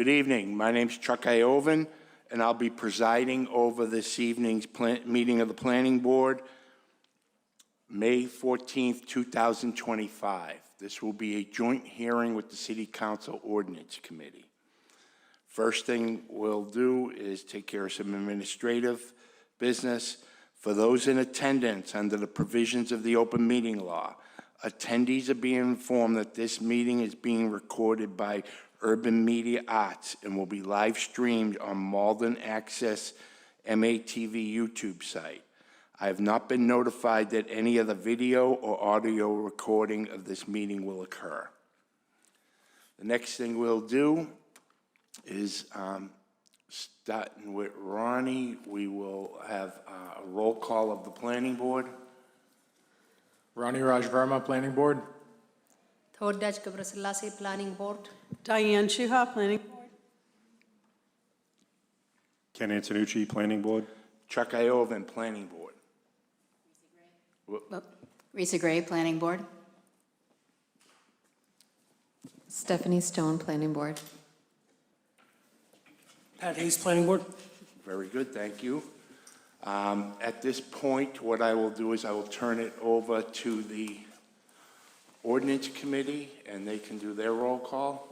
Good evening. My name's Chuck Iovan, and I'll be presiding over this evening's meeting of the Planning Board, May 14th, 2025. This will be a joint hearing with the City Council Ordinance Committee. First thing we'll do is take care of some administrative business. For those in attendance under the provisions of the open meeting law, attendees are being informed that this meeting is being recorded by Urban Media Arts and will be live streamed on Malden Access MATV YouTube site. I have not been notified that any other video or audio recording of this meeting will occur. The next thing we'll do is, starting with Ronnie, we will have a roll call of the Planning Board. Ronnie Raj Verma, Planning Board. Thodaj Gabrasillasi, Planning Board. Diane Shuha, Planning Board. Ken Antonucci, Planning Board. Chuck Iovan, Planning Board. Risa Gray, Planning Board. Stephanie Stone, Planning Board. Pat Hayes, Planning Board. Very good, thank you. At this point, what I will do is I will turn it over to the Ordinance Committee, and they can do their roll call.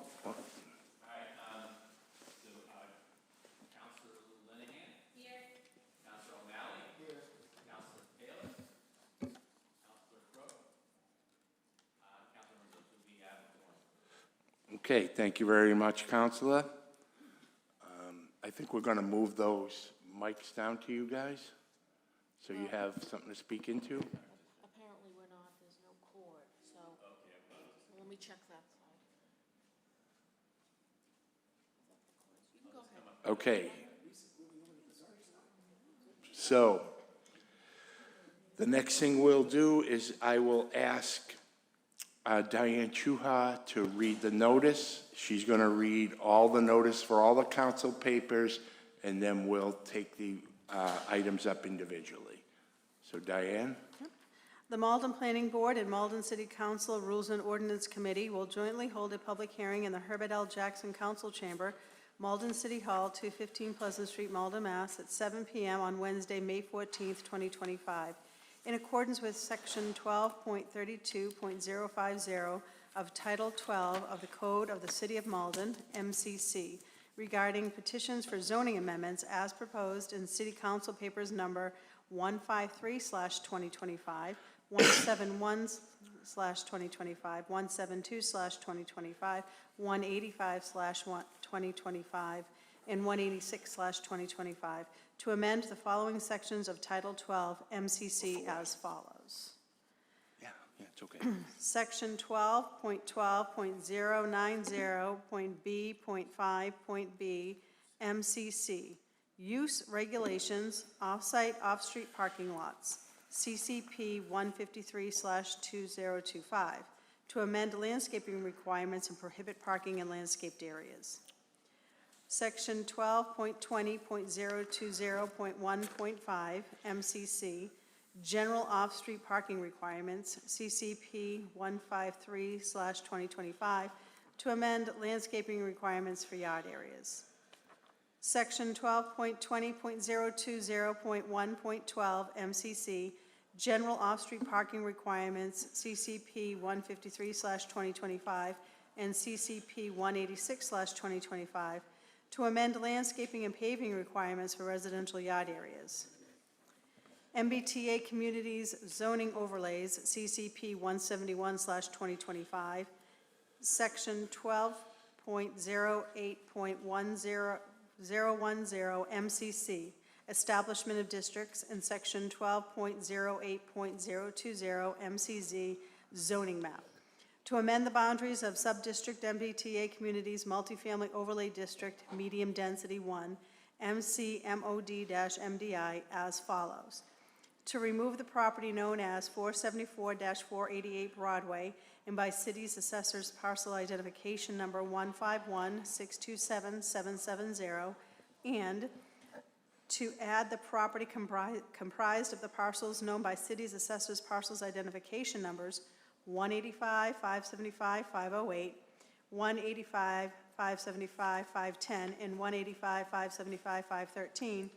Okay, thank you very much, Councilor. I think we're going to move those mics down to you guys, so you have something to speak into. Apparently we're not, there's no cord, so let me check that side. You can go ahead. Okay. So, the next thing we'll do is I will ask Diane Chuha to read the notice. She's going to read all the notice for all the council papers, and then we'll take the items up individually. So, Diane? The Malden Planning Board and Malden City Council Rules and Ordinance Committee will jointly hold a public hearing in the Herbert L. Jackson Council Chamber, Malden City Hall, 215 Pleasant Street, Malden, Mass. At 7 p.m. on Wednesday, May 14th, 2025. In accordance with Section 12.32.050 of Title 12 of the Code of the City of Malden, MCC, regarding petitions for zoning amendments as proposed in City Council Papers number 153/2025, 171/2025, 172/2025, 185/2025, and 186/2025, to amend the following sections of Title 12 MCC as follows. Yeah, it's okay. Section 12.12.090.B.5.B MCC, Use Regulations, Offsite Off-Street Parking Lots, CCP 153/2025, to amend landscaping requirements and prohibit parking in landscaped areas. Section 12.20.020.1.5 MCC, General Off-Street Parking Requirements, CCP 153/2025, to amend landscaping requirements for yard areas. Section 12.20.020.1.12 MCC, General Off-Street Parking Requirements, CCP 153/2025 and CCP 186/2025, to amend landscaping and paving requirements for residential yard areas. MBTA Communities Zoning Overlays, CCP 171/2025, Section 12.08.1010 MCC, Establishment of Districts, and Section 12.08.020 MCZ, Zoning Map, to amend the boundaries of Subdistrict MBTA Communities Multifamily Overlay District Medium Density 1, MCMOD-MDI, as follows. To remove the property known as 474-488 Broadway and by City's Assessor's Parcel Identification Number 151627770, and to add the property comprised of the parcels known by City's Assessor's Parcels Identification Numbers 185, 575, 508, 185, 575, 510, and 185, 575, 513,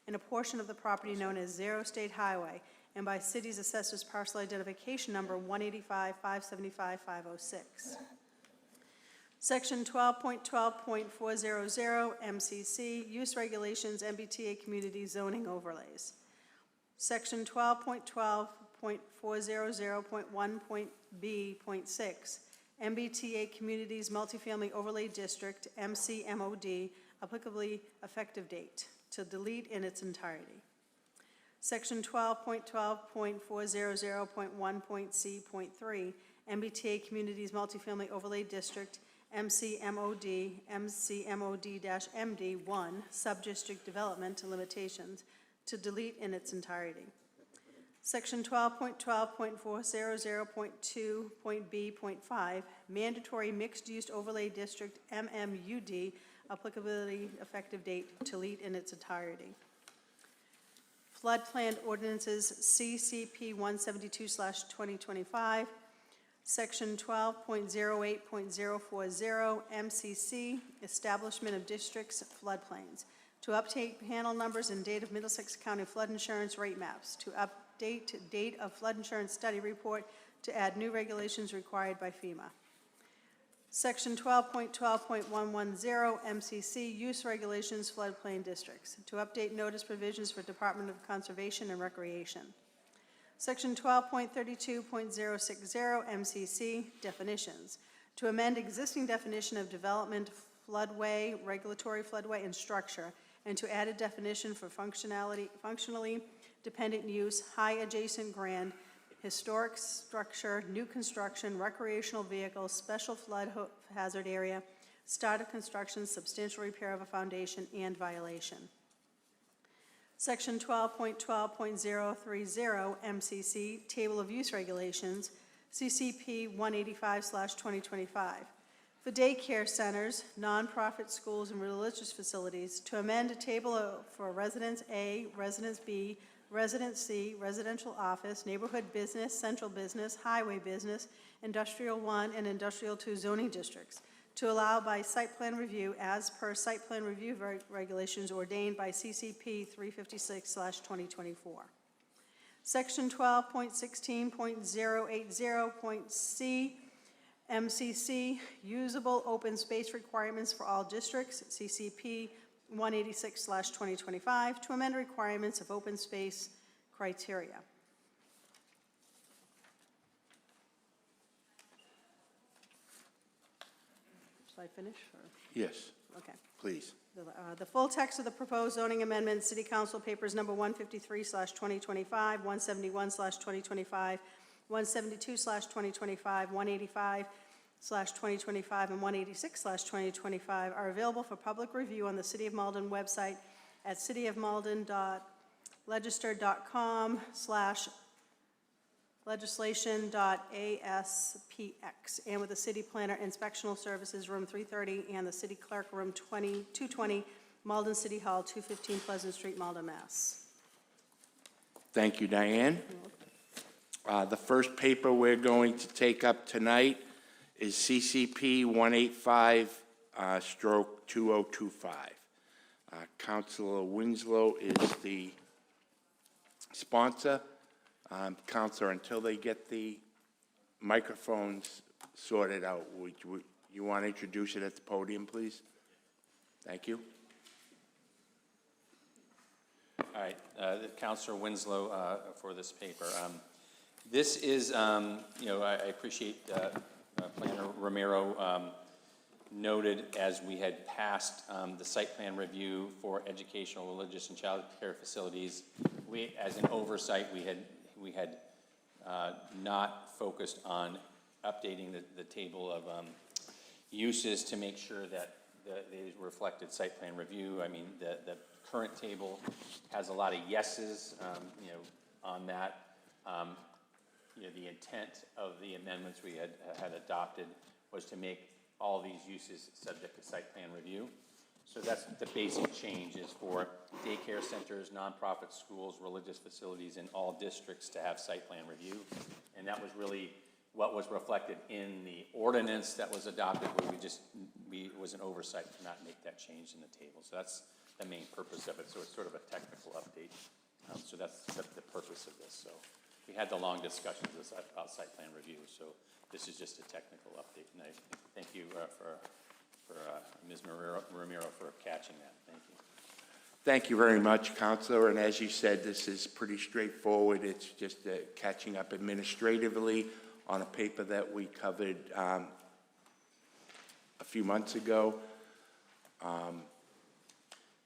in a portion of the property known as Zero State Highway, and by city's assessors parcel identification number 185, 575, 506. Section 12.12.400 MCC, Use Regulations, MBTA Community Zoning Overlays. Section 12.12.400.1.b.6, MBTA Communities Multifamily Overlay District, MCMOD, applicably effective date, to delete in its entirety. Section 12.12.400.1.c.3, MBTA Communities Multifamily Overlay District, MCMOD, MCMOD-MD1, Subdistrict Development Limitations, to delete in its entirety. Section 12.12.400.2.b.5, Mandatory Mixed-Use Overlay District, MMUD, applicability effective date, to delete in its entirety. Floodplain Ordinances, CCP 172/2025, Section 12.08.040 MCC, Establishment of Districts, Floodplains, to update panel numbers and date of Middlesex County flood insurance rate maps, to update date of flood insurance study report, to add new regulations required by FEMA. Section 12.12.110 MCC, Use Regulations, Floodplain Districts, to update notice provisions for Department of Conservation and Recreation. Section 12.32.060 MCC, Definitions, to amend existing definition of development, floodway, regulatory floodway, and structure, and to add a definition for functionally dependent use, high adjacent grand, historic structure, new construction, recreational vehicle, special flood hazard area, start of construction, substantial repair of a foundation, and violation. Section 12.12.030 MCC, Table of Use Regulations, CCP 185/2025. For daycare centers, nonprofit schools, and religious facilities, to amend a table for Residence A, Residence B, Residence C, Residential Office, Neighborhood Business, Central Business, Highway Business, Industrial 1, and Industrial 2 zoning districts, to allow by site plan review as per site plan review regulations ordained by CCP 356/2024. Section 12.16.080.c MCC, Usable Open Space Requirements for All Districts, CCP 186/2025, to amend requirements of open space criteria. Shall I finish? Or? Yes, Okay. please. The full text of the proposed zoning amendment, City Council Papers number 153/2025, 171/2025, 172/2025, 185/2025, and 186/2025 are available for public review on the City of Malden website at cityofmalden.legislation.aspx, and with the City Planner Inspectional Services, Room 330, and the City Clerk, Room 220, Malden City Hall, 215 Pleasant Street, Malden, Mass. Thank you, Diane. The first paper we're going to take up tonight is CCP 185/2025. Councilor Winslow is the sponsor. Councilor, until they get the microphones sorted out, you want to introduce it at the podium, please? Thank you. All right, Councilor Winslow for this paper. This is, I appreciate Planner Romero noted as we had passed the site plan review for educational, religious, and child care facilities. We, as an oversight, we had not focused on updating the table of uses to make sure that they reflected site plan review. I mean, the current table has a lot of yeses, on that. The intent of the amendments we had adopted was to make all these uses subject to site plan review. So that's the basic change, is for daycare centers, nonprofit schools, religious facilities in all districts to have site plan review. And that was really what was reflected in the ordinance that was adopted, where it was an oversight to not make that change in the table. So that's the main purpose of it. So it's sort of a technical update. So that's the purpose of this. So we had the long discussions about site plan review. So this is just a technical update. And I thank you for Ms. Ramiro for catching that. Thank you. Thank you very much, Counselor. And as you said, this is pretty straightforward. It's just catching up administratively on a paper that we covered a few months ago.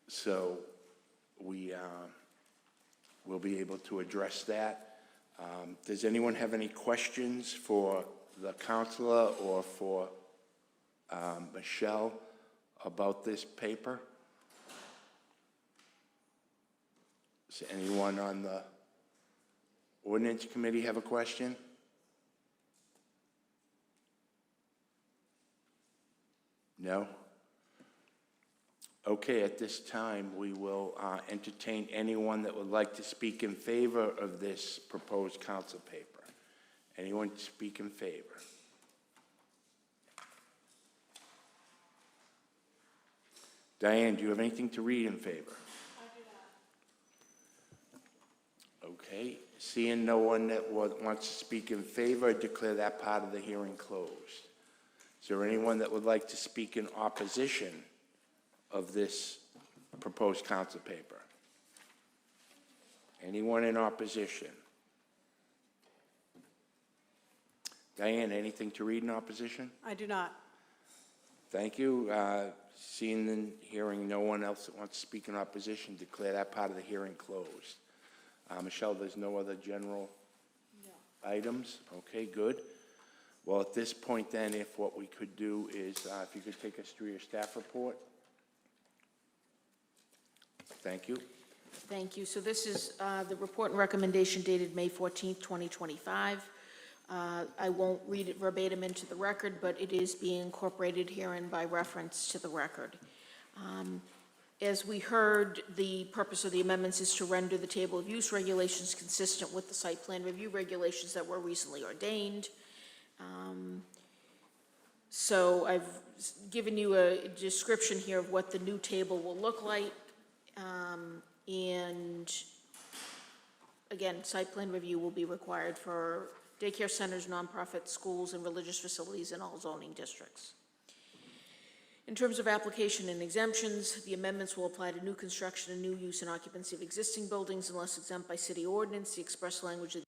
So we will be able to address that. Does anyone have any questions for the counselor or for Michelle about this paper? Does anyone on the ordinance committee have a question? No? Okay, at this time, we will entertain anyone that would like to speak in favor of this proposed council paper. Anyone speak in favor? Diane, do you have anything to read in favor? Okay, seeing no one that wants to speak in favor, I declare that part of the hearing closed. Is there anyone that would like to speak in opposition of this proposed council paper? Anyone in opposition? Diane, anything to read in opposition? I do not. Thank you. Seeing and hearing no one else that wants to speak in opposition, declare that part of the hearing closed. Michelle, there's no other general items? Okay, good. Well, at this point then, if what we could do is, if you could take us through your staff report. Thank you. Thank you. So this is the report and recommendation dated May 14th, 2025. I won't read it verbatim into the record, but it is being incorporated herein by reference to the record. As we heard, the purpose of the amendments is to render the table of use regulations consistent with the site plan review regulations that were recently ordained. So I've given you a description here of what the new table will look like. And again, site plan review will be required for daycare centers, nonprofit schools, and religious facilities in all zoning districts. In terms of application and exemptions, the amendments will apply to new construction and new use and occupancy of existing buildings unless exempt by city ordinance. The express language of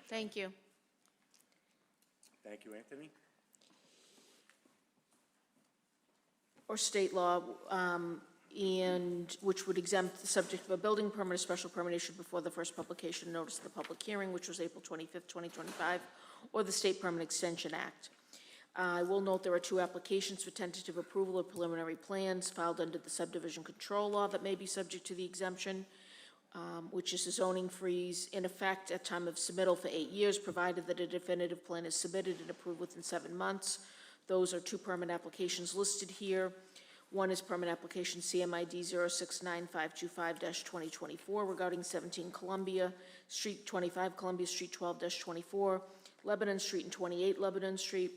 Thank you. Thank you, Anthony. Or state law, and which would exempt the subject of a building permit, a special permit issued before the first publication notice of the public hearing, which was April 25th, 2025, or the State Permit Extension Act. I will note there are two applications for tentative approval of preliminary plans filed under the subdivision control law that may be subject to the exemption, which is a zoning freeze in effect at time of submittal for 8 years, provided that a definitive plan is submitted and approved within 7 months. Those are two permit applications listed here. One is permit application CMID 069525-2024 regarding 17 Columbia Street, 25 Columbia Street, 12-24, Lebanon Street and 28 Lebanon Street.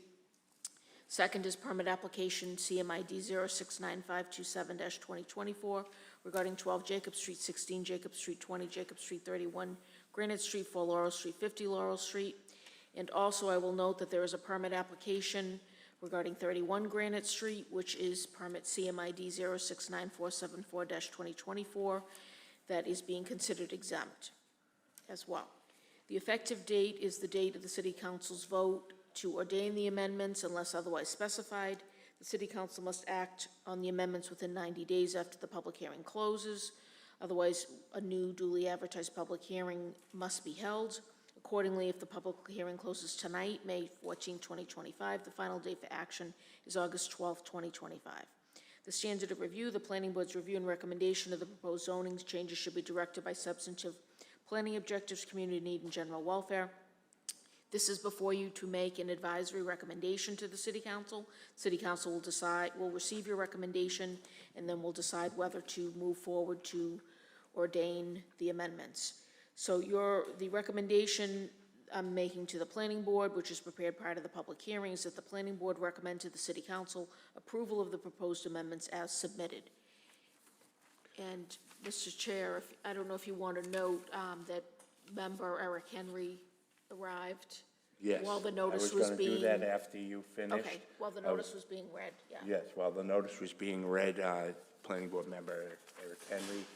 Second is permit application CMID 069527-2024 regarding 12 Jacob Street, 16 Jacob Street, 20 Jacob Street, 31 Granite Street, 4 Laurel Street, 50 Laurel Street. And also I will note that there is a permit application regarding 31 Granite Street, which is permit CMID 069474-2024 that is being considered exempt as well. The effective date is the date of the City Council's vote to ordain the amendments unless otherwise specified. The City Council must act on the amendments within 90 days after the public hearing closes. Otherwise, a new duly advertised public hearing must be held. Accordingly, if the public hearing closes tonight, May 14, 2025, the final date for action is August 12, 2025. The standard of review, the planning board's review and recommendation of the proposed zoning changes should be directed by substantive planning objectives, community need, and general welfare. This is before you to make an advisory recommendation to the city council. City council will receive your recommendation, and then will decide whether to move forward to ordain the amendments. So the recommendation I'm making to the planning board, which is prepared prior to the public hearing, is that the planning board recommend to the city council approval of the proposed amendments as submitted. And, Mr. Chair, I don't know if you want to note that member Eric Henry arrived. Yes. While the notice I was was going to do being. that after you finished. Okay, while the notice was being read, yeah. Yes, while the notice was being read, planning board member Eric Henry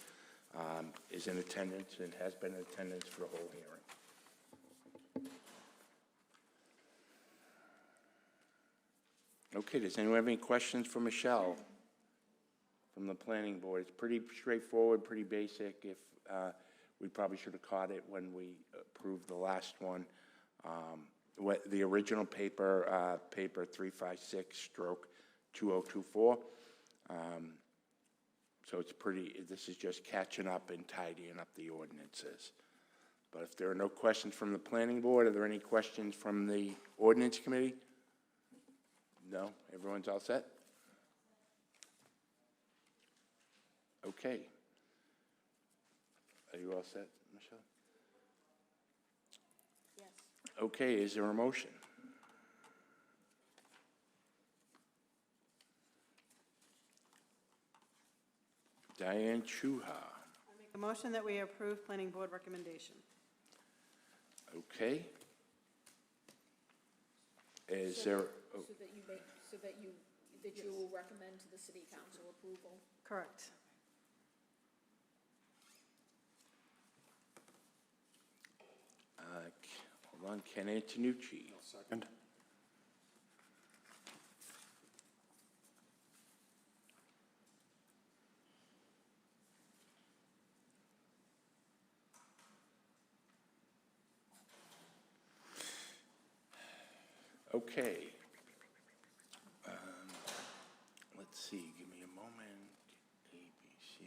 is in attendance and has been in attendance for the whole hearing. Okay, does anyone have any questions for Michelle from the planning board? It's pretty straightforward, pretty basic. If we probably should have caught it when we approved the last one. The original paper, paper 356/2024. So it's this is just catching up and tidying up the ordinances. But if there are no questions from the planning board, are there any questions from the ordinance committee? No? Everyone's all set? Okay. Are you all set, Michelle? Yes. Okay, is there a motion? Diane Chuha. Make a motion that we approve planning board recommendation. Okay. Is there, oh, That you will recommend to the city council approval. Correct. hold on, Ken Antonucci. Second. Okay. Let's see, give me a moment. A, B, C.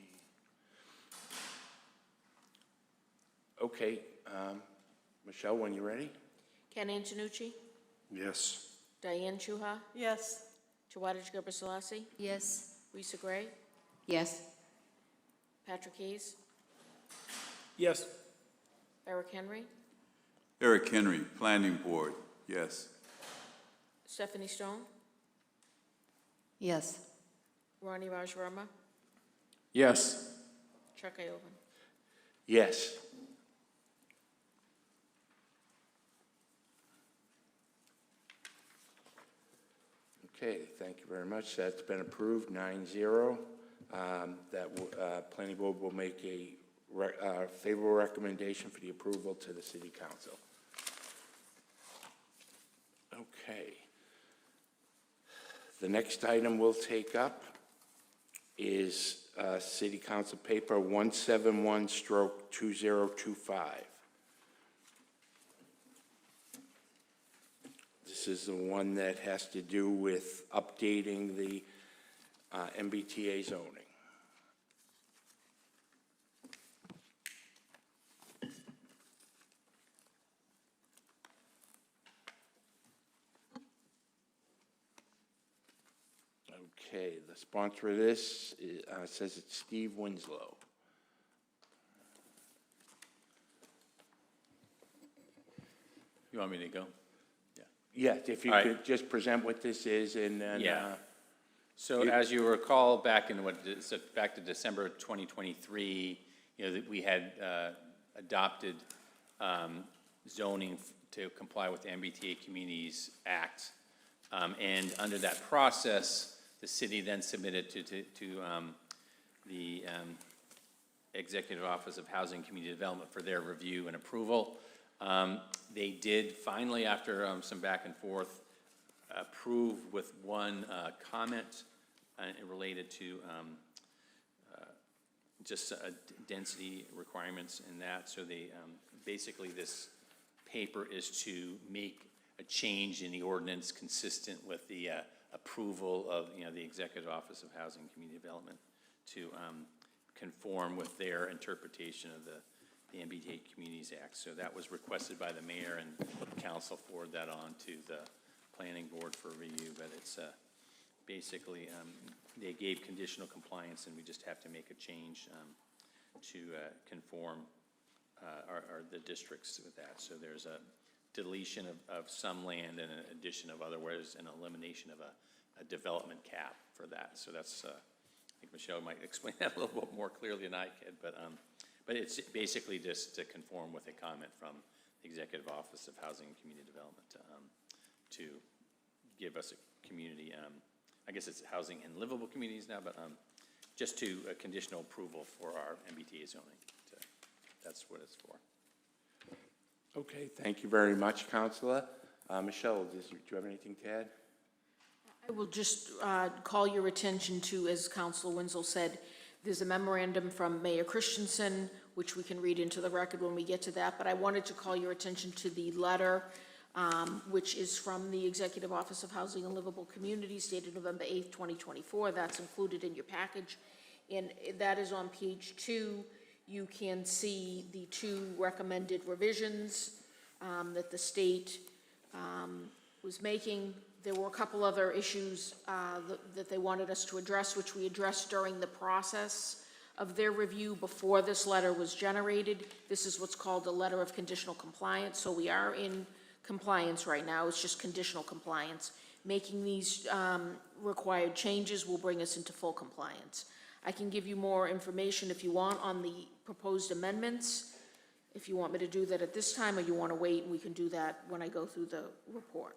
Okay, Michelle, when you're ready? Ken Antonucci, Yes. Diane Chuha, Yes. Tawadej Gebrselassie, Yes. Risa Gray, Yes. Patrick Hayes, Yes. Eric Henry, Eric Henry, Planning Board, yes. Stephanie Stone, Yes. Ronnie Raj Verma, Yes. Chuck Iovan. Yes. Okay, thank you very much. That's been approved, 9-0. Planning board will make a favorable recommendation for the approval to the city council. Okay. The next item we'll take up is City Council Paper 171/2025. This is the one that has to do with updating the MBTA zoning. Okay, the sponsor of this says it's Steve Winslow. You want me to go? Yes, if you All right. could just present what this is and then. Yeah. So as you recall, back to December 2023, that we had adopted zoning to comply with the MBTA Communities Act. And under that process, the city then submitted to the Executive Office of Housing and Community Development for their review and approval. They did finally, after some back and forth, approve with one comment related to just density requirements in that. So they basically this paper is to make a change in the ordinance consistent with the approval of, the Executive Office of Housing and Community Development to conform with their interpretation of the MBTA Communities Act. So that was requested by the mayor, and council forwarded that on to the planning board for review, but it's basically, they gave conditional compliance, and we just have to make a change to conform the districts with that. So there's a deletion of some land and an addition of other, whereas an elimination of a development cap for that. So that's, I think Michelle might explain that a little bit more clearly than I could, but it's basically just to conform with a comment from the Executive Office of Housing and Community Development to give us a community, I guess it's housing and livable communities now, but just to a conditional approval for our MBTA zoning. That's what it's for. Okay, thank you very much, Counselor. Michelle, do you have anything to add? I will just call your attention to, as Councilor Winslow said, there's a memorandum from Mayor Christensen, which we can read into the record when we get to that, but I wanted to call your attention to the letter, which is from the Executive Office of Housing and Livable Communities, dated November 8th, 2024. That's included in your package, and that is on page 2. You can see the 2 recommended revisions that the state was making. There were a couple other issues that they wanted us to address, which we addressed during the process of their review before this letter was generated. This is what's called a letter of conditional compliance. So we are in compliance right now. It's just conditional compliance. Making these required changes will bring us into full compliance. I can give you more information if you want on the proposed amendments, if you want me to do that at this time, or you want to wait, and we can do that when I go through the report.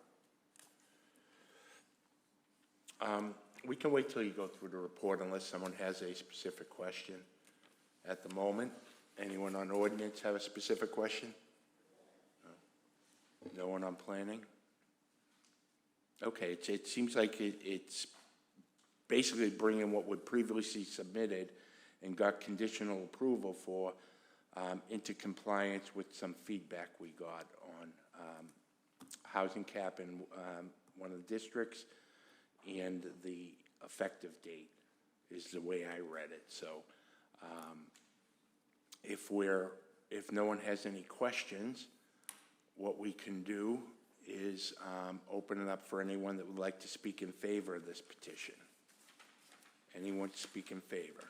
We can wait till you go through the report unless someone has a specific question at the moment. Anyone on ordinance have a specific question? No one on planning? Okay, it seems like it's basically bringing what was previously submitted and got conditional approval for into compliance with some feedback we got on housing cap in one of the districts, and the effective date is the way I read it. So if no one has any questions, what we can do is open it up for anyone that would like to speak in favor of this petition. Anyone speak in favor?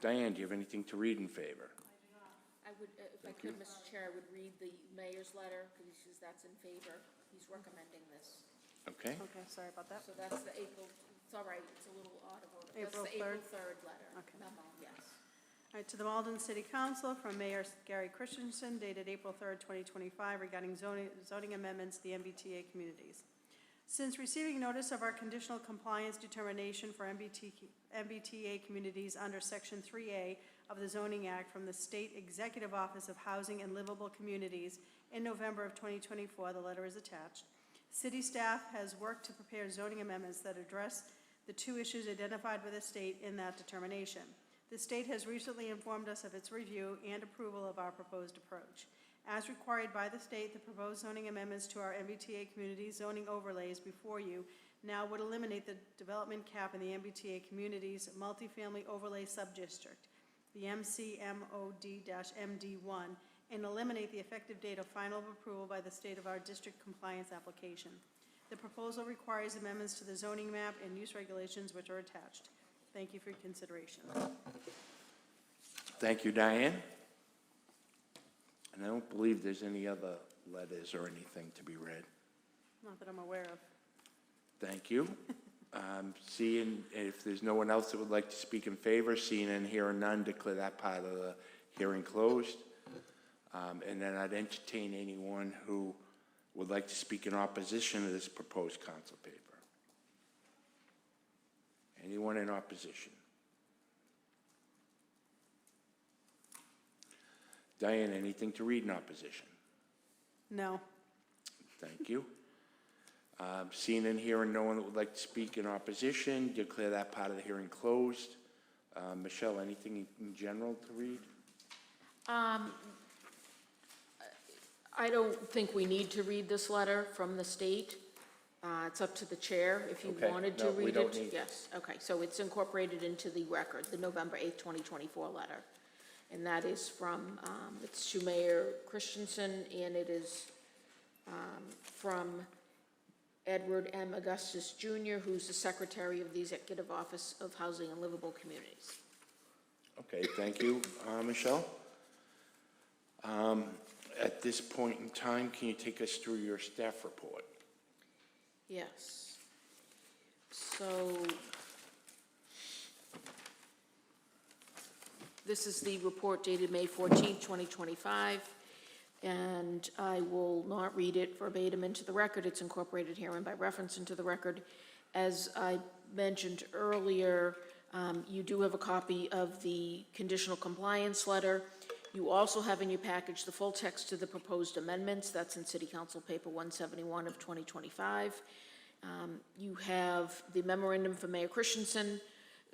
Diane, do you have anything to read in favor? I would, if I could, Mr. Chair, I would read the mayor's letter, because he says that's in favor. He's recommending this. Okay. Okay, sorry about that. So that's the April, it's all right, it's a little out of order. April That's the 3rd? April 3rd letter. Okay. Memo, yes. All right, to the Malden City Council from Mayor Gary Christensen, dated April 3rd, 2025, regarding zoning amendments to the MBTA communities. Since receiving notice of our conditional compliance determination for MBTA communities under Section 3A of the Zoning Act from the State Executive Office of Housing and Livable Communities in November of 2024, the letter is attached. City staff has worked to prepare zoning amendments that address the 2 issues identified by the state in that determination. The state has recently informed us of its review and approval of our proposed approach. As required by the state, the proposed zoning amendments to our MBTA community zoning overlays before you now would eliminate the development cap in the MBTA community's multifamily overlay subdistrict, the MCMOD-MD1, and eliminate the effective date of final approval by the state of our district compliance application. The proposal requires amendments to the zoning map and use regulations which are attached. Thank you for your consideration. Thank you, Diane. And I don't believe there's any other letters or anything to be read. Not that I'm aware of. Thank you. Seeing, if there's no one else that would like to speak in favor, seeing and hearing none, declare that part of the hearing closed. And then I'd entertain anyone who would like to speak in opposition to this proposed council paper. Anyone in opposition? Diane, anything to read in opposition? No. Thank you. Seeing and hearing no one that would like to speak in opposition, declare that part of the hearing closed. Michelle, anything in general to read? I don't think we need to read this letter from the state. It's up to the chair if you Okay. wanted to No, we read don't it. need- Yes, okay, so it's incorporated into the record, the November 8th, 2024 letter. And that is from, it's to Mayor Christensen, and it is from Edward M. Augustus Jr., who's the Secretary of the Executive Office of Housing and Livable Communities. Okay, thank you, Michelle. At this point in time, can you take us through your staff report? Yes. So this is the report dated May 14th, 2025, and I will not read it verbatim into the record. It's incorporated herein by reference into the record. As I mentioned earlier, you do have a copy of the conditional compliance letter. You also have in your package the full text of the proposed amendments. That's in City Council Paper 171 of 2025. You have the memorandum from Mayor Christensen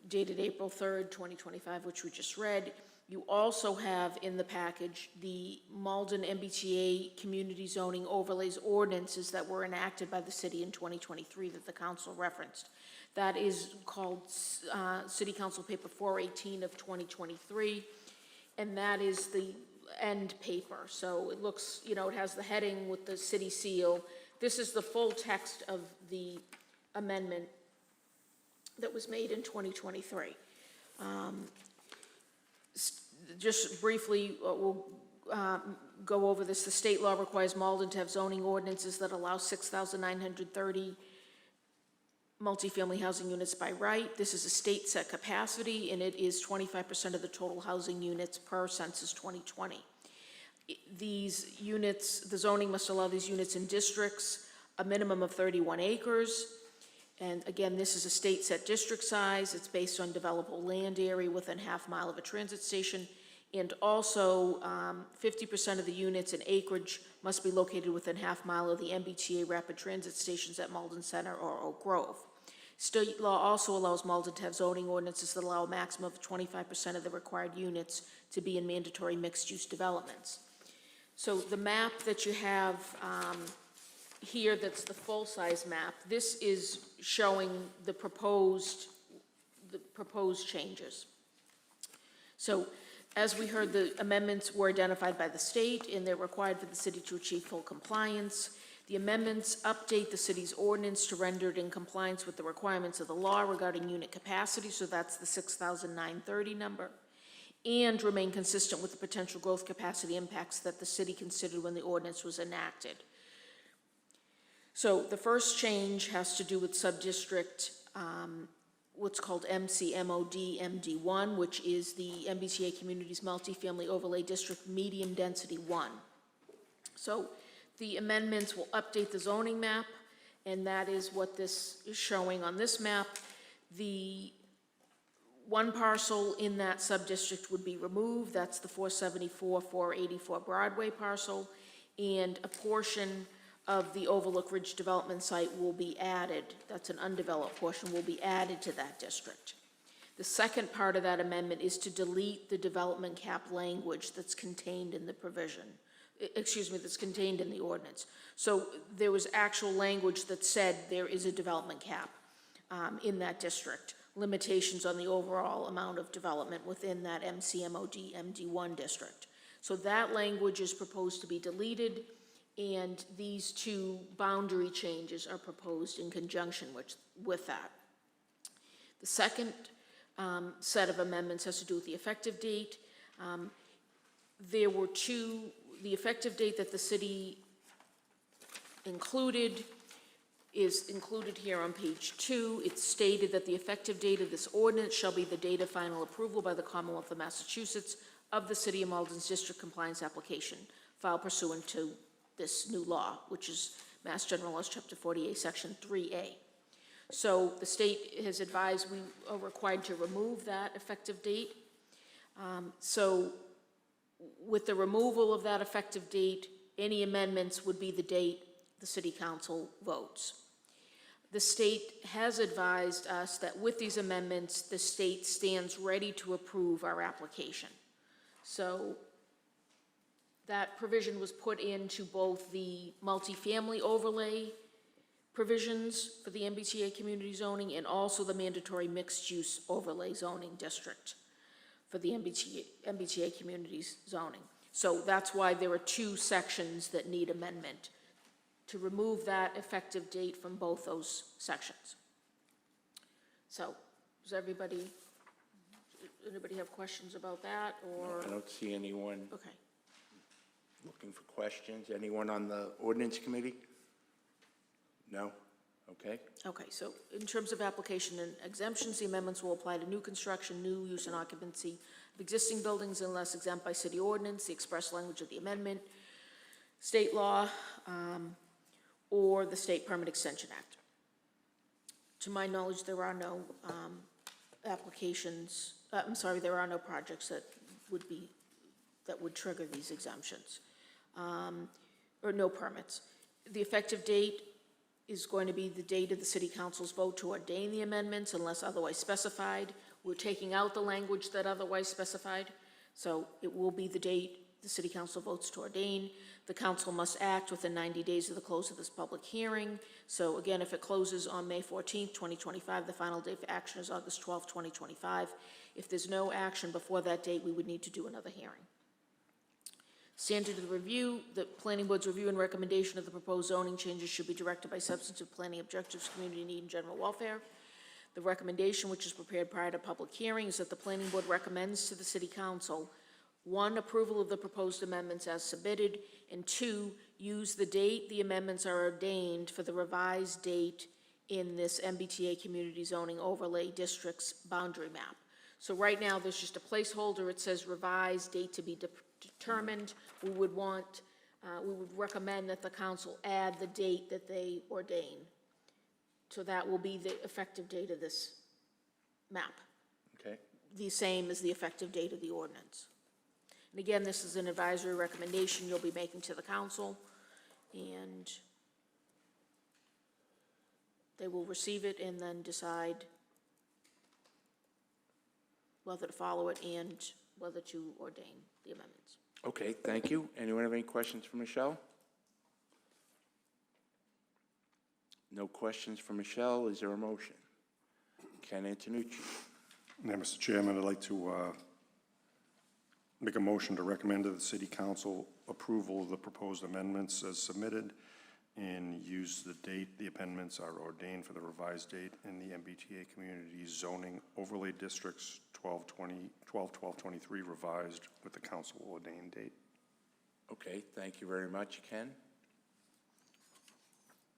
dated April 3rd, 2025, which we just read. You also have in the package the Malden MBTA community zoning overlays ordinances that were enacted by the city in 2023 that the council referenced. That is called City Council Paper 418 of 2023, and that is the end paper. So it looks, you know, it has the heading with the city seal. This is the full text of the amendment that was made in 2023. Just briefly, we'll go over this. The state law requires Malden to have zoning ordinances that allow 6,930 multifamily housing units by right. This is a state set capacity, and it is 25% of the total housing units per census 2020. These units, the zoning must allow these units in districts, a minimum of 31 acres. And again, this is a state set district size. It's based on developable land area within half mile of a transit station. And also 50% of the units and acreage must be located within half mile of the MBTA rapid transit stations at Malden Center or Oak Grove. State law also allows Malden to have zoning ordinances that allow a maximum of 25% of the required units to be in mandatory mixed-use developments. So the map that you have here, that's the full-size map, this is showing the proposed changes. So as we heard, the amendments were identified by the state, and they're required for the city to achieve full compliance. The amendments update the city's ordinance to render it in compliance with the requirements of the law regarding unit capacity, so that's the 6,930 number, and remain consistent with the potential growth capacity impacts that the city considered when the ordinance was enacted. So the first change has to do with subdistrict, what's called MCMOD MD1, which is the MBTA Communities Multifamily Overlay District Medium Density 1. So the amendments will update the zoning map, and that is what this is showing on this map. The one parcel in that subdistrict would be removed. That's the 474 Broadway parcel, and a portion of the Overlook Ridge Development Site will be added. That's an undeveloped portion, will be added to that district. The second part of that amendment is to delete the development cap language that's contained in the provision. That's contained in the ordinance. So there was actual language that said there is a development cap in that district, limitations on the overall amount of development within that MCMOD MD1 district. So that language is proposed to be deleted, and these two boundary changes are proposed in conjunction with that. The second set of amendments has to do with the effective date. There were two. The effective date that the city included is included here on page 2. It's stated that the effective date of this ordinance shall be the date of final approval by the Commonwealth of Massachusetts of the City of Malden's district compliance application filed pursuant to this new law, which is Mass General Laws, Chapter 48, Section 3A. So the state has advised we are required to remove that effective date. So with the removal of that effective date, any amendments would be the date the city council votes. The state has advised us that with these amendments, the state stands ready to approve our application. So that provision was put into both the multifamily overlay provisions for the MBTA community zoning and also the mandatory mixed-use overlay zoning district for the MBTA communities zoning. So that's why there are two sections that need amendment, to remove that effective date from both those sections. So, does anybody have questions about that, or? I don't see anyone Okay. looking for questions. Anyone on the ordinance committee? No? Okay. Okay, so in terms of application and exemptions, the amendments will apply to new construction, new use and occupancy of existing buildings unless exempt by city ordinance, the express language of the amendment, state law, or the State Permit Extension Act. To my knowledge, there are no there are no projects that would trigger these exemptions, or no permits. The effective date is going to be the date of the city council's vote to ordain the amendments unless otherwise specified. We're taking out the language that otherwise specified, so it will be the date the city council votes to ordain. The council must act within 90 days of the close of this public hearing. So again, if it closes on May 14th, 2025, the final date for action is August 12th, 2025. If there's no action before that date, we would need to do another hearing. Standard of the review, the planning board's review and recommendation of the proposed zoning changes should be directed by substantive planning objectives, community need, and general welfare. The recommendation, which is prepared prior to public hearing, is that the planning board recommends to the city council, 1, approval of the proposed amendments as submitted, and 2, use the date the amendments are ordained for the revised date in this MBTA community zoning overlay district's boundary map. So right now, there's just a placeholder. It says revised date to be determined. We would recommend that the council add the date that they ordain. So that will be the effective date of this map, Okay. the same as the effective date of the ordinance. And again, this is an advisory recommendation you'll be making to the council, and they will receive it and then decide whether to follow it and whether to ordain the amendments. Okay, thank you. Anyone have any questions for Michelle? No questions for Michelle. Is there a motion? Ken Antonucci. Yeah, Mr. Chairman, I'd like to make a motion to recommend to the City Council approval of the proposed amendments as submitted and use the date the amendments are ordained for the revised date in the MBTA Community Zoning Overlay Districts 12/12/23 revised with the council ordained date. Okay, thank you very much, Ken.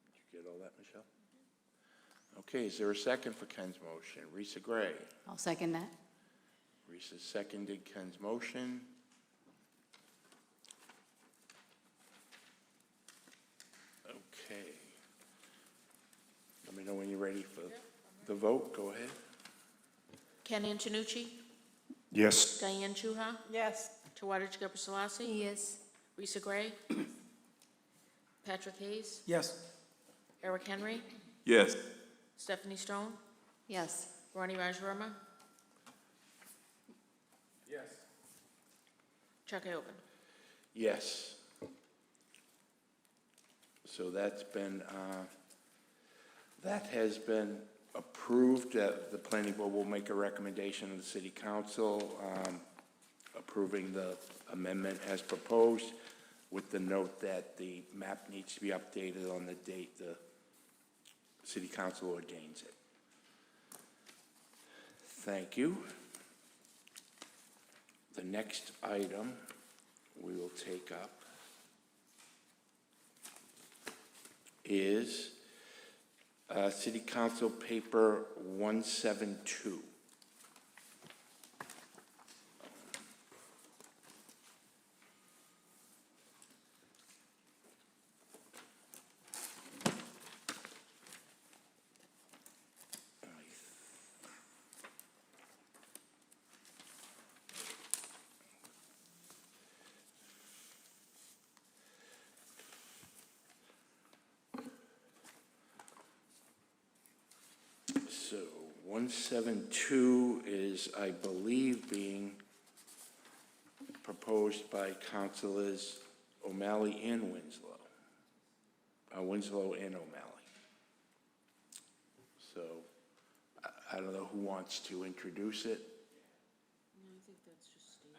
Did you get all that, Michelle? Okay, is there a second for Ken's motion? Risa Gray. I'll second that. Risa seconded Ken's motion. Okay. Let me know when you're ready for the vote. Go ahead. Ken Antonucci, Yes. Diane Chuha, Yes. Tawadich Gebrselassie, Yes. Risa Gray, Patrick Hayes, Yes. Eric Henry, Yes. Stephanie Stone, Yes. Ronnie Rajverma, Yes. Chuck Oven. Yes. So that has been approved. The planning board will make a recommendation to the city council approving the amendment as proposed with the note that the map needs to be updated on the date the city council ordains it. Thank you. The next item we will take up is City Council Paper 172. 172 is, I believe, being proposed by Councilors O'Malley and Winslow. Winslow and O'Malley. So, I don't know who wants to introduce it. No, I think that's just Steve.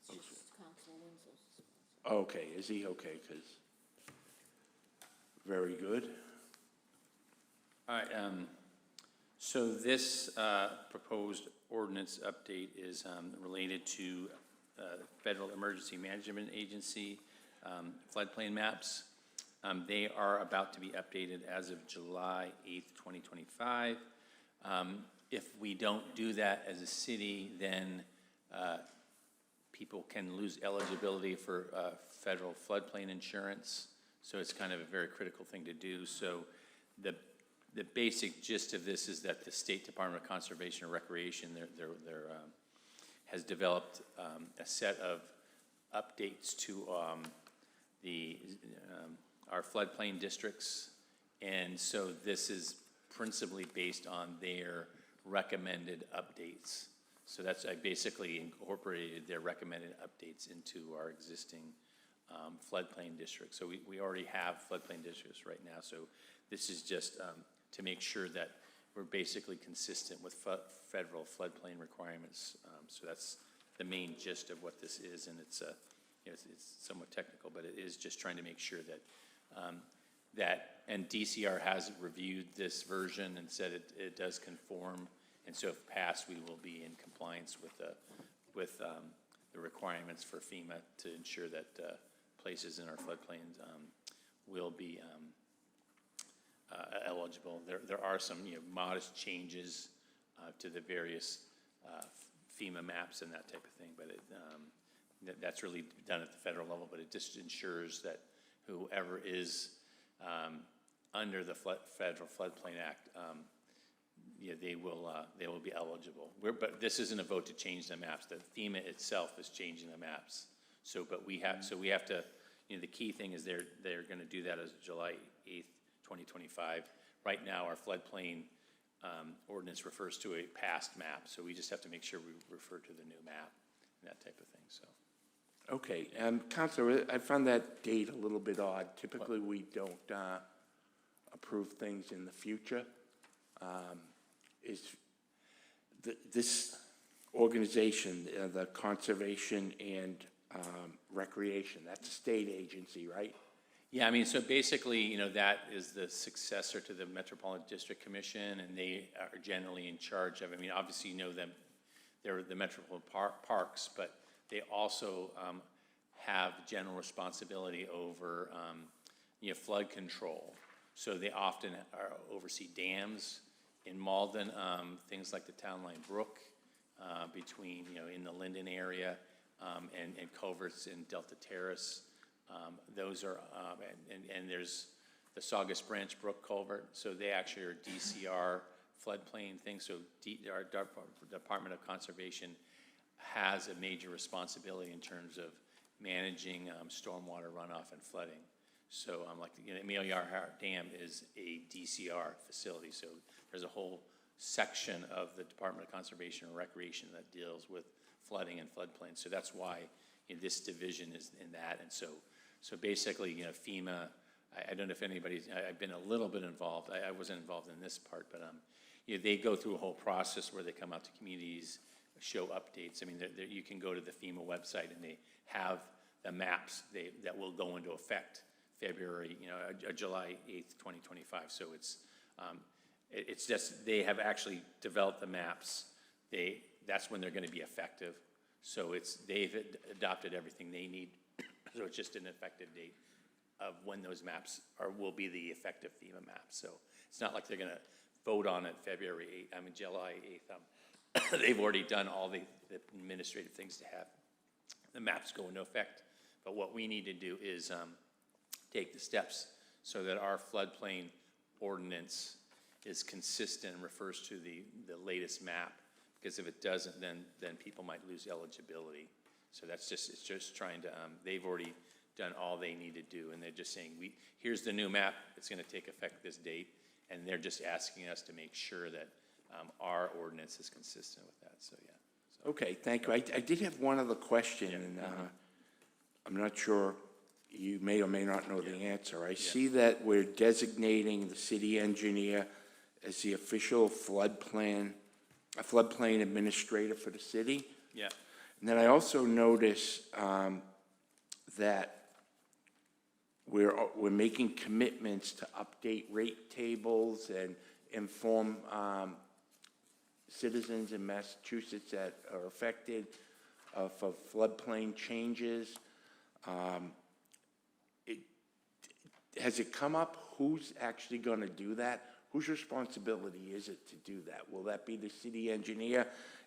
It's just Council Winslow's. Okay, is he okay? Because, very good. All right, so this proposed ordinance update is related to Federal Emergency Management Agency floodplain maps. They are about to be updated as of July 8th, 2025. If we don't do that as a city, then people can lose eligibility for federal floodplain insurance. So it's kind of a very critical thing to do. So the basic gist of this is that the State Department of Conservation and Recreation has developed a set of updates to our floodplain districts. And so this is principally based on their recommended updates. So that's, I basically incorporated their recommended updates into our existing floodplain districts. So we already have floodplain districts right now. So this is just to make sure that we're basically consistent with federal floodplain requirements. So that's the main gist of what this is, and it's somewhat technical, but it is just trying to make sure that and DCR has reviewed this version and said it does conform, and so if passed, we will be in compliance with the requirements for FEMA to ensure that places in our floodplains will be eligible. There are some modest changes to the various FEMA maps and that type of thing, but that's really done at the federal level. But it just ensures that whoever is under the Federal Floodplain Act, they will be eligible. But this isn't a vote to change the maps. The FEMA itself is changing the maps. So, but we have to. The key thing is they're going to do that as July 8th. 2025. Right now, our floodplain ordinance refers to a past map, so we just have to make sure we refer to the new map and that type of thing. So, Okay, Counselor, I found that date a little bit odd. Typically, we don't approve things in the future. Is this organization, the Conservation and Recreation, that's a state agency, right? yeah, I mean, so basically, that is the successor to the Metropolitan District Commission, and they are generally in charge of. I mean, obviously, them. They're the Metropolitan Parks, but they also have general responsibility over flood control. So they often oversee dams in Malden, things like the Town Line Brook between in the Linden area and culverts in Delta Terrace. Those are and there's the Saugus Branch Brook culvert. So they actually are DCR floodplain things. So our Department of Conservation has a major responsibility in terms of managing stormwater runoff and flooding. So like the Amelia Earhart Dam is a DCR facility. So there's a whole section of the Department of Conservation and Recreation that deals with flooding and floodplains. So that's why this division is in that. And so basically, FEMA, I don't know if anybody's, I've been a little bit involved. I wasn't involved in this part, but they go through a whole process where they come out to communities, show updates. I mean, you can go to the FEMA website and they have the maps that will go into effect February, July 8th, 2025. So it's just, they have actually developed the maps. That's when they're going to be effective. So they've adopted everything they need. So it's just an effective date of when those maps will be the effective FEMA maps. So it's not like they're going to vote on it July 8th. They've already done all the administrative things to have the maps go into effect. But what we need to do is take the steps so that our floodplain ordinance is consistent and refers to the latest map. Because if it doesn't, then people might lose eligibility. So it's just trying to, they've already done all they need to do, and they're just saying, here's the new map, it's gonna take effect this date, and they're just asking us to make sure that our ordinance is consistent with that, so yeah. So- Okay, thank you. I did have one other question, and I'm not sure, you may or may not know the answer. I see that we're designating the city engineer as the official floodplain administrator for the city. Yeah. And then I also notice that we're making commitments to update rate tables and inform citizens in Massachusetts that are affected for floodplain changes. Has it come up who's actually going to do that? Whose responsibility is it to do that? Will that be the city engineer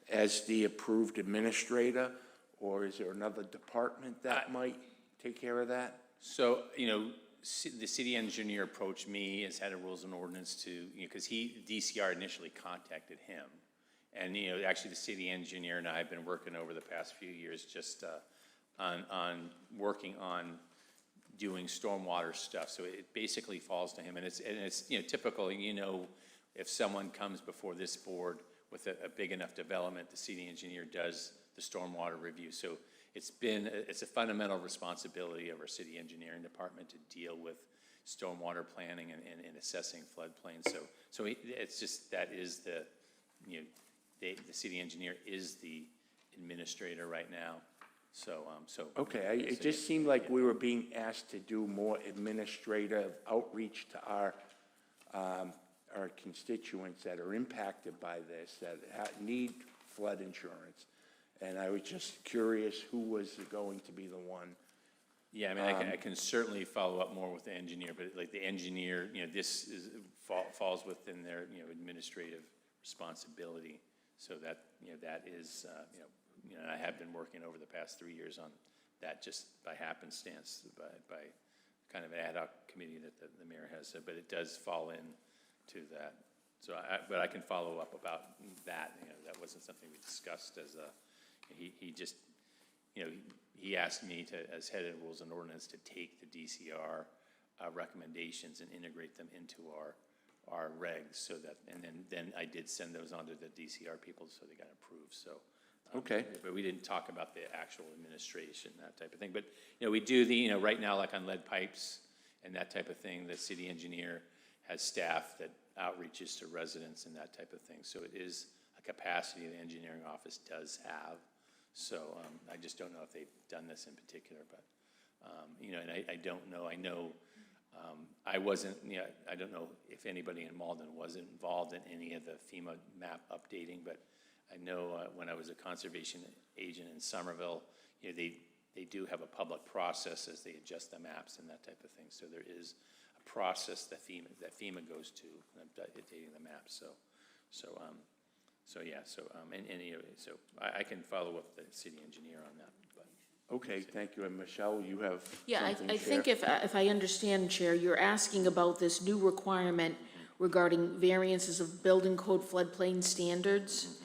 as the approved administrator, or is there another department that might take care of that? So, the city engineer approached me as head of rules and ordinance to, because DCR initially contacted him. And, actually the city engineer and I have been working over the past few years just on working on doing stormwater stuff. So it basically falls to him. And it's typical, if someone comes before this board with a big enough development, the city engineer does the stormwater review. So it's a fundamental responsibility of our city engineering department to deal with stormwater planning and assessing floodplains. So it's just, that is the city engineer is the administrator right now. Okay, it just seemed like we were being asked to do more administrative outreach to our constituents that are impacted by this, that need flood insurance. And I was just curious who was going to be the one. Yeah, I mean, I can certainly follow up more with the engineer, but like the engineer, this falls within their, administrative responsibility. So that, that is, and I have been working over the past 3 years on that just by happenstance, by kind of an ad hoc committee that the mayor has, but it does fall into that. So but I can follow up about that. That wasn't something we discussed as he just, he asked me to, as head of rules and ordinance, to take the DCR recommendations and integrate them into our regs, so that, and then I did send those on to the DCR people so they got approved. So. Okay. But we didn't talk about the actual administration, that type of thing. But, we do right now, like on lead pipes and that type of thing, the city engineer has staff that outreaches to residents and that type of thing. So it is a capacity the engineering office does have. So I just don't know if they've done this in particular, but, and I don't know. I know I wasn't, I don't know if anybody in Malden was involved in any of the FEMA map updating, but I know when I was a conservation agent in Somerville, they do have a public process as they adjust the maps and that type of thing. So there is a process that FEMA goes to updating the maps. So I can follow up with the city engineer on that. But. Okay, thank you. And Michelle, you have Yeah, something, I Chair? think if I understand, Chair, you're asking about this new requirement regarding variances of building code floodplain standards.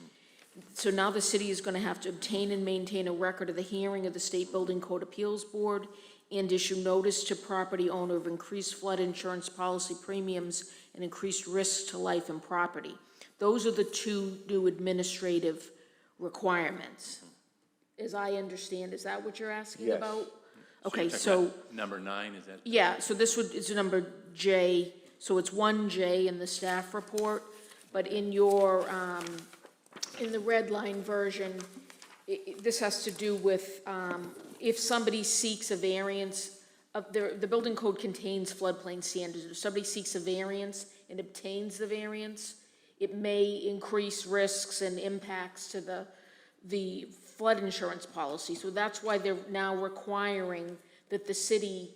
So now the city is going to have to obtain and maintain a record of the hearing of the State Building Code Appeals Board and issue notice to property owner of increased flood insurance policy premiums and increased risks to life and property. Those are the two new administrative requirements, as I understand. Is that what you're asking Yes. about? Okay, you're talking so, about number 9, is that? yeah, so it's number J, so it's 1J in the staff report, but in your, in the red line version, this has to do with if somebody seeks a variance, the building code contains floodplain standards. If somebody seeks a variance and obtains the variance, it may increase risks and impacts to the flood insurance policy. So that's why they're now requiring that the city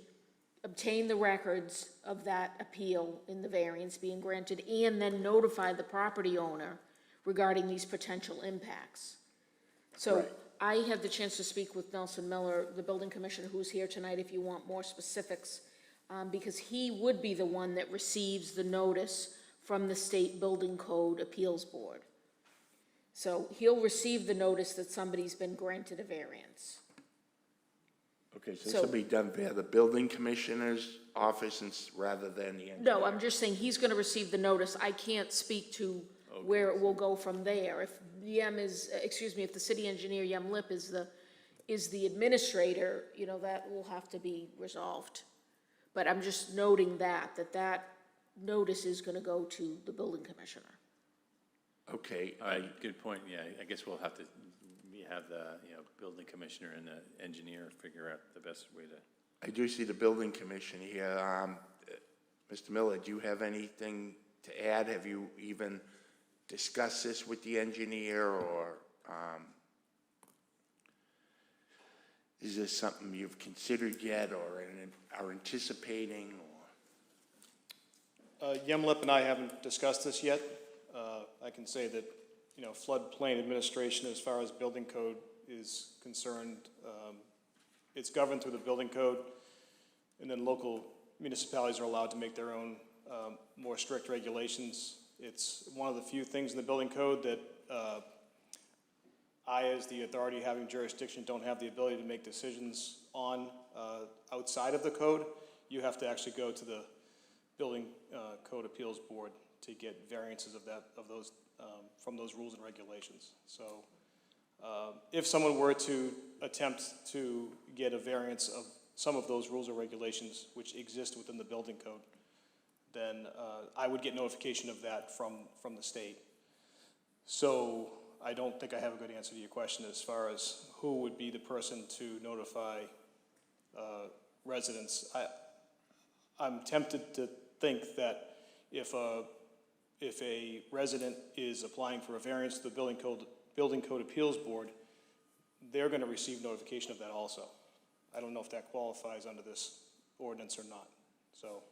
obtain the records of that appeal in the variance being granted and then notify the property owner regarding these potential impacts. So Right. I had the chance to speak with Nelson Miller, the building commissioner, who's here tonight, if you want more specifics, because he would be the one that receives the notice from the State Building Code Appeals Board. So he'll receive the notice that somebody's been granted a variance. Okay, so So- somebody done via the building commissioner's office rather than the engineer? No, I'm just saying he's gonna receive the notice. I can't speak to where it will go from there. If if the city engineer, Yem Lip, is the administrator, that will have to be resolved. But I'm just noting that notice is gonna go to the building commissioner. Okay, All right, good point, yeah, I guess we'll have to have the, building commissioner and the engineer figure out the best way to. I do see the building commissioner here. Mr. Miller, do you have anything to add? Have you even discussed this with the engineer, or is this something you've considered yet or are anticipating? Yemlip and I haven't discussed this yet. I can say that, floodplain administration, as far as building code is concerned, it's governed through the building code, and then local municipalities are allowed to make their own more strict regulations. It's one of the few things in the building code that I, as the authority having jurisdiction, don't have the ability to make decisions on outside of the code. You have to actually go to the building code appeals board to get variances of those from those rules and regulations. So if someone were to attempt to get a variance of some of those rules or regulations which exist within the building code, then I would get notification of that from the state. So I don't think I have a good answer to your question as far as who would be the person to notify residents. I'm tempted to think that if a resident is applying for a variance to the building code appeals board, they're going to receive notification of that also. I don't know if that qualifies under this ordinance or not. So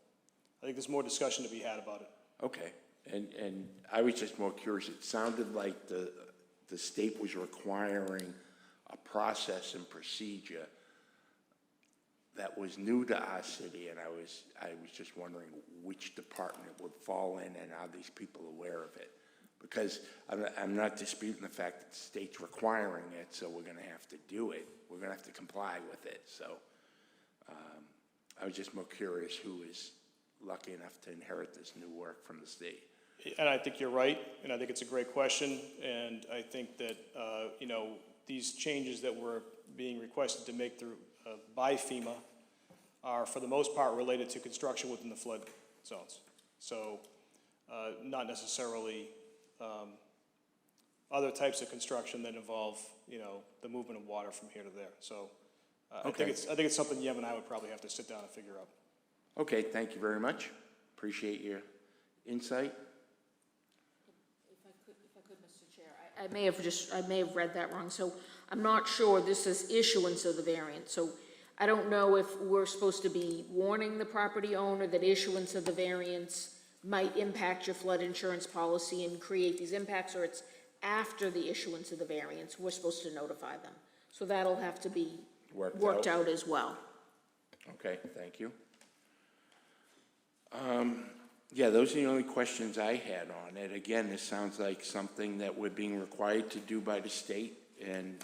I think there's more discussion to be had about it. Okay, and I was just more curious. It sounded like the state was requiring a process and procedure that was new to our city, and I was just wondering which department it would fall in, and are these people aware of it? Because I'm not disputing the fact that the state's requiring it, so we're going to have to do it. We're going to have to comply with it. So I was just more curious who is lucky enough to inherit this new work from the state. And I think you're right, and I think it's a great question, and I think that, these changes that we're being requested to make through, by FEMA are, for the most part, related to construction within the flood zones. So, not necessarily, other types of construction that involve, the movement of water from here to there. So, Okay. I think it's something Yem and I would probably have to sit down and figure out. Okay, thank you very much. Appreciate your insight. If I could, Mr. Chair, I may have read that wrong. So I'm not sure this is issuance of the variance. So I don't know if we're supposed to be warning the property owner that issuance of the variance might impact your flood insurance policy and create these impacts, or it's after the issuance of the variance, we're supposed to notify them. So that'll have to be worked out as well. Okay, thank you. Yeah, those are the only questions I had on it. Again, this sounds like something that we're being required to do by the state, and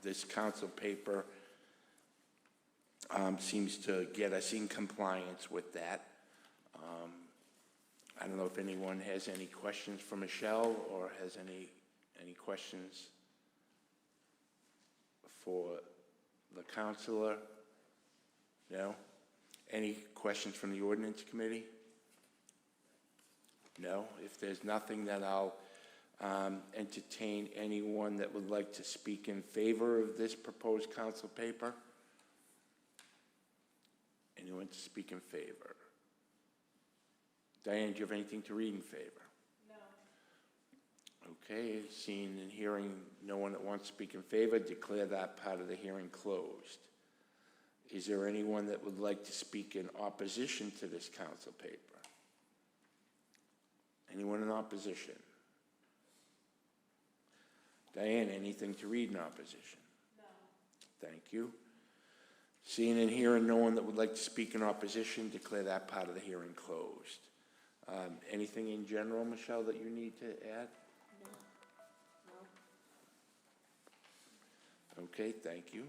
this council paper seems to get us in compliance with that. I don't know if anyone has any questions for Michelle or has any questions for the counselor? No? Any questions from the ordinance committee? No? If there's nothing, then I'll entertain anyone that would like to speak in favor of this proposed council paper. Anyone to speak in favor? Diane, do you have anything to read in favor? No. Okay, seeing and hearing no one that wants to speak in favor, declare that part of the hearing closed. Is there anyone that would like to speak in opposition to this council paper? Anyone in opposition? Diane, anything to read in opposition? No. Thank you. Seeing and hearing no one that would like to speak in opposition, declare that part of the hearing closed. Anything in general, Michelle, that you need to add? No. Okay, thank you.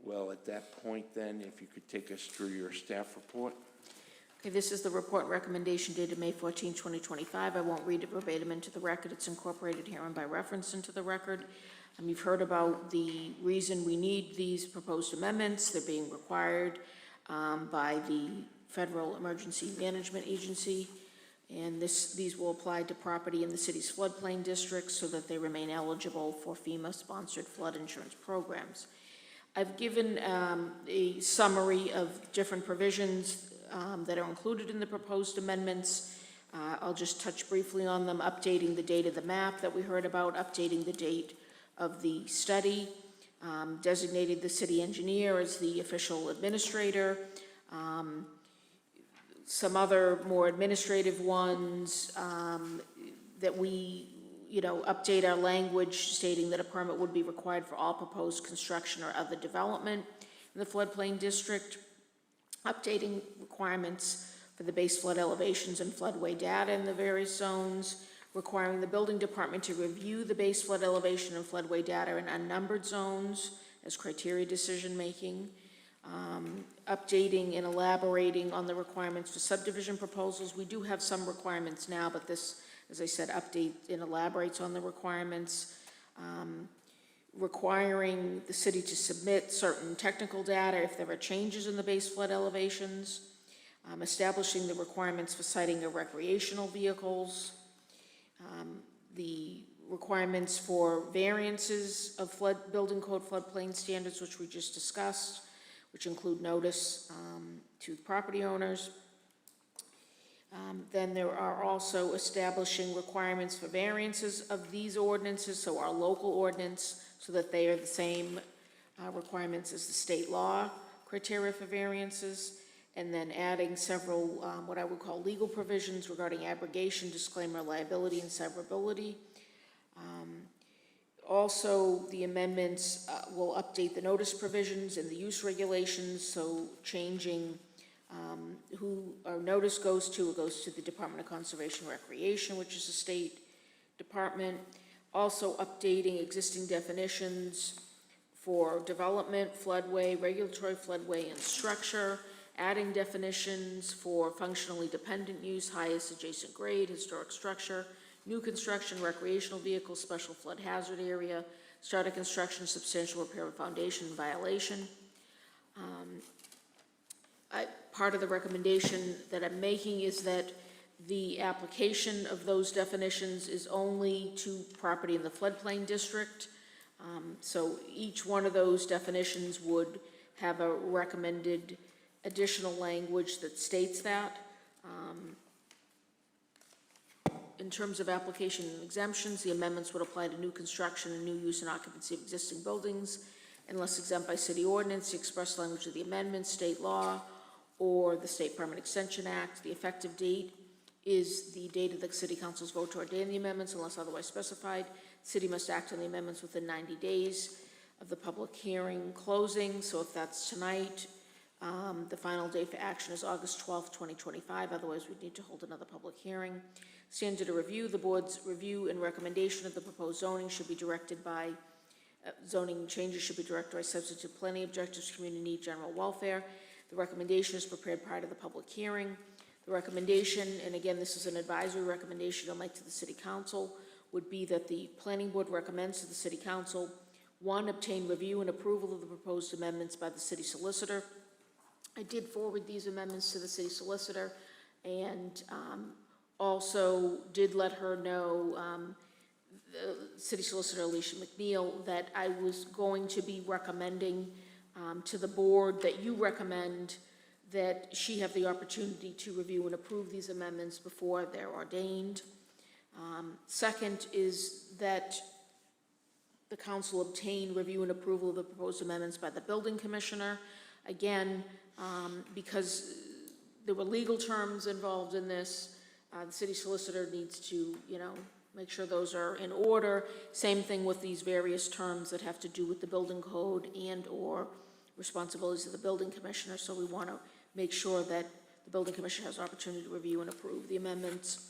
Well, at that point then, if you could take us through your staff report. Okay, this is the report and recommendation dated May 14, 2025. I won't read it verbatim into the record. It's incorporated herein by reference into the record. You've heard about the reason we need these proposed amendments. They're being required by the Federal Emergency Management Agency, and these will apply to property in the city's floodplain districts so that they remain eligible for FEMA-sponsored flood insurance programs. I've given a summary of different provisions that are included in the proposed amendments. I'll just touch briefly on them: updating the date of the map that we heard about, updating the date of the study, designated the city engineer as the official administrator, some other more administrative ones, that we, update our language stating that a permit would be required for all proposed construction or other development in the floodplain district, updating requirements for the base flood elevations and floodway data in the various zones, requiring the building department to review the base flood elevation and floodway data in unnumbered zones as criteria decision-making, updating and elaborating on the requirements for subdivision proposals. We do have some requirements now, but this, as I said, update and elaborates on the requirements, requiring the city to submit certain technical data if there are changes in the base flood elevations, establishing the requirements for siting of recreational vehicles, the requirements for variances of building code floodplain standards, which we just discussed, which include notice to property owners. Then there are also establishing requirements for variances of these ordinances, so our local ordinance, so that they are the same requirements as the state law criteria for variances, and then adding several what I would call legal provisions regarding abrogation, disclaimer, liability, and severability. Also, the amendments will update the notice provisions and the use regulations, so changing who our notice goes to. It goes to the Department of Conservation and Recreation, which is a state department. Also updating existing definitions for development, floodway, regulatory floodway, and structure, adding definitions for functionally dependent use, highest adjacent grade, historic structure, new construction, recreational vehicles, special flood hazard area, strata construction, substantial repair of foundation violation. Part of the recommendation that I'm making is that the application of those definitions is only to property in the floodplain district. So each one of those definitions would have a recommended additional language that states that. In terms of application and exemptions, the amendments would apply to new construction and new use and occupancy of existing buildings unless exempt by city ordinance, the express language of the amendment, state law, or the State Permit Extension Act. The effective date is the date of the city council's vote to ordain the amendments unless otherwise specified. The city must act on the amendments within 90 days of the public hearing closing. So if that's tonight, the final date for action is August 12th, 2025. Otherwise, we'd need to hold another public hearing. Standard of review: the board's review and recommendation of the proposed zoning should be directed by zoning changes should be directed by substantive planning objectives, community need, general welfare. The recommendation is prepared prior to the public hearing. The recommendation, and again, this is an advisory recommendation I'll make to the city council, would be that the planning board recommends to the city council: 1, obtain review and approval of the proposed amendments by the city solicitor. I did forward these amendments to the city solicitor, and also did let her know, the city solicitor Alicia McNeil, that I was going to be recommending to the board that you recommend that she have the opportunity to review and approve these amendments before they're ordained. Second is that the council obtain review and approval of the proposed amendments by the building commissioner. Again, because there were legal terms involved in this, the city solicitor needs to, make sure those are in order. Same thing with these various terms that have to do with the building code and or responsibilities of the building commissioner. So we want to make sure that the building commissioner has opportunity to review and approve the amendments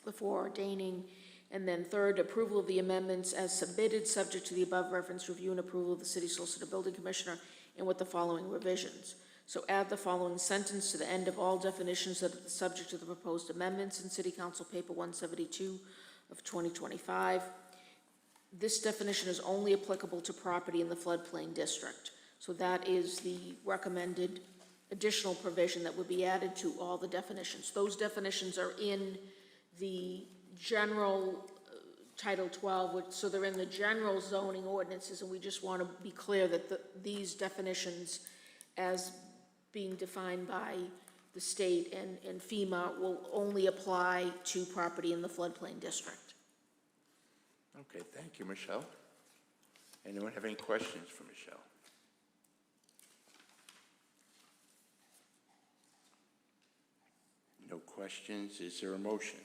before ordaining. And then third, approval of the amendments as submitted, subject to the above referenced review and approval of the city solicitor, building commissioner, and with the following revisions. So add the following sentence to the end of all definitions that are the subject of the proposed amendments in City Council Paper 172 of 2025. This definition is only applicable to property in the floodplain district. So that is the recommended additional provision that would be added to all the definitions. Those definitions are in the general Title 12, so they're in the general zoning ordinances, and we just want to be clear that these definitions, as being defined by the state and FEMA, will only apply to property in the floodplain district. Okay, thank you, Michelle. Anyone have any questions for Michelle? No questions. Is there a motion?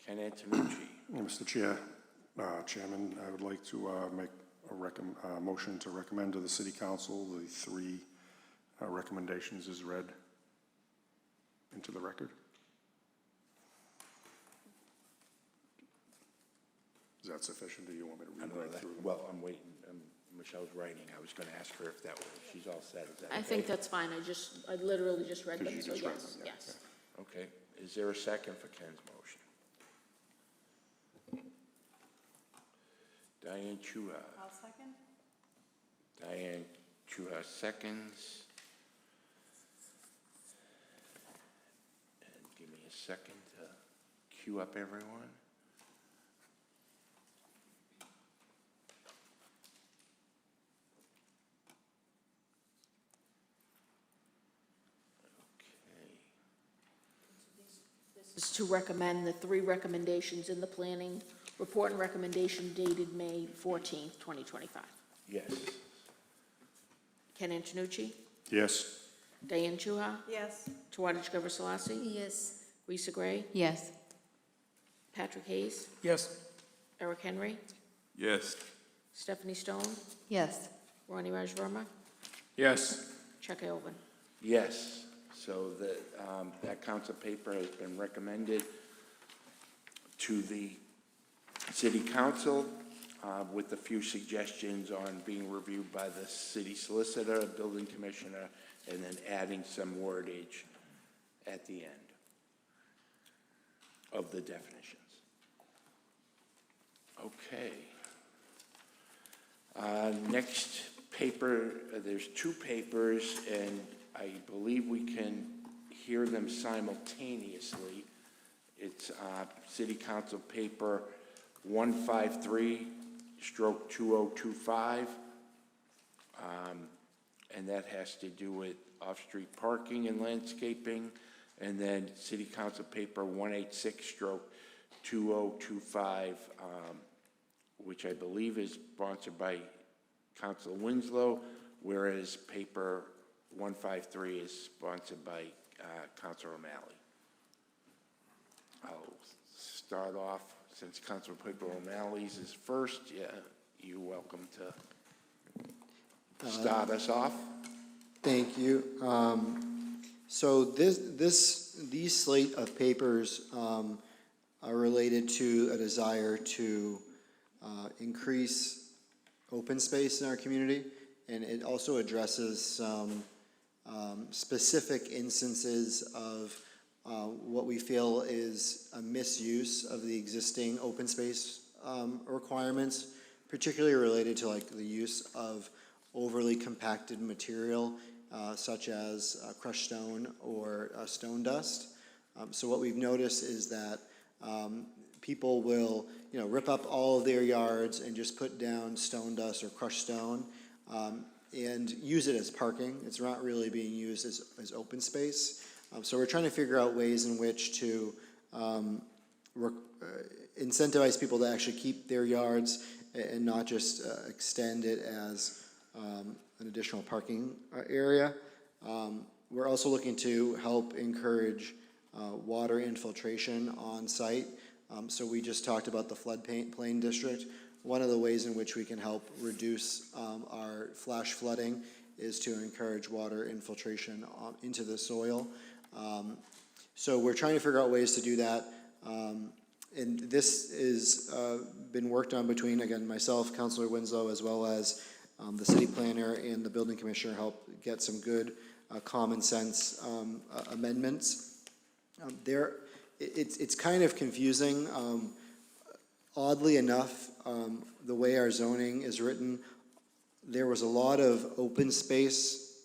Ken Antonucci. Mr. Chairman, I would like to make a motion to recommend to the City Council the three recommendations as read into the record. Is that sufficient? Do you want me to read right through them? Well, I'm waiting. Michelle's writing. I was going to ask her if that was, she's all set. Is that okay? I think that's fine. I literally just read them, Because you so just read yes, them, yeah, yes. Okay. Is there a second for Ken's motion? Diane Chua. I'll second. Diane Chua seconds. And give me a second to queue up everyone. Okay. This is to recommend the three recommendations in the planning report and recommendation dated May 14th, 2025. Yes. Ken Antonucci, Yes. Diane Chua, Yes. Tawadej Gurvasalasi, Yes. Risa Gray, Yes. Patrick Hayes, Yes. Eric Henry, Yes. Stephanie Stone, Yes. Ronnie Raj Verma, Yes. Chuck Iovine. Yes. So that council paper has been recommended to the City Council with a few suggestions on being reviewed by the city solicitor, building commissioner, and then adding some wordage at the end of the definitions. Okay. Next paper, there's two papers, and I believe we can hear them simultaneously. It's City Council Paper 153/2025, and that has to do with off-street parking and landscaping. And then City Council Paper 186/2025, which I believe is sponsored by Councilor Winslow, whereas Paper 153 is sponsored by Councilor O'Malley. I'll start off, since Councilor Paper O'Malley's is first. Yeah, you're welcome to start us off. Thank you. So these slate of papers are related to a desire to increase open space in our community, and it also addresses some specific instances of what we feel is a misuse of the existing open space requirements, particularly related to like the use of overly compacted material such as crushed stone or stone dust. So what we've noticed is that people will, rip up all of their yards and just put down stone dust or crushed stone and use it as parking. It's not really being used as open space. So we're trying to figure out ways in which to incentivize people to actually keep their yards and not just extend it as an additional parking area. We're also looking to help encourage water infiltration on site. So we just talked about the floodplain district. One of the ways in which we can help reduce our flash flooding is to encourage water infiltration into the soil. So we're trying to figure out ways to do that. And this is been worked on between, again, myself, Councilor Winslow, as well as the city planner and the building commissioner, help get some good common sense amendments. It's kind of confusing. Oddly enough, the way our zoning is written, there was a lot of open space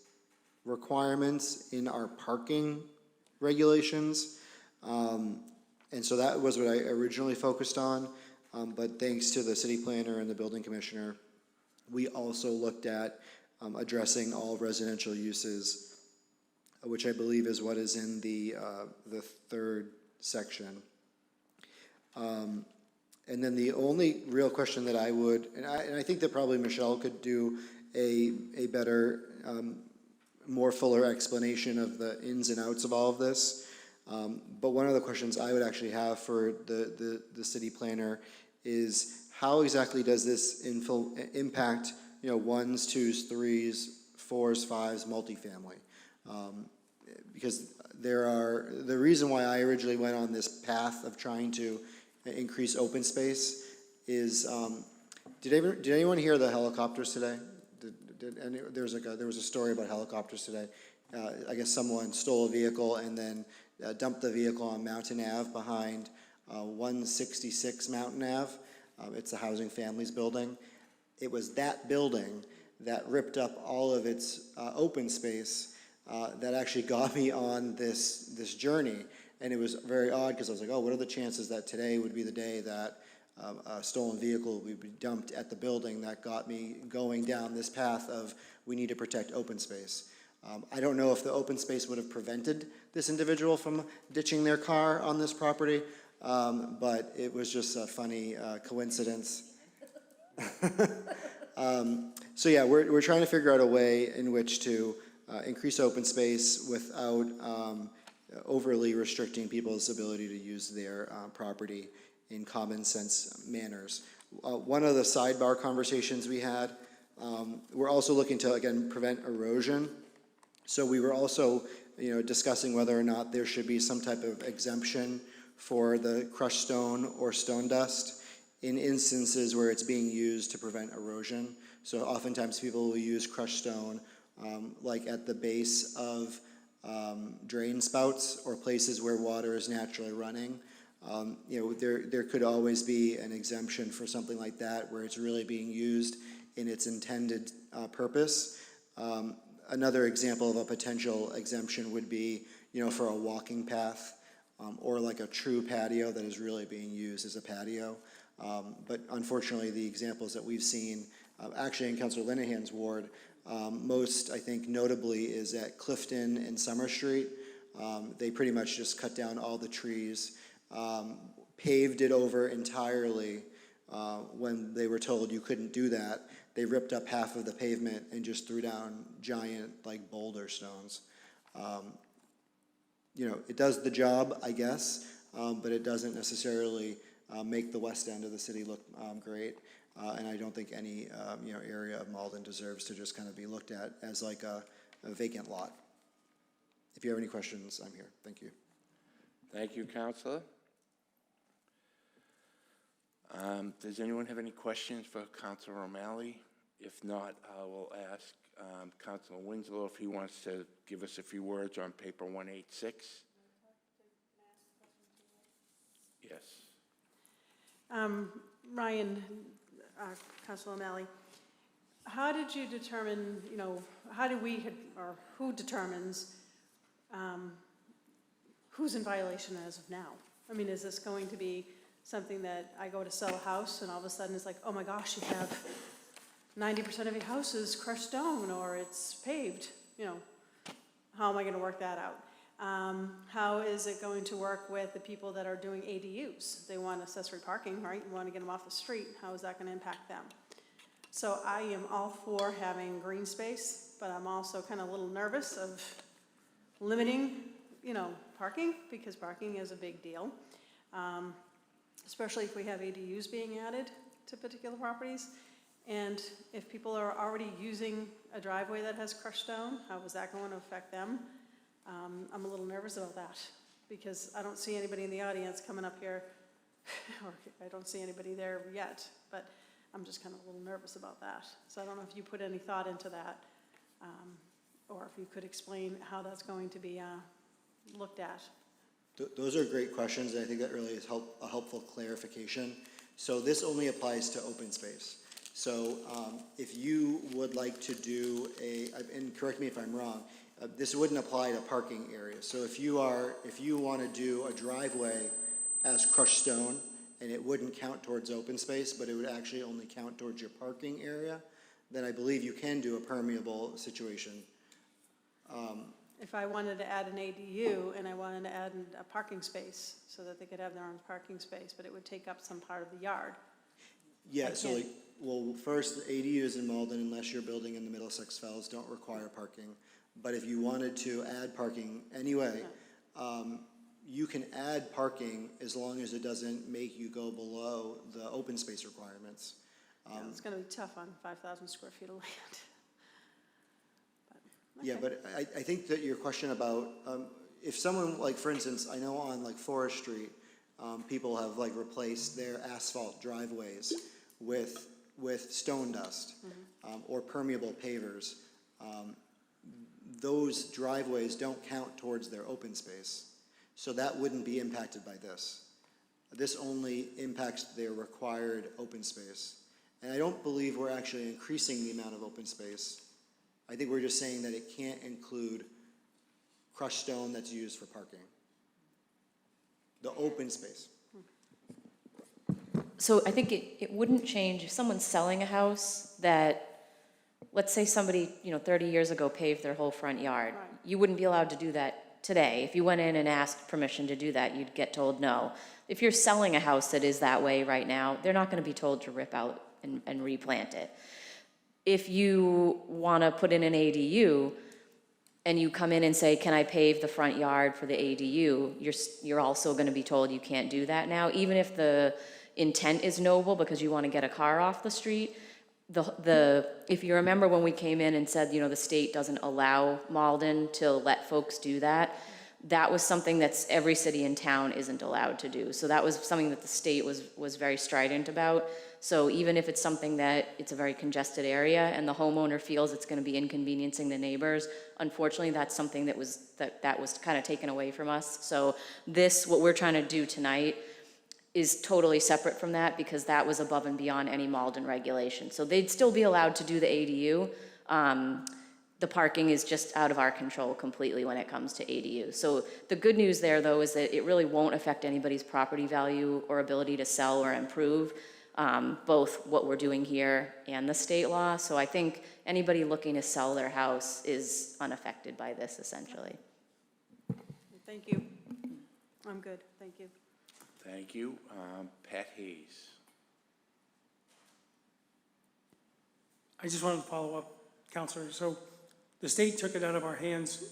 requirements in our parking regulations. And so that was what I originally focused on, but thanks to the city planner and the building commissioner, we also looked at addressing all residential uses, which I believe is what is in the third section. And then the only real question that I would, and I think that probably Michelle could do a better, more fuller explanation of the ins and outs of all of this. But one of the questions I would actually have for the city planner is how exactly does this impact, you know, 1s, 2s, 3s, 4s, 5s, multifamily? Because the reason why I originally went on this path of trying to increase open space is, did anyone hear the helicopters today? There was a story about helicopters today. I guess someone stole a vehicle and then dumped the vehicle on Mountain Ave behind 166 Mountain Ave. It's the Housing Families building. It was that building that ripped up all of its open space that actually got me on this journey. And it was very odd because I was like, oh, what are the chances that today would be the day that a stolen vehicle would be dumped at the building that got me going down this path of we need to protect open space. I don't know if the open space would have prevented this individual from ditching their car on this property, but it was just a funny coincidence. So yeah, we're trying to figure out a way in which to increase open space without overly restricting people's ability to use their property in common sense manners. One of the sidebar conversations we had, we're also looking to, again, prevent erosion. So we were also, you know, discussing whether or not there should be some type of exemption for the crushed stone or stone dust in instances where it's being used to prevent erosion. So oftentimes people will use crushed stone like at the base of drain spouts or places where water is naturally running. You know, there could always be an exemption for something like that where it's really being used in its intended purpose. Another example of a potential exemption would be, you know, for a walking path or like a true patio that is really being used as a patio. But unfortunately, the examples that we've seen, actually in Councilor Linehan's ward, most, I think, notably is at Clifton and Summer Street. They pretty much just cut down all the trees, paved it over entirely when they were told you couldn't do that. They ripped up half of the pavement and just threw down giant, like, boulder stones. You know, it does the job, I guess, but it doesn't necessarily make the west end of the city look great. And I don't think any, you know, area of Malden deserves to just kind of be looked at as like a vacant lot. If you have any questions, I'm here. Thank you. Thank you, Councilor. Does anyone have any questions for Councilor O'Malley? If not, I will ask Councilor Winslow if he wants to give us a few words on paper 186. Yes. Ryan, Councilor O'Malley, how did you determine, you know, how do we, or who determines who's in violation as of now? I mean, is this going to be something that I go to sell a house and all of a sudden it's like, oh my gosh, you have 90% of your house is crushed stone or it's paved, you know, how am I gonna work that out? How is it going to work with the people that are doing ADUs? They want accessory parking, right? You wanna get them off the street. How is that gonna impact them? So I am all for having green space, but I'm also kind of a little nervous of limiting, you know, parking, because parking is a big deal. Especially if we have ADUs being added to particular properties. And if people are already using a driveway that has crushed stone, how is that going to affect them? I'm a little nervous about that because I don't see anybody in the audience coming up here or I don't see anybody there yet, but I'm just kind of a little nervous about that. So I don't know if you put any thought into that, or if you could explain how that's going to be looked at. Those are great questions, and I think that really is a helpful clarification. So this only applies to open space. So if you would like to do and correct me if I'm wrong, this wouldn't apply to parking areas. So if you want to do a driveway as crushed stone, and it wouldn't count towards open space, but it would actually only count towards your parking area, then I believe you can do a permeable situation. If I wanted to add an ADU and I wanted to add a parking space so that they could have their own parking space, but it would take up some part of the yard. Yeah, so like, well, first, the ADUs in Malden, unless you're building in the Middlesex Fells, don't require parking. But if you wanted to add parking anyway, you can add parking as long as it doesn't make you go below the open space requirements. Yeah, it's gonna be tough on 5,000 square feet of land. Yeah, but I think that your question about, if someone, like, for instance, I know on like Forest Street, people have like replaced their asphalt driveways with stone dust, or permeable pavers. Those driveways don't count towards their open space. So that wouldn't be impacted by this. This only impacts their required open space. And I don't believe we're actually increasing the amount of open space. I think we're just saying that it can't include crushed stone that's used for parking. The open space. So I think it wouldn't change if someone's selling a house that, let's say somebody, 30 years ago paved their whole front yard. Right. You wouldn't be allowed to do that today. If you went in and asked permission to do that, you'd get told no. If you're selling a house that is that way right now, they're not going to be told to rip out and replant it. If you want to put in an ADU and you come in and say, can I pave the front yard for the ADU, you're also going to be told you can't do that now, even if the intent is noble because you want to get a car off the street. If you remember when we came in and said, the state doesn't allow Malden to let folks do that, that was something that's every city in town isn't allowed to do. So that was something that the state was very strident about. So even if it's something that it's a very congested area and the homeowner feels it's going to be inconveniencing the neighbors, unfortunately that's something that was kind of taken away from us. So what we're trying to do tonight is totally separate from that because that was above and beyond any Malden regulation. So they'd still be allowed to do the ADU. The parking is just out of our control completely when it comes to ADU. So the good news there, though, is that it really won't affect anybody's property value or ability to sell or improve, both what we're doing here and the state law. So I think anybody looking to sell their house is unaffected by this, essentially. Thank you. I'm good, thank you. Thank you. Pat Hayes. I just wanted to follow up, Counselor. So the state took it out of our hands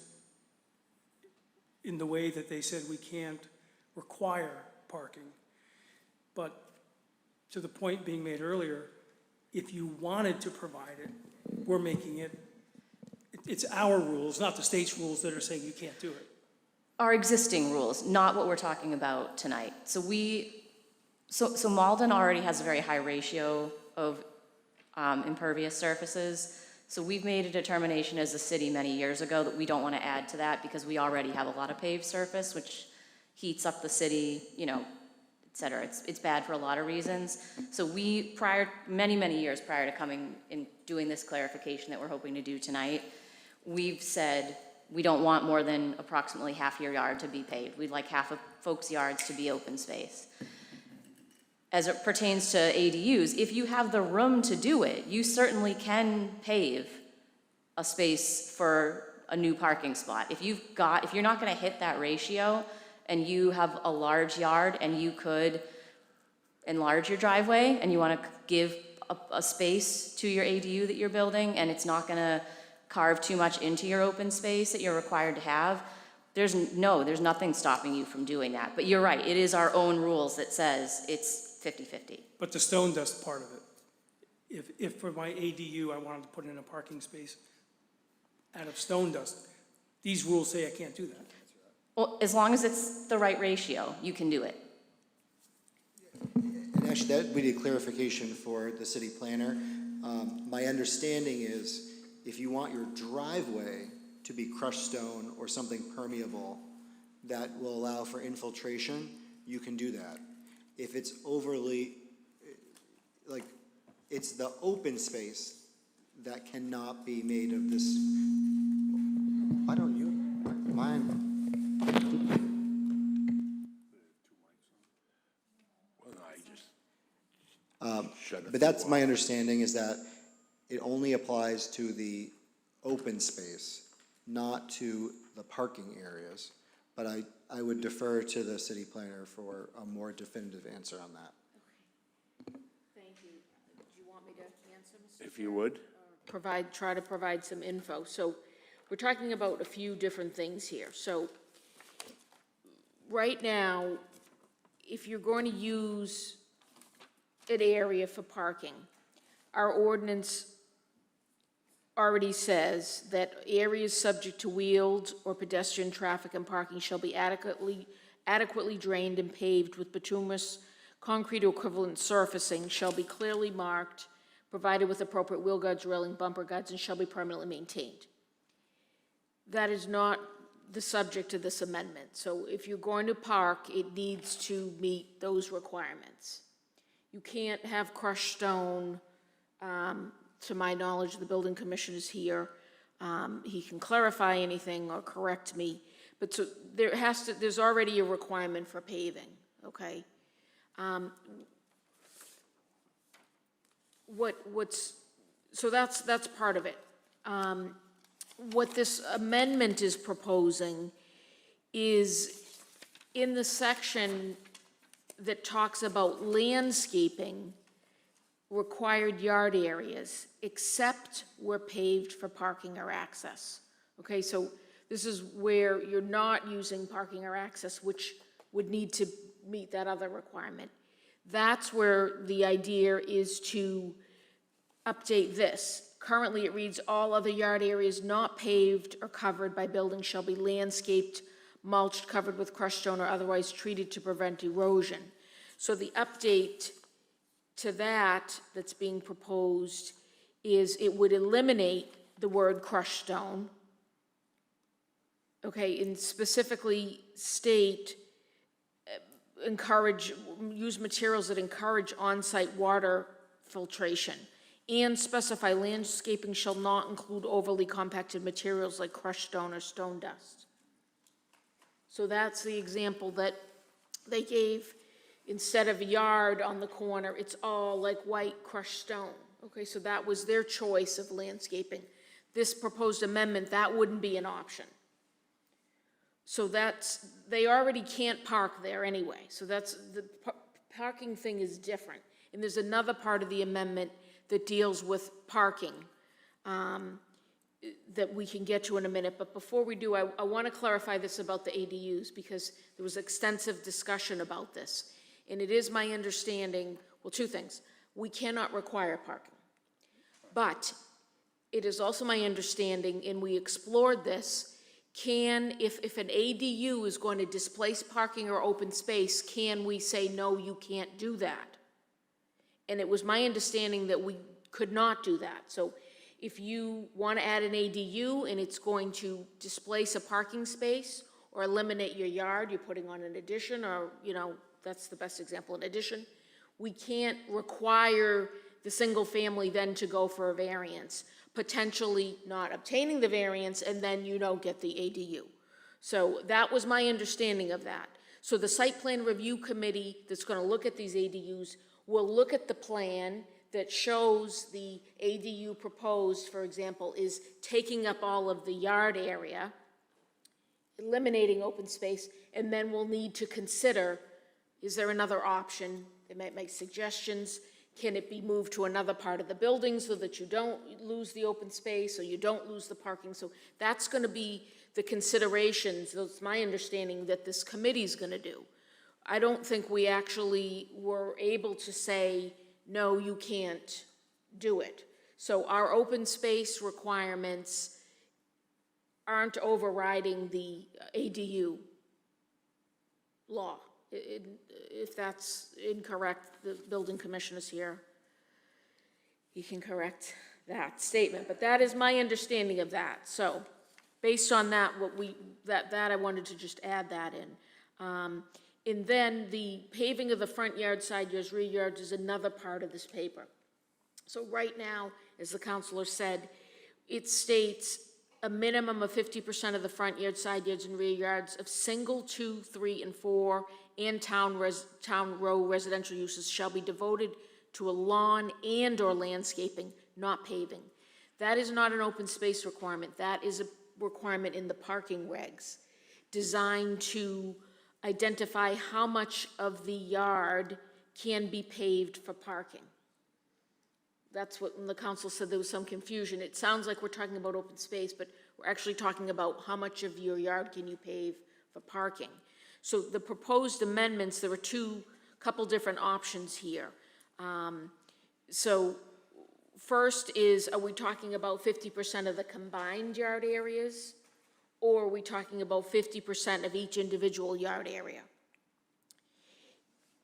in the way that they said we can't require parking. But to the point being made earlier, if you wanted to provide it, we're making it, it's our rules, not the state's rules that are saying you can't do it. Our existing rules, not what we're talking about tonight. So Malden already has a very high ratio of impervious surfaces. So we've made a determination as a city many years ago that we don't want to add to that because we already have a lot of paved surface, which heats up the city, et cetera. It's bad for a lot of reasons. So many years prior to coming and doing this clarification that we're hoping to do tonight, we've said we don't want more than approximately half your yard to be paved. We'd like half of folks' yards to be open space. As it pertains to ADUs, if you have the room to do it, you certainly can pave a space for a new parking spot. If you're not going to hit that ratio and you have a large yard and you could enlarge your driveway and you want to give a space to your ADU that you're building and it's not going to carve too much into your open space that you're required to have, there's nothing stopping you from doing that. But you're right, it is our own rules that says it's 50-50. But the stone dust part of it, if for my ADU I wanted to put in a parking space out of stone dust, these rules say I can't do that. Well, as long as it's the right ratio, you can do it. actually, that would be a clarification for the city planner. My understanding is if you want your driveway to be crushed stone or something permeable that will allow for infiltration, you can do that. If it's overly, like, it's the open space that cannot be made of this. Why don't you? Mine. Well, no, I just shut it. But that's my understanding, is that it only applies to the open space, not to the parking areas. But I would defer to the city planner for a more definitive answer on that. Thank you. Do you want me to answer, Mr. If you would. Try to provide some info. So we're talking about a few different things here. So right now, if you're going to use an area for parking, our ordinance already says that areas subject to wheeled or pedestrian traffic and parking shall be adequately drained and paved with bituminous concrete or equivalent surfacing, shall be clearly marked, provided with appropriate wheel guards, railing, bumper guards, and shall be permanently maintained. That is not the subject of this amendment. So if you're going to park, it needs to meet those requirements. You can't have crushed stone. To my knowledge, the building commissioner is here. He can clarify anything or correct me. But so there's already a requirement for paving, okay? So that's part of it. What this amendment is proposing is in the section that talks about landscaping required yard areas, except where paved for parking or access. Okay, so this is where you're not using parking or access, which would need to meet that other requirement. That's where the idea is to update this. Currently, it reads, all other yard areas not paved or covered by buildings shall be landscaped, mulched, covered with crushed stone, or otherwise treated to prevent erosion. So the update to that's being proposed is it would eliminate the word crushed stone, okay, and specifically state, use materials that encourage on-site water filtration, and specify landscaping shall not include overly compacted materials like crushed stone or stone dust. So that's the example that they gave. Instead of a yard on the corner, it's all like white crushed stone. Okay, so that was their choice of landscaping. This proposed amendment, that wouldn't be an option. So they already can't park there anyway. So the parking thing is different. And there's another part of the amendment that deals with parking that we can get to in a minute. But before we do, I want to clarify this about the ADUs, because there was extensive discussion about this. And it is my understanding, well, two things. We cannot require parking. But it is also my understanding, and we explored this, if an ADU is going to displace parking or open space, can we say, no, you can't do that? And it was my understanding that we could not do that. So if you want to add an ADU and it's going to displace a parking space or eliminate your yard, you're putting on an addition, or, that's the best example, an addition, we can't require the single family then to go for a variance, potentially not obtaining the variance, and then you don't get the ADU. So that was my understanding of that. So the site plan review committee that's going to look at these ADUs will look at the plan that shows the ADU proposed, for example, is taking up all of the yard area, eliminating open space, and then we'll need to consider, is there another option? They might make suggestions. Can it be moved to another part of the building so that you don't lose the open space or you don't lose the parking? So that's going to be the considerations, that's my understanding, that this committee is going to do. I don't think we actually were able to say, no, you can't do it. So our open space requirements aren't overriding the ADU law. If that's incorrect, the building commissioner is here. He can correct that statement, but that is my understanding of that. So, based on that, that I wanted to just add that in. And then the paving of the front yard, side yards, rear yards is another part of this paper. So right now, as the counselor said, it states a minimum of 50% of the front yard, side yards, and rear yards of single, 2, 3, and 4, and town row residential uses shall be devoted to a lawn and/or landscaping, not paving. That is not an open space requirement. That is a requirement in the parking regs, designed to identify how much of the yard can be paved for parking. That's what, when the council said there was some confusion, it sounds like we're talking about open space, but we're actually talking about how much of your yard can you pave for parking. So the proposed amendments, there were couple different options here. So first is, are we talking about 50% of the combined yard areas? Or are we talking about 50% of each individual yard area?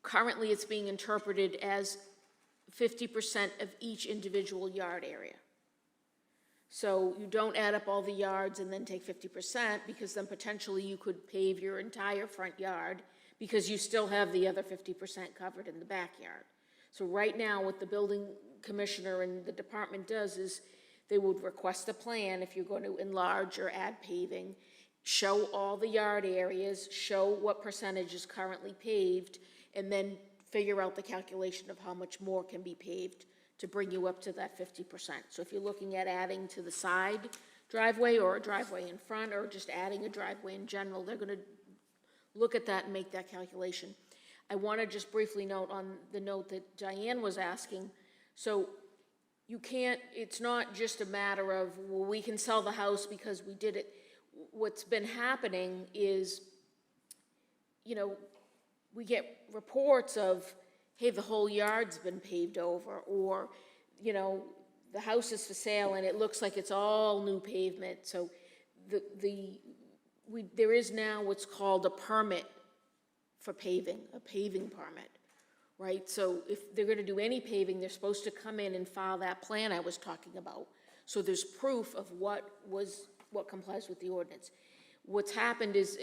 Currently, it's being interpreted as 50% of each individual yard area. So you don't add up all the yards and then take 50%, because then potentially you could pave your entire front yard, because you still have the other 50% covered in the backyard. So right now, what the building commissioner and the department does is they would request a plan if you're going to enlarge or add paving, show all the yard areas, show what percentage is currently paved, and then figure out the calculation of how much more can be paved to bring you up to that 50%. So if you're looking at adding to the side driveway or a driveway in front, or just adding a driveway in general, they're going to look at that and make that calculation. I want to just briefly note on the note that Diane was asking, so you can't, it's not just a matter of, well, we can sell the house because we did it. What's been happening is, you know, we get reports of, hey, the whole yard's been paved over, or, you know, the house is for sale and it looks like it's all new pavement. So there is now what's called a permit for paving, a paving permit, right? So if they're gonna do any paving, they're supposed to come in and file that plan I was talking about. So there's proof of what complies with the ordinance. What's happened is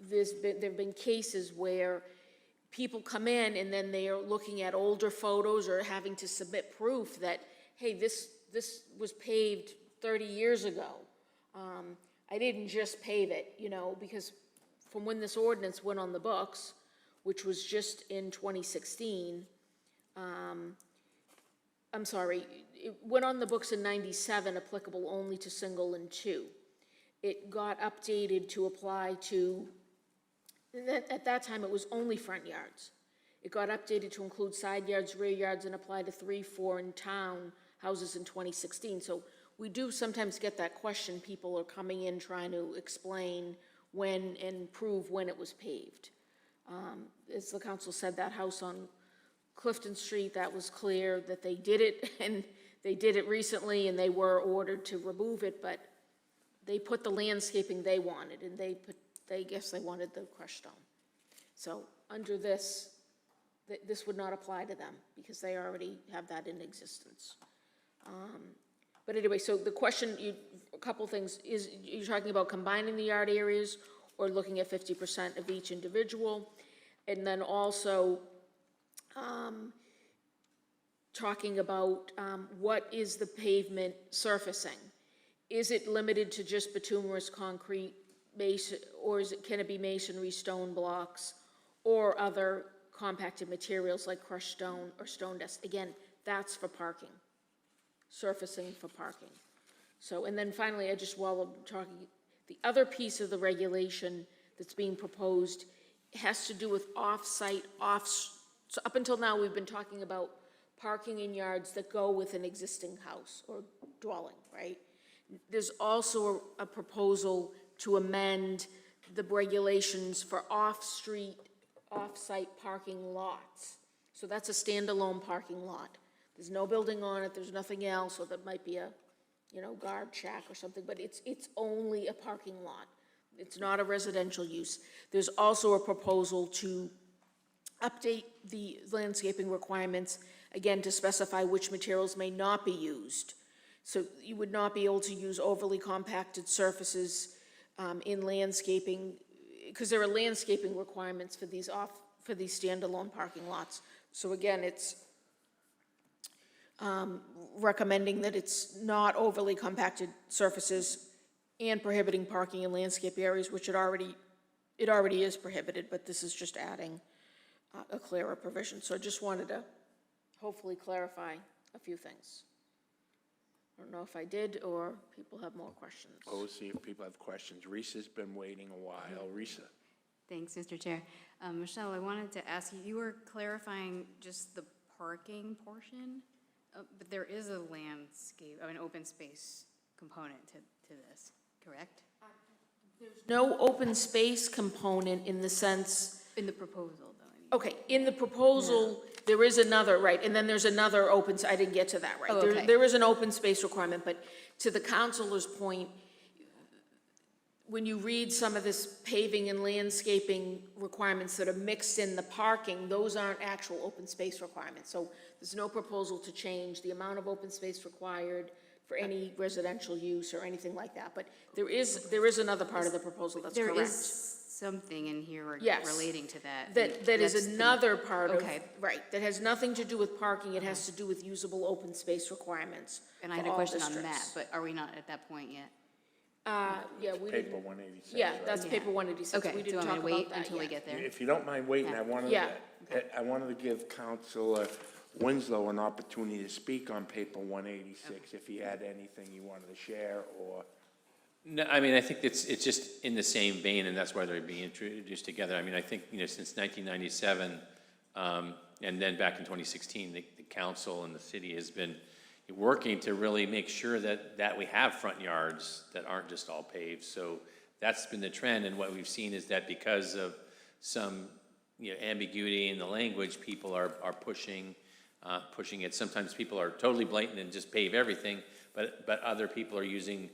there've been cases where people come in and then they are looking at older photos or having to submit proof that, hey, this was paved 30 years ago. I didn't just pave it, you know, because from when this ordinance went on the books, which was just in 2016, I'm sorry, it went on the books in 97, applicable only to single and two. It got updated to apply to, at that time it was only front yards. It got updated to include side yards, rear yards, and apply to 3, 4 in town houses in 2016. So we do sometimes get that question. People are coming in trying to explain when and prove when it was paved. As the council said, that house on Clifton Street, that was clear that they did it, and they did it recently, and they were ordered to remove it, but they put the landscaping they wanted, and they guess they wanted the crushed stone. So under this, this would not apply to them, because they already have that in existence. But anyway, so the question, a couple things, is you're talking about combining the yard areas or looking at 50% of each individual, and then also talking about what is the pavement surfacing? Is it limited to just bituminous concrete, or can it be masonry, stone blocks, or other compacted materials like crushed stone or stone dust? Again, that's for parking, surfacing for parking. So, and then finally, while I'm talking, the other piece of the regulation that's being proposed has to do with off-site, so up until now, we've been talking about parking in yards that go with an existing house or dwelling, right? There's also a proposal to amend the regulations for off-street, off-site parking lots. So that's a standalone parking lot. There's no building on it, there's nothing else, or that might be a, you know, guard shack or something, but it's only a parking lot. It's not a residential use. There's also a proposal to update the landscaping requirements, again, to specify which materials may not be used. So you would not be able to use overly compacted surfaces in landscaping, because there are landscaping requirements for these standalone parking lots. So again, it's recommending that it's not overly compacted surfaces and prohibiting parking in landscape areas, which it already is prohibited, but this is just adding a clearer provision. So I just wanted to hopefully clarify a few things. I don't know if I did, or people have more questions. Well, we'll see if people have questions. Risa's been waiting a while. Risa? Thanks, Mr. Chair. Michelle, I wanted to ask you, you were clarifying just the parking portion, but there is a landscape, an open space component to this, correct? No open space component in the sense, In the proposal, though, I mean. okay, in the proposal, there is another, right, and then there's another I didn't get to that, right? Oh, There- okay. There is an open space requirement, but to the counselor's point, when you read some of this paving and landscaping requirements that are mixed in the parking, those aren't actual open space requirements. So there's no proposal to change the amount of open space required for any residential use or anything like that. But there is another part of the proposal that's correct. There is something in here Yes. relating to that. That is That's the- another part of, Okay. right, that has nothing to do with parking, it has to do with usable open space requirements And I for had a all question on that, districts. but are we not at that point yet? Yeah, we Paper didn't, 186, yeah, right? that's paper 186, Okay, we do you didn't want talk me to about wait that until we yet. get there? If you don't mind waiting, Yeah. I wanted to give Councilor Winslow an opportunity to speak on paper 186, if he had anything he wanted to share, or... No, I mean, I think it's just in the same vein, and that's why they're being introduced together. I mean, I think, since 1997, and then back in 2016, the council and the city has been working to really make sure that we have front yards that aren't just all paved. So that's been the trend, and what we've seen is that because of some, ambiguity in the language, people are pushing it. Sometimes people are totally blatant and just pave everything, but other people are using,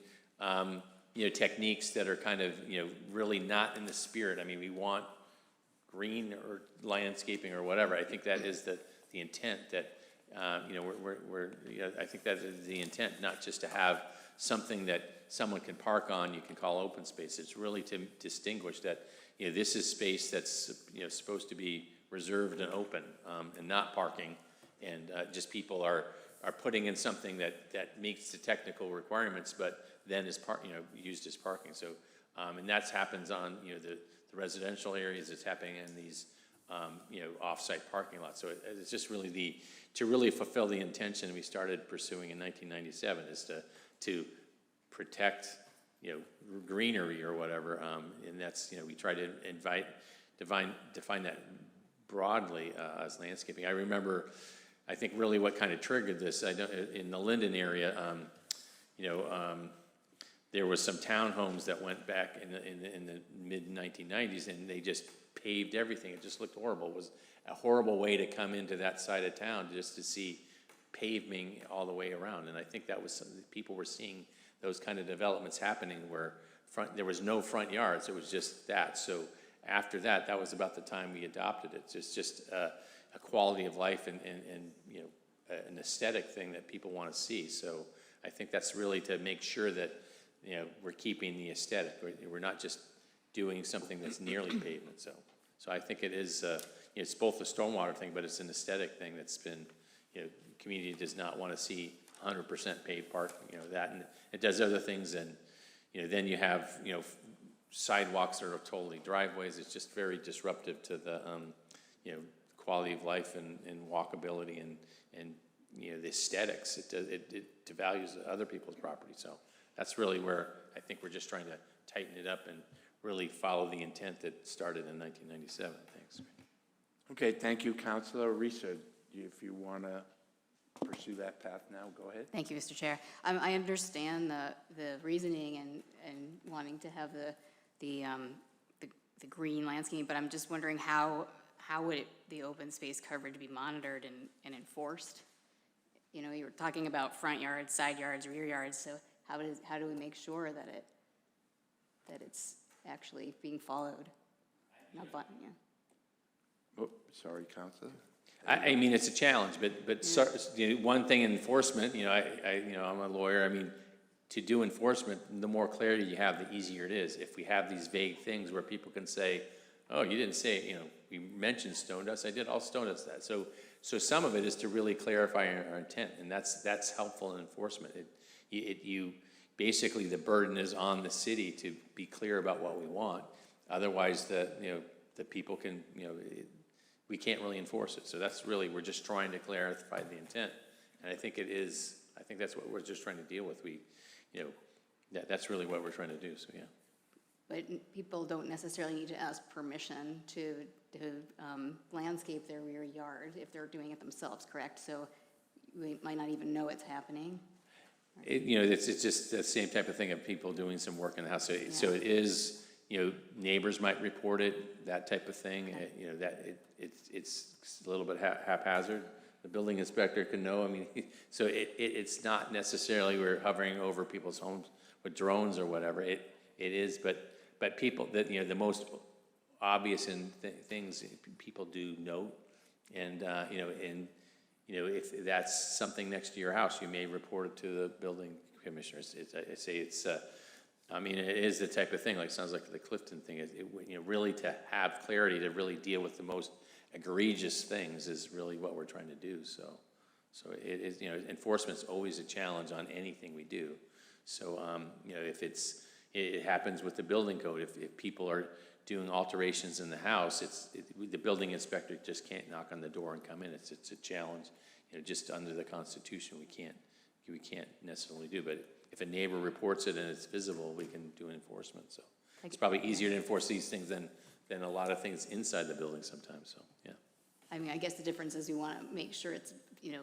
techniques that are kind of, really not in the spirit. I mean, we want green or landscaping or whatever. I think that is the intent that, I think that is the intent, not just to have something that someone can park on, you can call open space. It's really to distinguish that, this is space that's, supposed to be reserved and open, and not parking. And just people are putting in something that meets the technical requirements, but then is used as parking. So, and that happens on, the residential areas, it's happening in these, off-site parking lots. So it's just really to really fulfill the intention we started pursuing in 1997 is to protect, greenery or whatever. And that's, we try to define that broadly as landscaping. I remember, I think really what kind of triggered this, I know in the Linden area, there was some townhomes that went back in the mid-1990s, and they just paved everything. It just looked horrible. It was a horrible way to come into that side of town, just to see paving all the way around. And I think that was people were seeing those kind of developments happening where there was no front yards. It was just that. So after that, that was about the time we adopted it. It's just a quality of life and an aesthetic thing that people want to see. So I think that's really to make sure that we're keeping the aesthetic. We're not just doing something that's nearly pavement. So I think it is. It's both a stormwater thing, but it's an aesthetic thing that's been. Community does not want to see 100% paved parking. That, and it does other things, and then you have sidewalks that are totally driveways. It's just very disruptive to the quality of life and walkability and the aesthetics. It devalues other people's property. So that's really where I think we're just trying to tighten it up and really follow the intent that started in 1997. Thanks. Okay, thank you, Councilor. Risa, if you want to pursue that path now, go ahead. Thank you, Mr. Chair. I understand the reasoning and wanting to have the green landscape, but I'm just wondering how would the open space coverage be monitored and enforced? You were talking about front yards, side yards, rear yards, so how do we make sure that it's actually being followed? Not, yeah. Well, Sorry, Counselor. I mean, it's a challenge, but you know, one thing in enforcement, you know, I'm a lawyer, I mean, to do enforcement, the more clarity you have, the easier it is. If we have these vague things where people can say, oh, you didn't say, you know, we mentioned stone dust, I did, all stone dust that. So some of it is to really clarify our intent, and that's helpful in enforcement. You basically, the burden is on the city to be clear about what we want. Otherwise, the people can, you know, we can't really enforce it. So that's really, we're just trying to clarify the intent. And I think that's what we're just trying to deal with. You know, that's really what we're trying to do, so yeah. But people don't necessarily need to ask permission to landscape their rear yard if they're doing it themselves, correct? So we might not even know it's happening. You know, it's just the same type of thing of people doing some work in the house. So it is, you know, neighbors might report it, that type of thing. You know, that it's a little bit haphazard. The building inspector can know. I mean, so it's not necessarily we're hovering over people's homes with drones or whatever. It is, but people that, you know, the most obvious things people do note, and if that's something next to your house, you may report it to the building commissioners. I mean, it is the type of thing, like, sounds like the Clifton thing, you know, really to have clarity, to really deal with the most egregious things is really what we're trying to do. So it is, you know, enforcement's always a challenge on anything we do. So, you know, if it happens with the building code, if people are doing alterations in the house, the building inspector just can't knock on the door and come in. It's a challenge, you know, just under the Constitution, we can't necessarily do. But if a neighbor reports it and it's visible, we can do enforcement. So it's probably easier to enforce these things than a lot of things inside the building sometimes. So yeah. I mean, I guess the difference is you want to make sure it's, you know,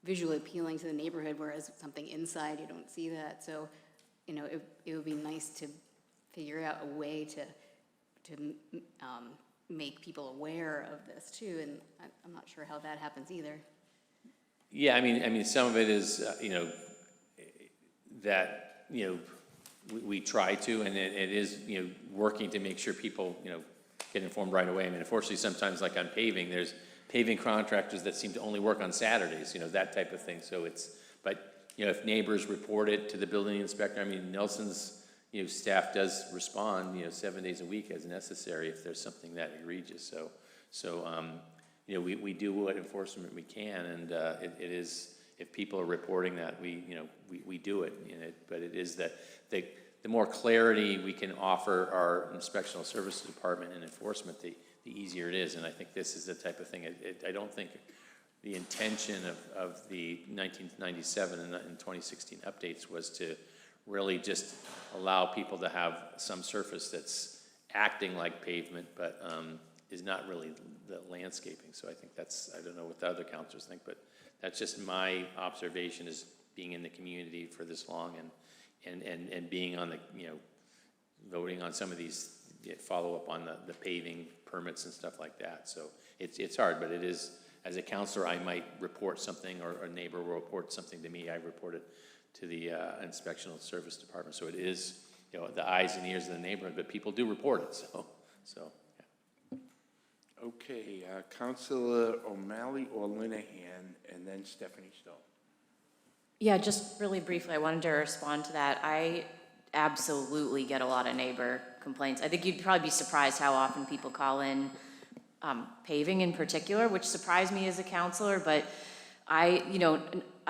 visually appealing to the neighborhood, whereas something inside, you don't see that. So, you know, it would be nice to figure out a way to make people aware of this too, and I'm not sure how that happens either. Yeah, I mean, some of it is, you know, that, you know, we try to, and it is, you know, working to make sure people, you know, get informed right away. I mean, unfortunately, sometimes, like on paving, there's paving contractors that seem to only work on Saturdays, you know, that type of thing. So but, you know, if neighbors report it to the building inspector, I mean, Nelson's, you know, staff does respond, you know, 7 days a week as necessary if there's something that egregious. So you know, we do what enforcement we can, and it is, if people are reporting that, we do it. You know, but it is that the more clarity we can offer our inspectional services department and enforcement, the easier it is. And I think this is the type of thing. I don't think the intention of the 1997 and 2016 updates was to really just allow people to have some surface that's acting like pavement, but is not really the landscaping. So I think I don't know what the other councilors think, but that's just my observation as being in the community for this long and being on the, you know, voting on some of these follow-up on the paving permits and stuff like that. So it's hard, but it is, as a counselor, I might report something, or a neighbor will report something to me. I report it to the inspectional service department. So it is, you know, the eyes and ears of the neighborhood, but people do report it. So yeah. Okay, Councilor O'Malley or Linehan, and then Stephanie Stone. Yeah, just really briefly, I wanted to respond to that. I absolutely get a lot of neighbor complaints. I think you'd probably be surprised how often people call in paving in particular, which surprised me as a counselor, but I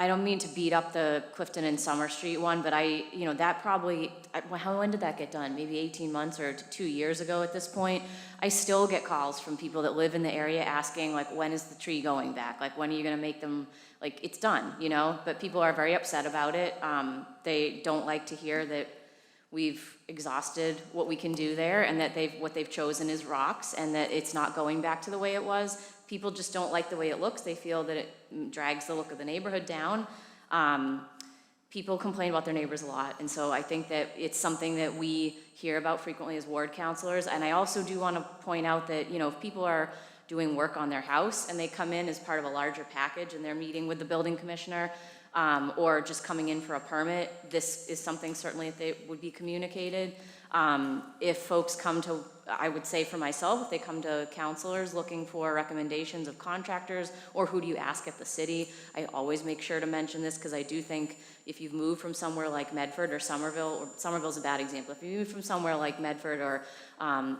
don't mean to beat up the Clifton and Summer Street one, but that probably, when did that get done? Maybe 18 months or 2 years ago at this point. I still get calls from people that live in the area asking, like, when is the tree going back? Like, when are you gonna make them, like, it's done, you know? But people are very upset about it. They don't like to hear that we've exhausted what we can do there, and that what they've chosen is rocks, and that it's not going back to the way it was. People just don't like the way it looks. They feel that it drags the look of the neighborhood down. People complain about their neighbors a lot, and so I think that it's something that we hear about frequently as ward counselors. And I also do want to point out that, you know, if people are doing work on their house and they come in as part of a larger package and they're meeting with the building commissioner, or just coming in for a permit, this is something certainly that they would be communicated. If folks come to I would say for myself, if they come to counselors looking for recommendations of contractors, or who do you ask at the city, I always make sure to mention this, because I do think if you've moved from somewhere like Medford or Somerville's a bad example, if you move from somewhere like Medford or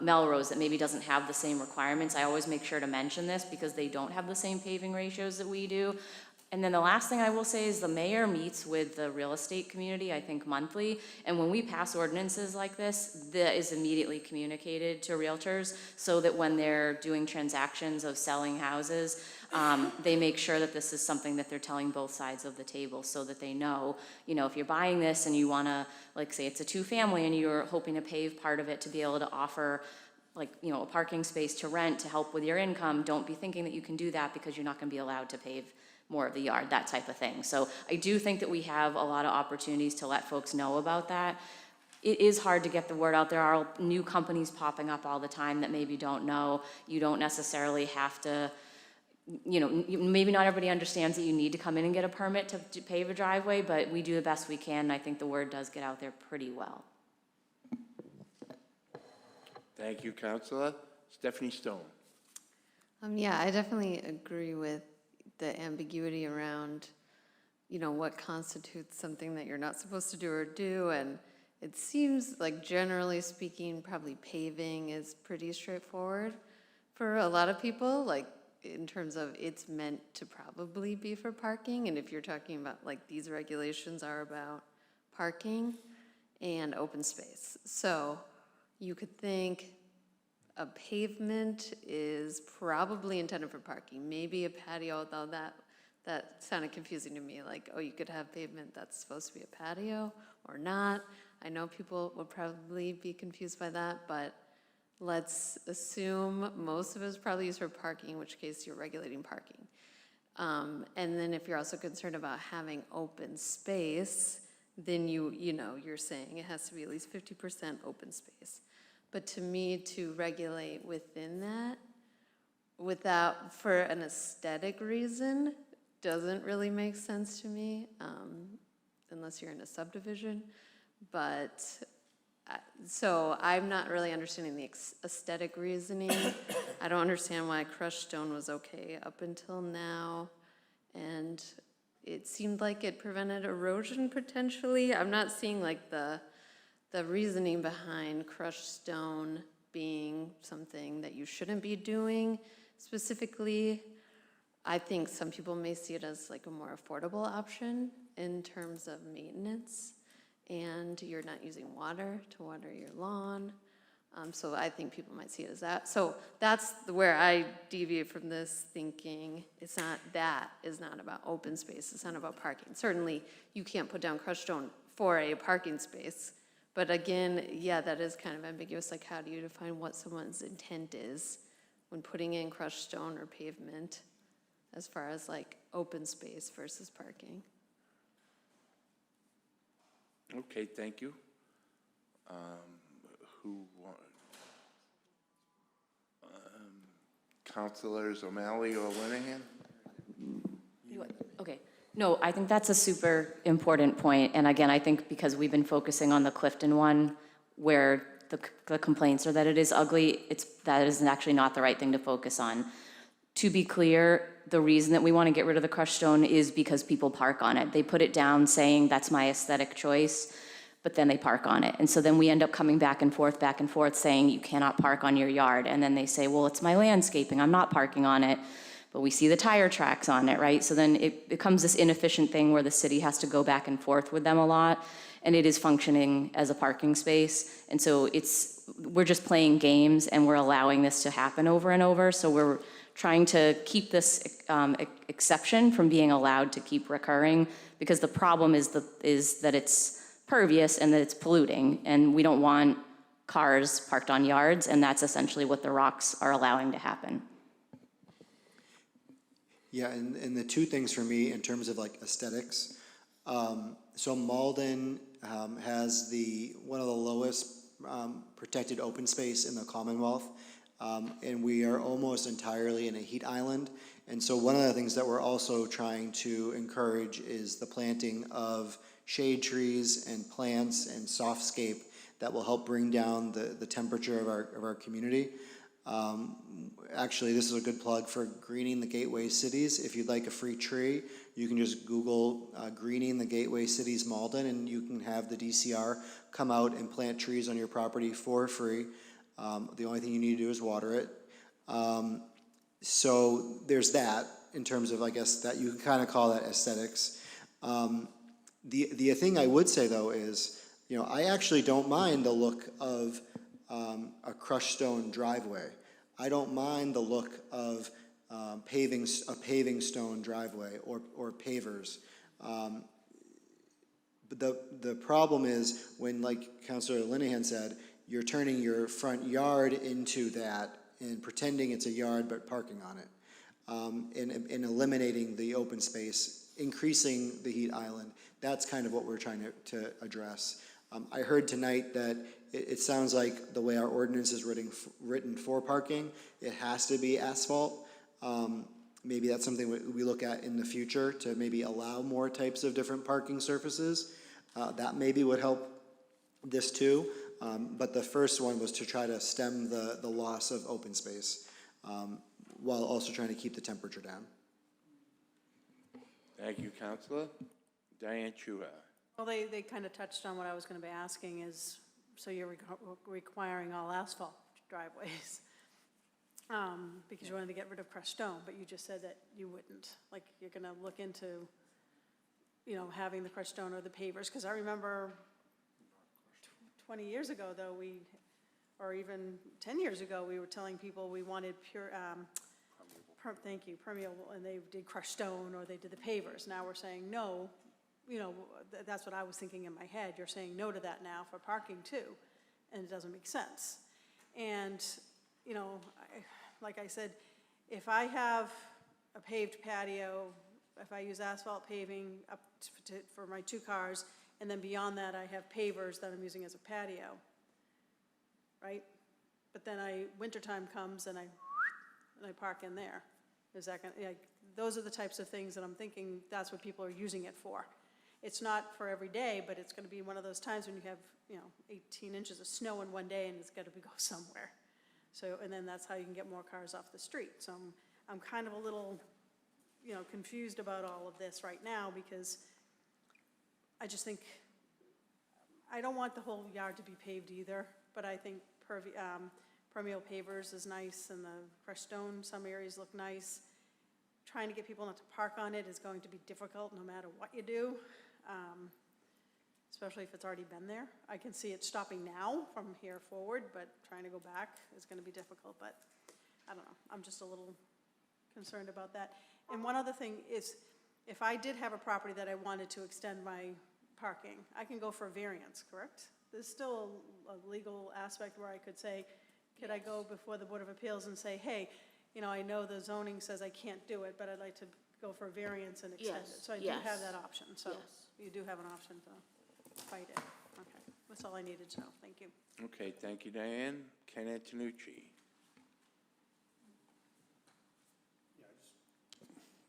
Melrose that maybe doesn't have the same requirements, I always make sure to mention this, because they don't have the same paving ratios that we do. And then the last thing I will say is the mayor meets with the real estate community, I think monthly, and when we pass ordinances like this, that is immediately communicated to realtors, so that when they're doing transactions of selling houses, they make sure that this is something that they're telling both sides of the table, so that they know, if you're buying this and you wanna, like, say it's a two-family and you're hoping to pave part of it to be able to offer a parking space to rent to help with your income, don't be thinking that you can do that because you're not gonna be allowed to pave more of the yard, that type of thing. So I do think that we have a lot of opportunities to let folks know about that. It is hard to get the word out. There are new companies popping up all the time that maybe don't know. You don't necessarily have to, maybe not everybody understands that you need to come in and get a permit to pave a driveway, but we do the best we can, and I think the word does get out there pretty well. Thank you, Councilor. Stephanie Stone. Yeah, I definitely agree with the ambiguity around, what constitutes something that you're not supposed to do or do. And it seems like, generally speaking, probably paving is pretty straightforward for a lot of people, like in terms of it's meant to probably be for parking. And if you're talking about, like, these regulations are about parking and open space. So you could think a pavement is probably intended for parking. Maybe a patio, though that sounded confusing to me. Like, oh, you could have pavement that's supposed to be a patio or not. I know people would probably be confused by that, but let's assume most of it is probably used for parking, in which case you're regulating parking. And then if you're also concerned about having open space, then you're saying it has to be at least 50% open space. But to me, to regulate within that, for an aesthetic reason, doesn't really make sense to me, unless you're in a subdivision. But, so I'm not really understanding the aesthetic reasoning. I don't understand why crushed stone was okay up until now. And it seemed like it prevented erosion potentially. I'm not seeing like the reasoning behind crushed stone being something that you shouldn't be doing specifically. I think some people may see it as like a more affordable option in terms of maintenance, and you're not using water to water your lawn. So I think people might see it as that. So that's where I deviate from this, thinking it's not, that is not about open space, it's not about parking. Certainly you can't put down crushed stone for a parking space. But again, yeah, that is kind of ambiguous. Like, how do you define what someone's intent is when putting in crushed stone or pavement as far as like open space versus parking? Okay, thank you. Councilors O'Malley or Linehan? Okay. No, I think that's a super important point. And again, I think because we've been focusing on the Clifton one, where the complaints are that it is ugly, that is actually not the right thing to focus on. To be clear, the reason that we want to get rid of the crushed stone is because people park on it. They put it down saying that's my aesthetic choice, but then they park on it. And so then we end up coming back and forth saying you cannot park on your yard. And then they say, well, it's my landscaping, I'm not parking on it. But we see the tire tracks on it, right? So then it becomes this inefficient thing where the city has to go back and forth with them a lot, and it is functioning as a parking space. And so we're just playing games, and we're allowing this to happen over and over. So we're trying to keep this exception from being allowed to keep recurring, because the problem is that it's pervious and that it's polluting, and we don't want cars parked on yards, and that's essentially what the rocks are allowing to happen. Yeah, and the two things for me in terms of like aesthetics. So Malden has one of the lowest protected open space in the Commonwealth, and we are almost entirely in a heat island. And so one of the things that we're also trying to encourage is the planting of shade trees and plants and softscape that will help bring down the temperature of our community. Actually, this is a good plug for Greening the Gateway Cities. If you'd like a free tree, you can just Google Greening the Gateway Cities Malden, and you can have the DCR come out and plant trees on your property for free. The only thing you need to do is water it. So there's that in terms of, I guess, that you can kind of call that aesthetics. The thing I would say, though, is, you know, I actually don't mind the look of a crushed stone driveway. I don't mind the look of a paving stone driveway or pavers. But the problem is when, like Councilor Linehan said, you're turning your front yard into that and pretending it's a yard but parking on it, and eliminating the open space, increasing the heat island. That's kind of what we're trying to address. I heard tonight that it sounds like the way our ordinance is written for parking, it has to be asphalt. Maybe that's something we look at in the future to maybe allow more types of different parking surfaces. That maybe would help this too. But the first one was to try to stem the loss of open space while also trying to keep the temperature down. Thank you, Counselor. Diane Chua. Well, they kind of touched on what I was going to be asking is, so you're requiring all asphalt driveways because you wanted to get rid of crushed stone, but you just said that you wouldn't. Like, you're going to look into, you know, having the crushed stone or the pavers, because I remember 20 years ago, though, or even 10 years ago, we were telling people we wanted pure, permeable, and they did crushed stone or they did the pavers. Now we're saying no. You know, that's what I was thinking in my head. You're saying no to that now for parking too, and it doesn't make sense. And, you know, like I said, if I have a paved patio, if I use asphalt paving up for my 2 cars, and then beyond that I have pavers that I'm using as a patio, right? But then wintertime comes and I park in there. Is that gonna, like, those are the types of things that I'm thinking that's what people are using it for. It's not for every day, but it's going to be one of those times when you have, you know, 18 inches of snow in one day and it's got to go somewhere. So, and then that's how you can get more cars off the street. So I'm kind of a little, you know, confused about all of this right now because I just think, I don't want the whole yard to be paved either, but I think permeable pavers is nice and the crushed stone, some areas look nice. Trying to get people not to park on it is going to be difficult no matter what you do. Especially if it's already been there. I can see it stopping now from here forward, but trying to go back is going to be difficult, but I don't know. I'm just a little concerned about that. And one other thing is, if I did have a property that I wanted to extend my parking, I can go for a variance, correct? There's still a legal aspect where I could say, could I go before the Board of Appeals and say, hey, you know, I know the zoning says I can't do it, but I'd like to go for a variance and extend it. So I do have that option. So you do have an option to fight it. Okay, that's all I needed to know. Thank you. Okay, thank you, Diane. Ken Antonucci.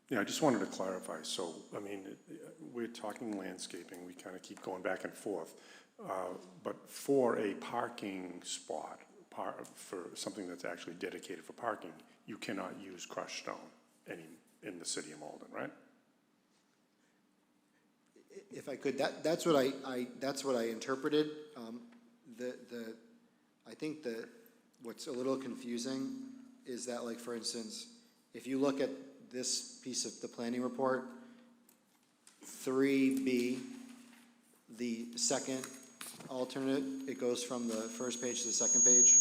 Yeah, I just wanted to clarify. So, I mean, we're talking landscaping. We kind of keep going back and forth. But for a parking spot, for something that's actually dedicated for parking, you cannot use crushed stone in the city of Malden, right? If I could, that's what I interpreted. I think that what's a little confusing is that, like, for instance, if you look at this piece of the planning report, 3B, the second alternate, it goes from the first page to the second page.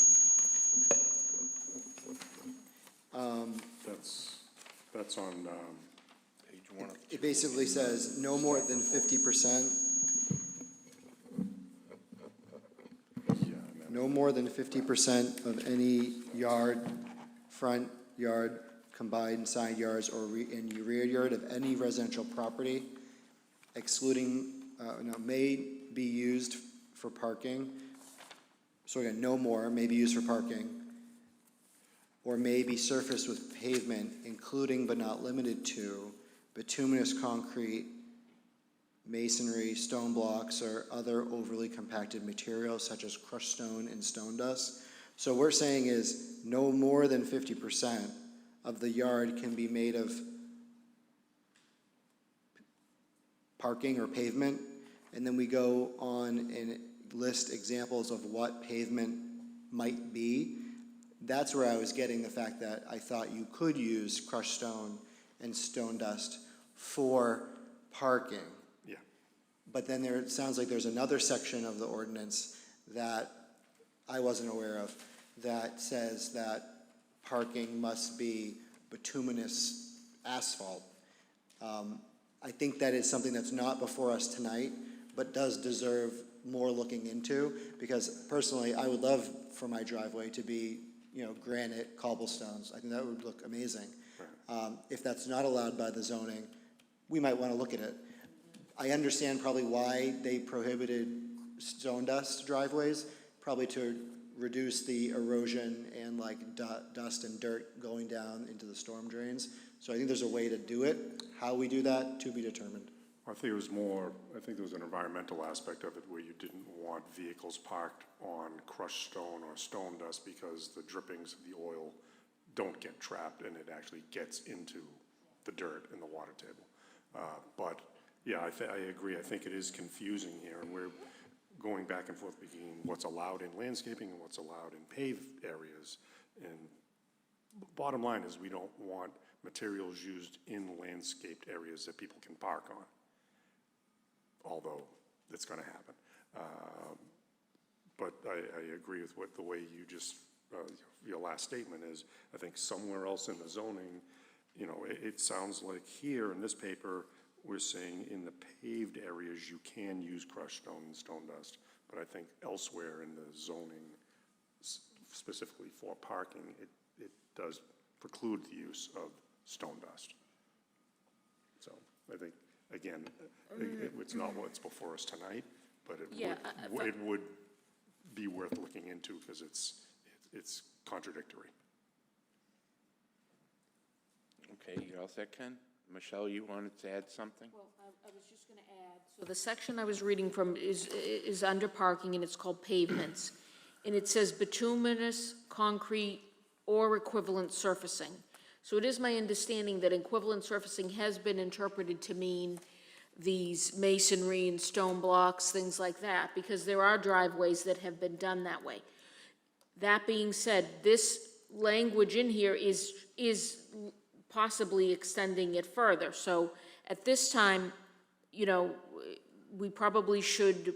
That's on Page 1 of 2. It basically says no more than 50%. No more than 50% of any yard, front yard, combined side yards, or in rear yard of any residential property, excluding, may be used for parking. So again, no more, may be used for parking, or may be surfaced with pavement, including but not limited to bituminous concrete, masonry, stone blocks, or other overly compacted materials such as crushed stone and stone dust. So what we're saying is no more than 50% of the yard can be made of parking or pavement, and then we go on and list examples of what pavement might be. That's where I was getting the fact that I thought you could use crushed stone and stone dust for parking. Yeah. But then it sounds like there's another section of the ordinance that I wasn't aware of that says that parking must be bituminous asphalt. I think that is something that's not before us tonight, but does deserve more looking into, because personally, I would love for my driveway to be, granite cobblestones. I think that would look amazing. If that's not allowed by the zoning, we might want to look at it. I understand probably why they prohibited stone dust driveways, probably to reduce the erosion and like dust and dirt going down into the storm drains. So I think there's a way to do it. How we do that, to be determined. I think there was an environmental aspect of it where you didn't want vehicles parked on crushed stone or stone dust because the drippings of the oil don't get trapped and it actually gets into the dirt in the water table. But yeah, I agree. I think it is confusing here, and we're going back and forth between what's allowed in landscaping and what's allowed in paved areas. And bottom line is we don't want materials used in landscaped areas that people can park on, although it's going to happen. But I agree with the way you just, your last statement is, I think somewhere else in the zoning, it sounds like here in this paper, we're saying in the paved areas you can use crushed stone and stone dust, but I think elsewhere in the zoning, specifically for parking, it does preclude the use of stone dust. So I think, again, it's not what's before us tonight, but it would be worth looking into because it's contradictory. Okay, you all set, Ken? Michelle, you wanted to add something? Well, I was just going to add, so the section I was reading from is under parking, and it's called pavements. And it says bituminous, concrete, or equivalent surfacing. So it is my understanding that equivalent surfacing has been interpreted to mean these masonry and stone blocks, things like that, because there are driveways that have been done that way. That being said, this language in here is possibly extending it further. So at this time, we probably should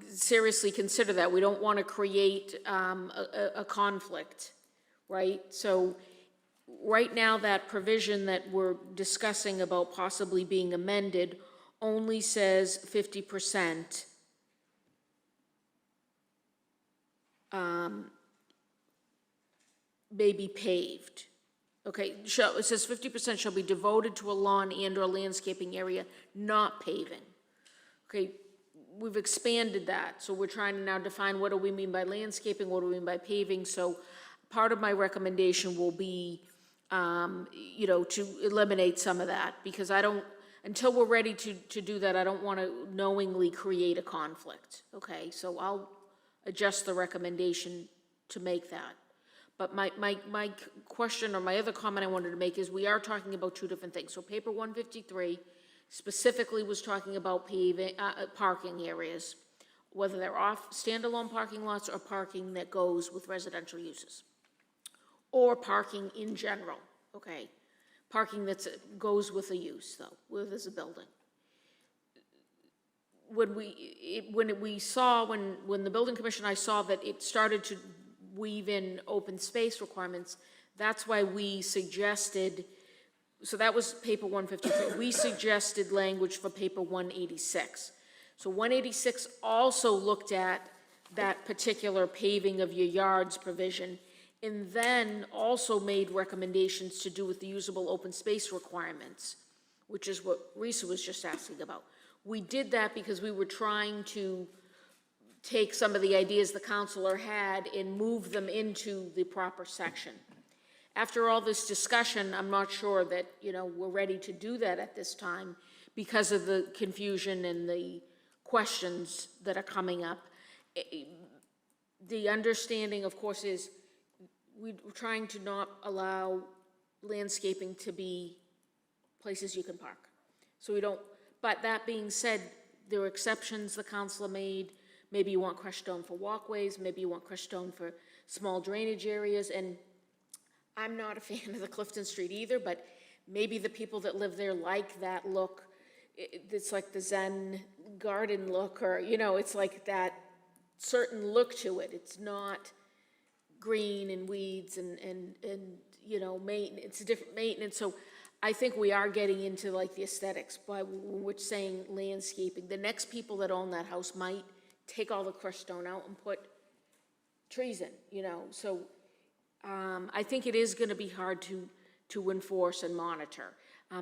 seriously consider that. We don't want to create a conflict, right? So right now, that provision that we're discussing about possibly being amended only says 50% may be paved. Okay, it says 50% shall be devoted to a lawn and or landscaping area, not paving. Okay, we've expanded that, so we're trying to now define what do we mean by landscaping, what do we mean by paving. So part of my recommendation will be, to eliminate some of that, because until we're ready to do that, I don't want to knowingly create a conflict, okay? So I'll adjust the recommendation to make that. But my question, or my other comment I wanted to make is we are talking about two different things. So paper 153 specifically was talking about paving, parking areas, whether they're off standalone parking lots or parking that goes with residential uses, or parking in general, okay? Parking that goes with a use, though, there's a building. When the building commission, I saw that it started to weave in open space requirements, that's why we suggested, so that was paper 153, we suggested language for paper 186. So 186 also looked at that particular paving of your yards provision, and then also made recommendations to do with the usable open space requirements, which is what Risa was just asking about. We did that because we were trying to take some of the ideas the counselor had and move them into the proper section. After all this discussion, I'm not sure that, we're ready to do that at this time, because of the confusion and the questions that are coming up. The understanding, of course, is we're trying to not allow landscaping to be places you can park. So we don't, but that being said, there are exceptions the council made. Maybe you want crushed stone for walkways, maybe you want crushed stone for small drainage areas, and I'm not a fan of the Clifton Street either, but maybe the people that live there like that look. It's like the Zen garden look, or, you know, it's like that certain look to it. It's not green and weeds and you know, maintenance, it's a different maintenance. So I think we are getting into like the aesthetics by when we're saying landscaping. The next people that own that house might take all the crushed stone out and put trees in, you know. So I think it is gonna be hard to enforce and monitor.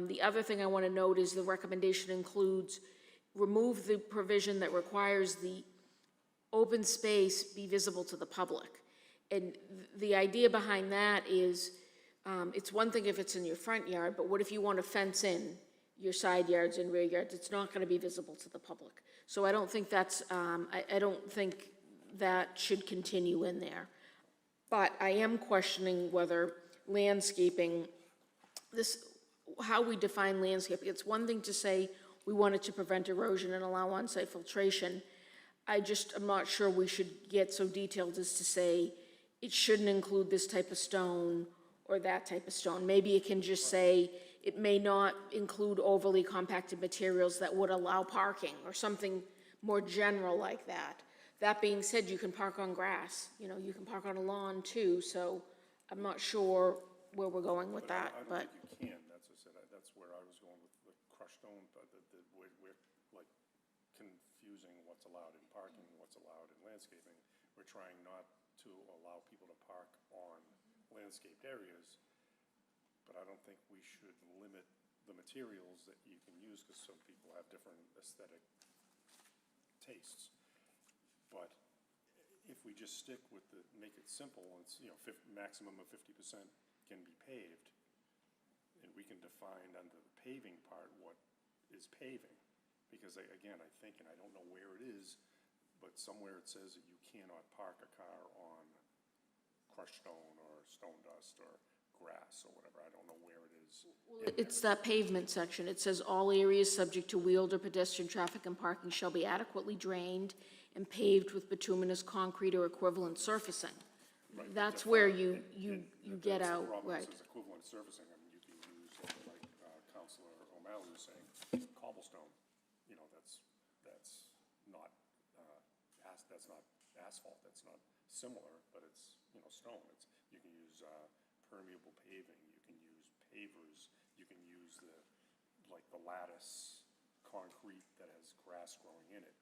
The other thing I wanna note is the recommendation includes remove the provision that requires the open space be visible to the public. And the idea behind that is, it's one thing if it's in your front yard, but what if you want to fence in your side yards and rear yards? It's not going to be visible to the public. So I don't think that's, I don't think that should continue in there. But I am questioning whether landscaping, how we define landscaping. It's one thing to say we wanted to prevent erosion and allow on-site filtration. I'm not sure we should get so detailed as to say it shouldn't include this type of stone or that type of stone. Maybe it can just say it may not include overly compacted materials that would allow parking or something more general like that. That being said, you can park on grass, you know, you can park on a lawn too, so I'm not sure where we're going with that, but. I don't think you can, that's where I was going with the crushed stone, but we're like confusing what's allowed in parking, what's allowed in landscaping. We're trying not to allow people to park on landscaped areas, but I don't think we should limit the materials that you can use, because some people have different aesthetic tastes. But if we just stick with make it simple, it's, you know, maximum of 50% can be paved, and we can define under the paving part what is paving. Because again, I think, and I don't know where it is, but somewhere it says that you cannot park a car on crushed stone or stone dust or grass or whatever. I don't know where it is. Well, it's that pavement section. It says all areas subject to wheeled or pedestrian traffic and parking shall be adequately drained and paved with bituminous concrete or equivalent surfacing. Right, That's define- where you get that's the out, problem. right. This is equivalent surfacing. I mean, you can use, like Councilor O'Malley was saying, cobblestone. You know, that's not that's not asphalt. That's not similar, but it's, you know, stone. You can use permeable paving. You can use pavers. You can use the lattice concrete that has grass growing in it.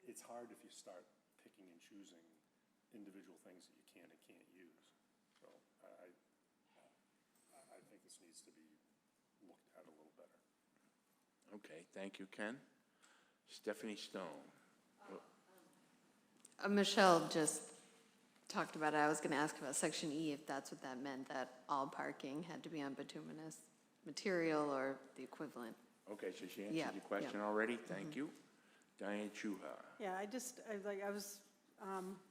It's hard if you start picking and choosing individual things that you can and can't use. So I think this needs to be looked at a little better. Okay, thank you, Ken. Stephanie Stone. Michelle just talked about it. I was going to ask about Section E, if that's what that meant, that all parking had to be on bituminous material or the equivalent. Okay, so she answered Yeah, your question already? Thank you. Diane Chuha. Yeah, I was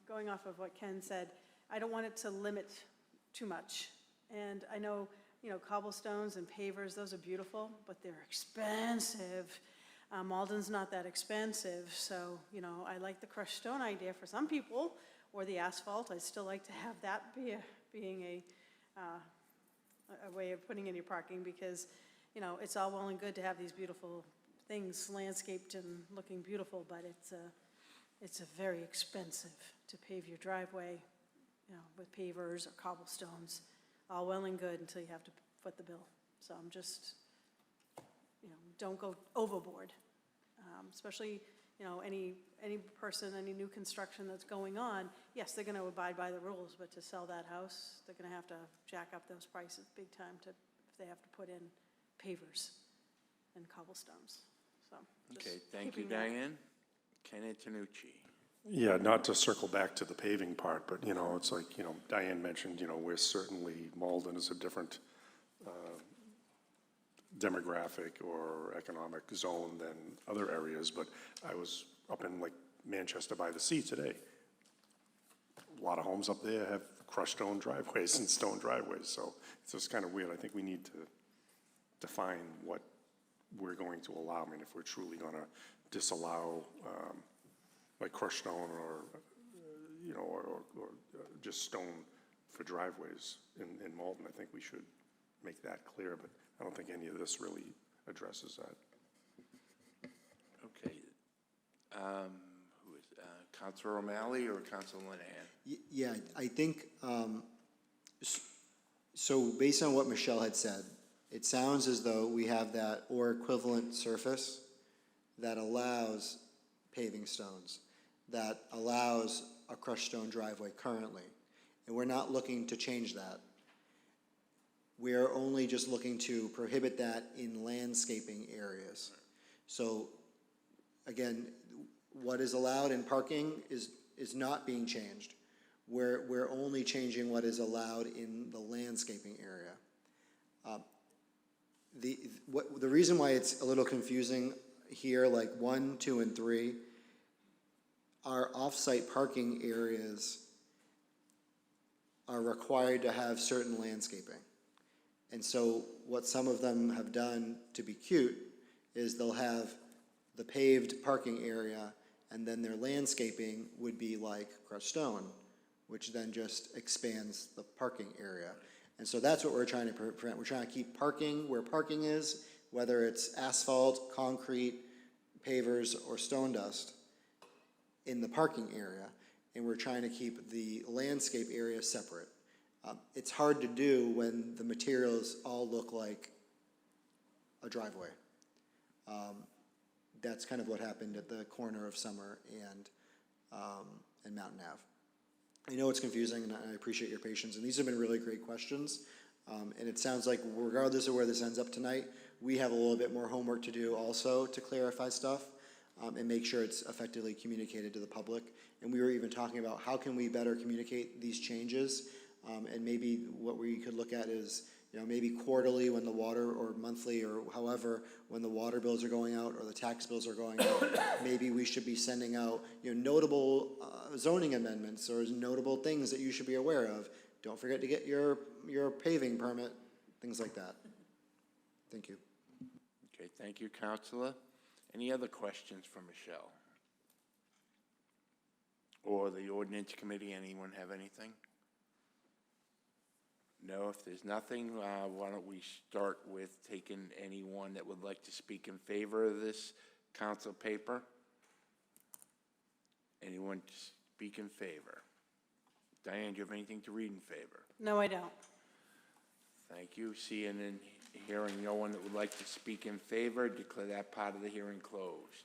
going off of what Ken said. I don't want it to limit too much. And I know, you know, cobblestones and pavers, those are beautiful, but they're expensive. Malden's not that expensive, so, you know, I like the crushed stone idea for some people, or the asphalt. I'd still like to have that being a way of putting in your parking, because, you know, it's all well and good to have these beautiful things landscaped and looking beautiful, but it's very expensive to pave your driveway, you know, with pavers or cobblestones. All well and good until you have to foot the bill. So I'm just, you know, don't go overboard. Especially, you know, any person, any new construction that's going on, yes, they're gonna abide by the rules, but to sell that house, they're gonna have to jack up those prices big time if they have to put in pavers and cobblestones. So just Okay, thank you, keeping that. Diane. Ken Antonucci. Yeah, not to circle back to the paving part, but, you know, it's like, you know, Diane mentioned, you know, we're certainly, Malden is a different demographic or economic zone than other areas, but I was up in like Manchester by the Sea today. A lot of homes up there have crushed stone driveways and stone driveways, so it's just kind of weird. I think we need to define what we're going to allow. I mean, if we're truly gonna disallow, like crushed stone or, you know, or just stone for driveways in Malden, I think we should make that clear, but I don't think any of this really addresses that. Okay. Who is, Counselor O'Malley or Counselor Linehan? Yeah, I think, so based on what Michelle had said, it sounds as though we have that or equivalent surface that allows paving stones, that allows a crushed stone driveway currently. And we're not looking to change that. We're only just looking to prohibit that in landscaping areas. So again, what is allowed in parking is not being changed. We're only changing what is allowed in the landscaping area. The reason why it's a little confusing here, like 1, 2, and 3, our off-site parking areas are required to have certain landscaping. And so what some of them have done to be cute is they'll have the paved parking area, and then their landscaping would be like crushed stone, which then just expands the parking area. And so that's what we're trying to prevent. We're trying to keep parking where parking is, whether it's asphalt, concrete, pavers, or stone dust in the parking area, and we're trying to keep the landscape area separate. It's hard to do when the materials all look like a driveway. That's kind of what happened at the corner of Summer and Mountain Ave. I know it's confusing, and I appreciate your patience, and these have been really great questions. And it sounds like regardless of where this ends up tonight, we have a little bit more homework to do also to clarify stuff and make sure it's effectively communicated to the public. And we were even talking about how can we better communicate these changes, and maybe what we could look at is, you know, maybe quarterly when the water, or monthly, or however, when the water bills are going out or the tax bills are going out, maybe we should be sending out, you know, notable zoning amendments or notable things that you should be aware of. Don't forget to get your paving permit, things like that. Thank you. Okay, thank you, Counselor. Any other questions for Michelle? Or the Ordinance Committee, anyone have anything? No, if there's nothing, why don't we start with taking anyone that would like to speak in favor of this council paper? Anyone to speak in favor? Diane, do you have anything to read in favor? No, I don't. Thank you. Seeing and hearing no one that would like to speak in favor, declare that part of the hearing closed.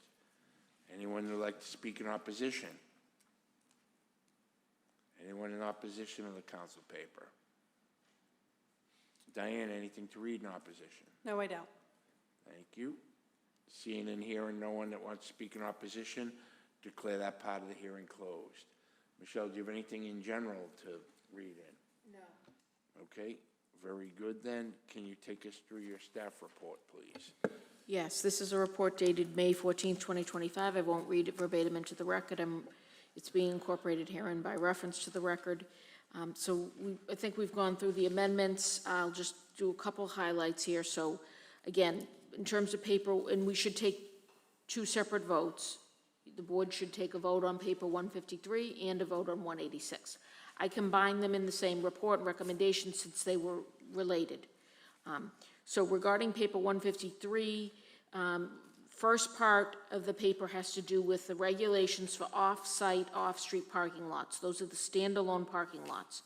Anyone who would like to speak in opposition? Anyone in opposition of the council paper? Diane, anything to read in opposition? No, I don't. Thank you. Seeing and hearing no one that wants to speak in opposition, declare that part of the hearing closed. Michelle, do you have anything in general to read in? No. Okay, very good then. Can you take us through your staff report, please? Yes, this is a report dated May 14th, 2025. I won't read it verbatim into the record. It's being incorporated herein by reference to the record. So I think we've gone through the amendments. I'll just do a couple highlights here. So again, in terms of paper, and we should take two separate votes. The board should take a vote on paper 153 and a vote on 186. I combined them in the same report and recommendation since they were related. So regarding paper 153, first part of the paper has to do with the regulations for off-site, off-street parking lots. Those are the standalone parking lots.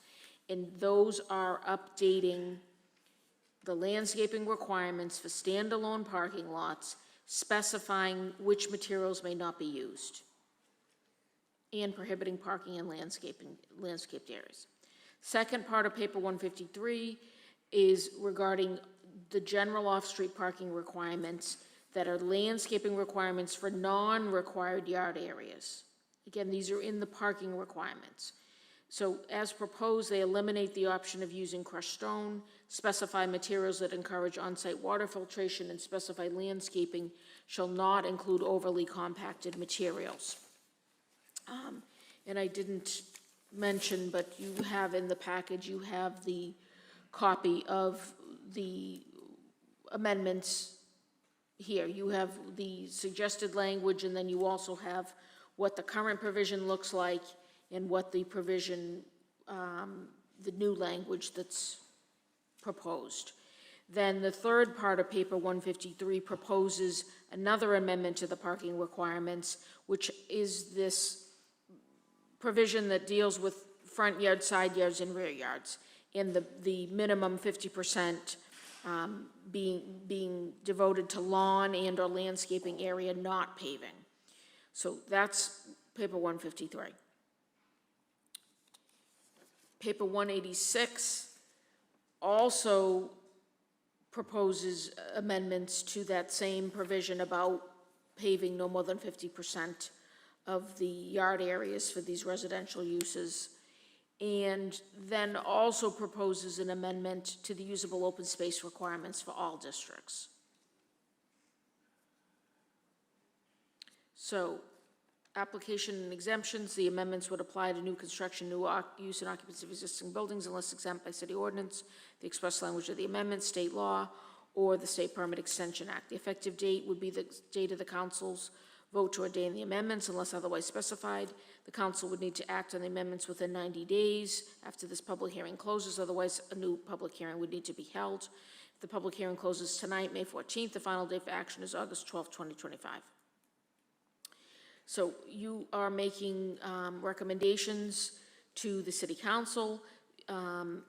And those are updating the landscaping requirements for standalone parking lots, specifying which materials may not be used, and prohibiting parking in landscaped areas. Second part of paper 153 is regarding the general off-street parking requirements that are landscaping requirements for non-required yard areas. Again, these are in the parking requirements. So as proposed, they eliminate the option of using crushed stone, specify materials that encourage on-site water filtration, and specify landscaping shall not include overly compacted materials. And I didn't mention, but you have in the package, you have the copy of the amendments here. You have the suggested language, and then you also have what the current provision looks like and what the provision, the new language that's proposed. Then the third part of paper 153 proposes another amendment to the parking requirements, which is this provision that deals with front yards, side yards, and rear yards, and the minimum 50% being devoted to lawn and or landscaping area, not paving. So that's paper 153. Paper 186 also proposes amendments to that same provision about paving no more than 50% of the yard areas for these residential uses, and then also proposes an amendment to the usable open space requirements for all districts. So, application and exemptions, the amendments would apply to new construction, new use and occupancy of existing buildings unless exempt by city ordinance, the express language of the amendment, state law, or the State Permit Extension Act. The effective date would be the date of the council's vote to ordain the amendments unless otherwise specified. The council would need to act on the amendments within 90 days after this public hearing closes, otherwise a new public hearing would need to be held. If the public hearing closes tonight, May 14th, the final day for action is August 12th, 2025. So you are making recommendations to the city council.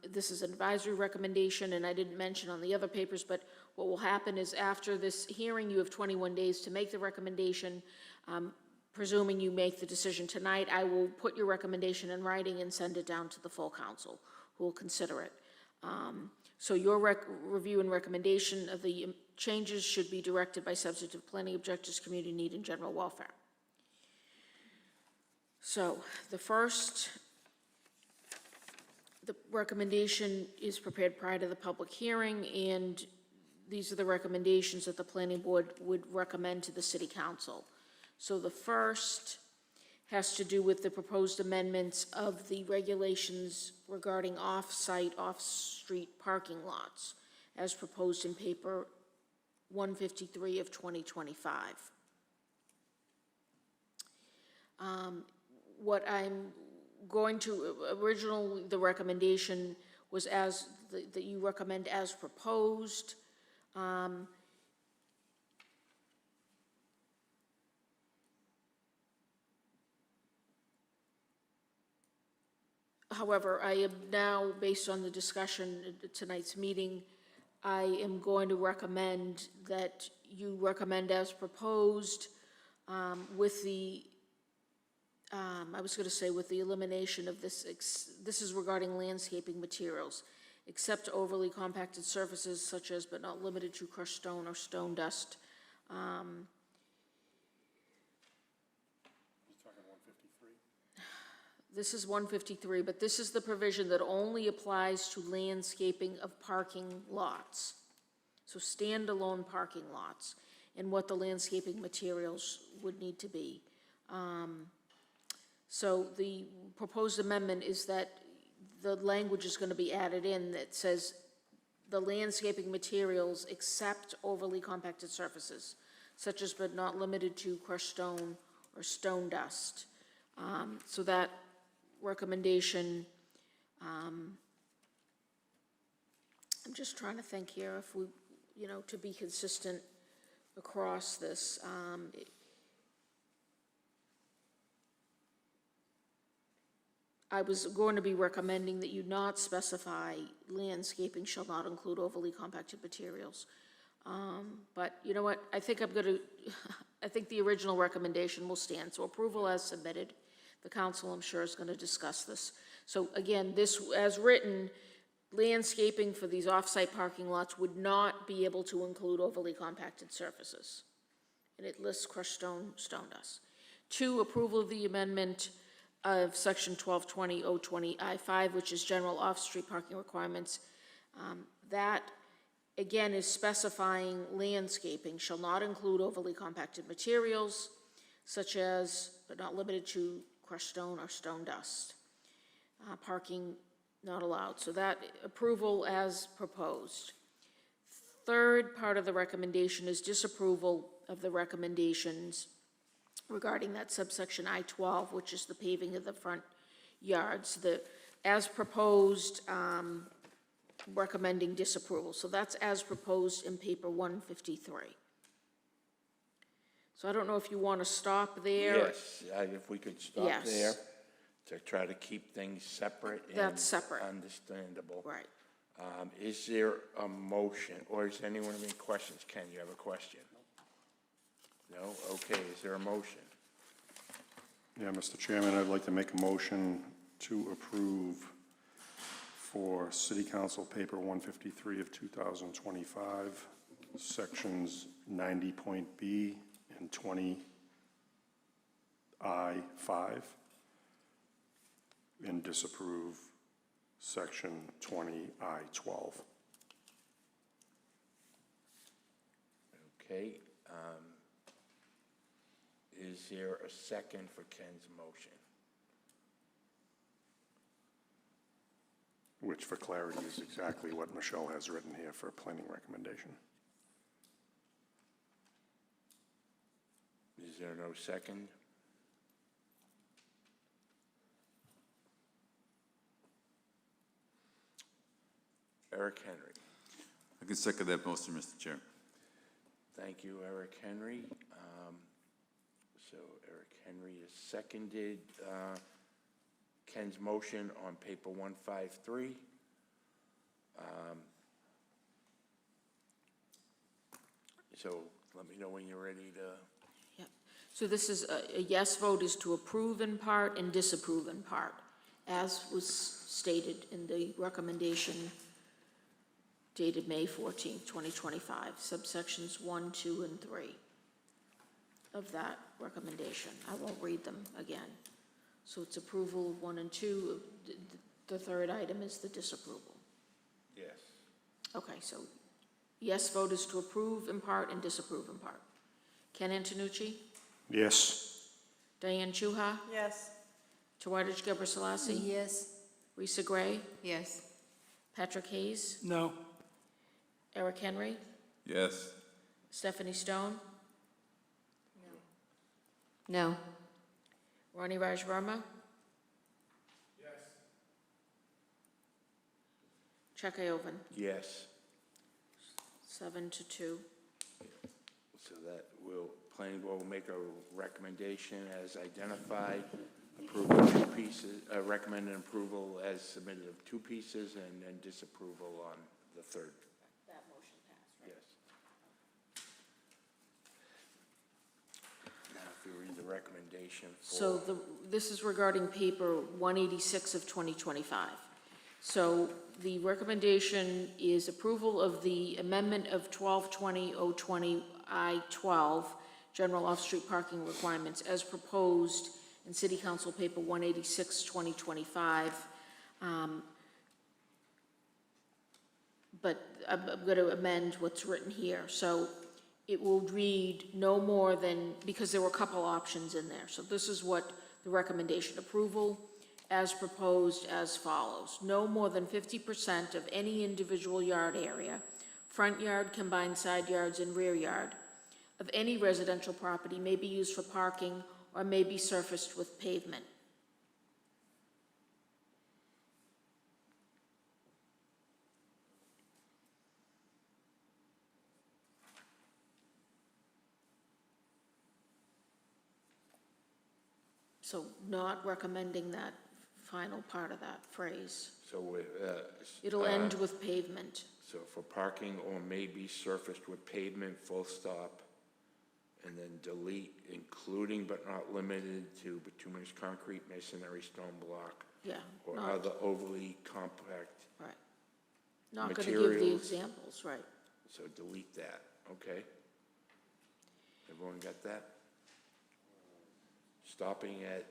This is an advisory recommendation, and I didn't mention on the other papers, but what will happen is after this hearing, you have 21 days to make the recommendation. Presuming you make the decision tonight, I will put your recommendation in writing and send it down to the full council, who will consider it. So your review and recommendation of the changes should be directed by substantive planning objectives, community need, and general welfare. So the recommendation is prepared prior to the public hearing, and these are the recommendations that the planning board would recommend to the city council. So the first has to do with the proposed amendments of the regulations regarding off-site, off-street parking lots, as proposed in paper 153 of 2025. What I'm going to, originally the recommendation was as, that you recommend as proposed. However, I am now, based on the discussion at tonight's meeting, I am going to recommend that you recommend as proposed with the I was going to say with the elimination of this, this is regarding landscaping materials, except overly compacted surfaces such as but not limited to crushed stone or stone dust. This is 153, but this is the provision that only applies to landscaping of parking lots. So standalone parking lots and what the landscaping materials would need to be. So the proposed amendment is that the language is going to be added in that says the landscaping materials except overly compacted surfaces, such as but not limited to crushed stone or stone dust. So that recommendation, I'm just trying to think here if we, to be consistent across this. I was going to be recommending that you not specify landscaping shall not include overly compacted materials. But you know what, I think I think the original recommendation will stand. So approval as submitted. The council, I'm sure, is going to discuss this. So again, this, as written, landscaping for these off-site parking lots would not be able to include overly compacted surfaces. And it lists crushed stone, stone dust. 2, approval of the amendment of Section 1220.020I5, which is general off-street parking requirements. That, again, is specifying landscaping shall not include overly compacted materials, such as, but not limited to, crushed stone or stone dust. Parking not allowed. So that approval as proposed. Third part of the recommendation is disapproval of the recommendations regarding that subsection I-12, which is the paving of the front yards. The, as proposed, recommending disapproval. So that's as proposed in paper 153. So I don't know if you want to stop there. Yes, if we could stop Yes. there to try to keep things separate and That's separate. understandable. Right. Is there a motion, or does anyone have any questions? Ken, you have a question? No? Okay, is there a motion? Yeah, Mr. Chairman, I'd like to make a motion to approve for City Council Paper 153 of 2025, Sections 90.B and 20I5, and disapprove Section 20I12. Okay, is there a second for Ken's motion? Which, for clarity, is exactly what Michelle has written here for a planning recommendation. Is there no second? Eric Henry. I can second that motion, Mr. Chair. Thank you, Eric Henry. So Eric Henry has seconded Ken's motion on paper 153. So let me know when you're ready to. Yep. So this is, a yes vote is to approve in part and disapprove in part, as was stated in the recommendation dated May 14th, 2025, subsections 1, 2, and 3 of that recommendation. I won't read them again. So it's approval of 1 and 2. The third item is the disapproval. Yes. Okay, so yes vote is to approve in part and disapprove in part. Ken Antonucci? Yes. Diane Chuha? Yes. Tawadej Geber Selassie? Yes. Risa Gray? Yes. Patrick Hayes? No. Eric Henry? Yes. Stephanie Stone? No. Ronnie Raj Verma? Yes. Chuck Ioven? Yes. 7 to 2. So that will, planning board will make a recommendation as identified, approval of 2 pieces, recommend an approval as submitted of 2 pieces, and then disapproval on the third. That motion passed, right? Yes. Now, if you read the recommendation for. So this is regarding paper 186 of 2025. So the recommendation is approval of the amendment of 1220.020I12, general off-street parking requirements, as proposed in City Council Paper 186, 2025. But I'm going to amend what's written here. So it will read no more than, because there were a couple options in there. So this is what the recommendation: approval as proposed as follows. No more than 50% of any individual yard area, front yard, combined side yards, and rear yard, of any residential property may be used for parking or may be surfaced with pavement. So not recommending that final part of that phrase. So with, It'll end with pavement. So for parking or may be surfaced with pavement, full stop, and then delete, including but not limited to bituminous concrete, masonry, stone block, Yeah, or not, other overly compact, right. Not gonna give the materials. examples, right. so delete that, okay? Everyone got that? Stopping at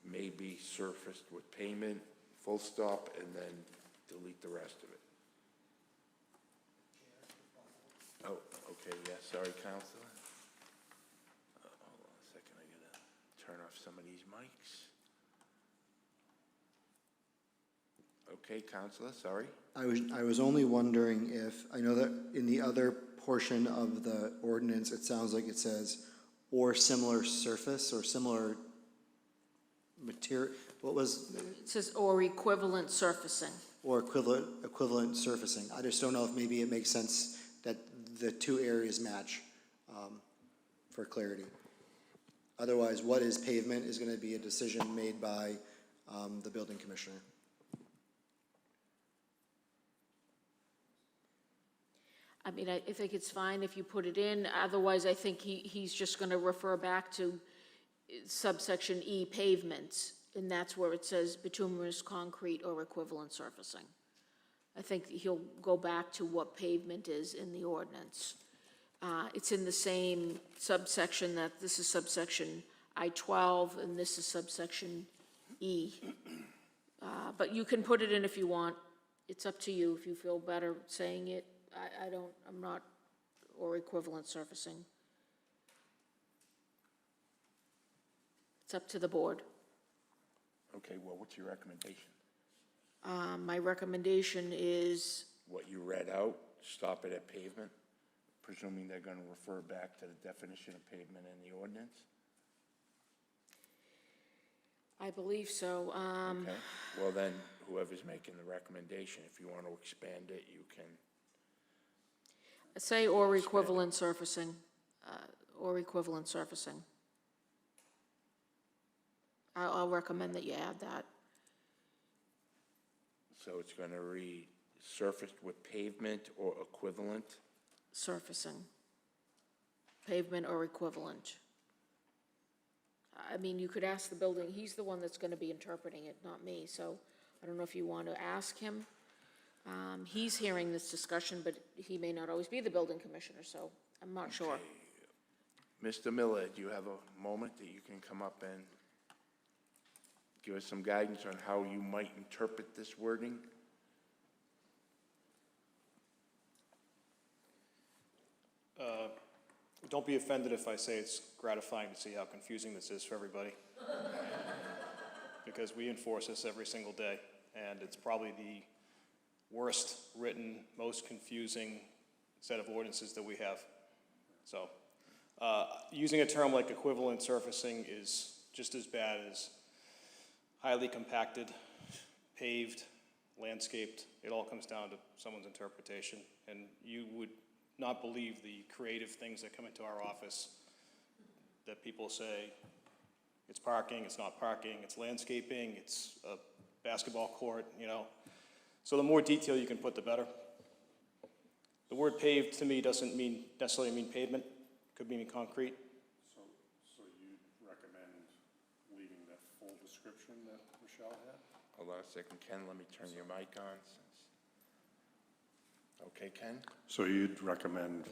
may be surfaced with pavement, full stop, and then delete the rest of it. Oh, okay, yeah, sorry, Counselor. Hold on a second, I gotta turn off some of these mics. Okay, Counselor, sorry. I was only wondering if, I know that in the other portion of the ordinance, it sounds like it says, or similar surface, or similar material, what was, It says, or equivalent surfacing. or equivalent surfacing. I just don't know if maybe it makes sense that the two areas match, for clarity. Otherwise, what is pavement is gonna be a decision made by, the building commissioner. I mean, I think it's fine if you put it in, otherwise I think he's just gonna refer back to subsection E, pavements, and that's where it says bituminous concrete or equivalent surfacing. I think he'll go back to what pavement is in the ordinance. It's in the same subsection that, this is subsection I-12, and this is subsection E. But you can put it in if you want. It's up to you if you feel better saying it. I'm not, or equivalent surfacing. It's up to the board. Okay, well, what's your recommendation? My recommendation is, What you read out, stop it at pavement, presuming they're gonna refer back to the definition of pavement in the ordinance? I believe so. Okay, well then, whoever's making the recommendation, if you want to expand it, you can. Say or equivalent surfacing, or equivalent surfacing. I'll recommend that you add that. So it's going to read surfaced with pavement or equivalent. Surfacing. Pavement or equivalent. I mean, you could ask the building, he's the one that's gonna be interpreting it, not me, so I don't know if you want to ask him. He's hearing this discussion, but he may not always be the building commissioner, so I'm not sure. Mr. Miller, do you have a moment that you can come up and give us some guidance on how you might interpret this wording? Don't be offended if I say it's gratifying to see how confusing this is for everybody. Because we enforce this every single day, and it's probably the worst written, most confusing set of ordinances that we have. So, using a term like equivalent surfacing is just as bad as highly compacted, paved, landscaped. It all comes down to someone's interpretation, and you would not believe the creative things that come into our office that people say, it's parking, it's not parking, it's landscaping, it's a basketball court, you know. So the more detail you can put, the better. The word paved to me doesn't necessarily mean pavement, it could mean concrete. So you'd recommend leaving that full description that Michelle had? Hold on a second, Ken, let me turn your mic on. Okay, Ken? So you'd recommend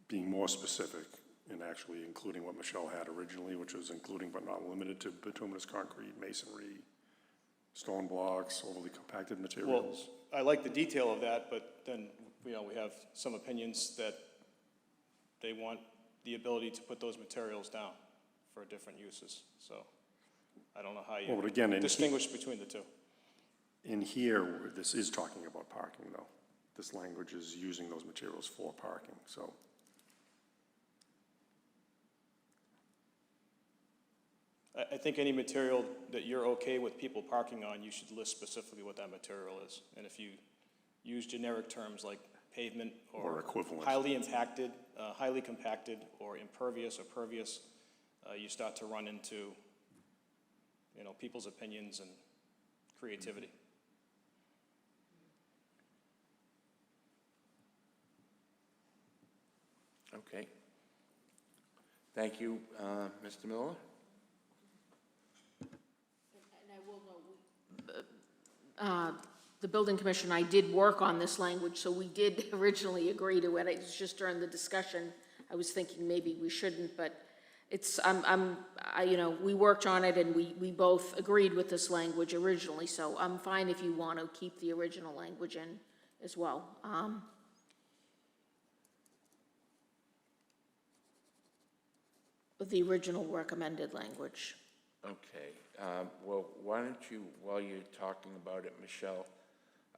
being more specific in actually including what Michelle had originally, which was including but not limited to bituminous concrete, masonry, stone blocks, overly compacted materials? Well, I like the detail of that, but then, you know, we have some opinions that they want the ability to put those materials down for different uses. So I don't know how Well, but you again, distinguish between the two. In here, this is talking about parking, though. This language is using those materials for parking, so. I think any material that you're okay with people parking on, you should list specifically what that material is. And if you use generic terms like pavement Or equivalent. highly impacted, highly compacted, or impervious or pervious, you start to run into, you know, people's opinions and creativity. Okay. Thank you, Mr. Miller. And I will note, the building commission, I did work on this language, so we did originally agree to it. It was just during the discussion, I was thinking maybe we shouldn't, but you know, we worked on it and we both agreed with this language originally, so I'm fine if you want to keep the original language in as well. The original recommended language. Okay, well, why don't you, while you're talking about it, Michelle,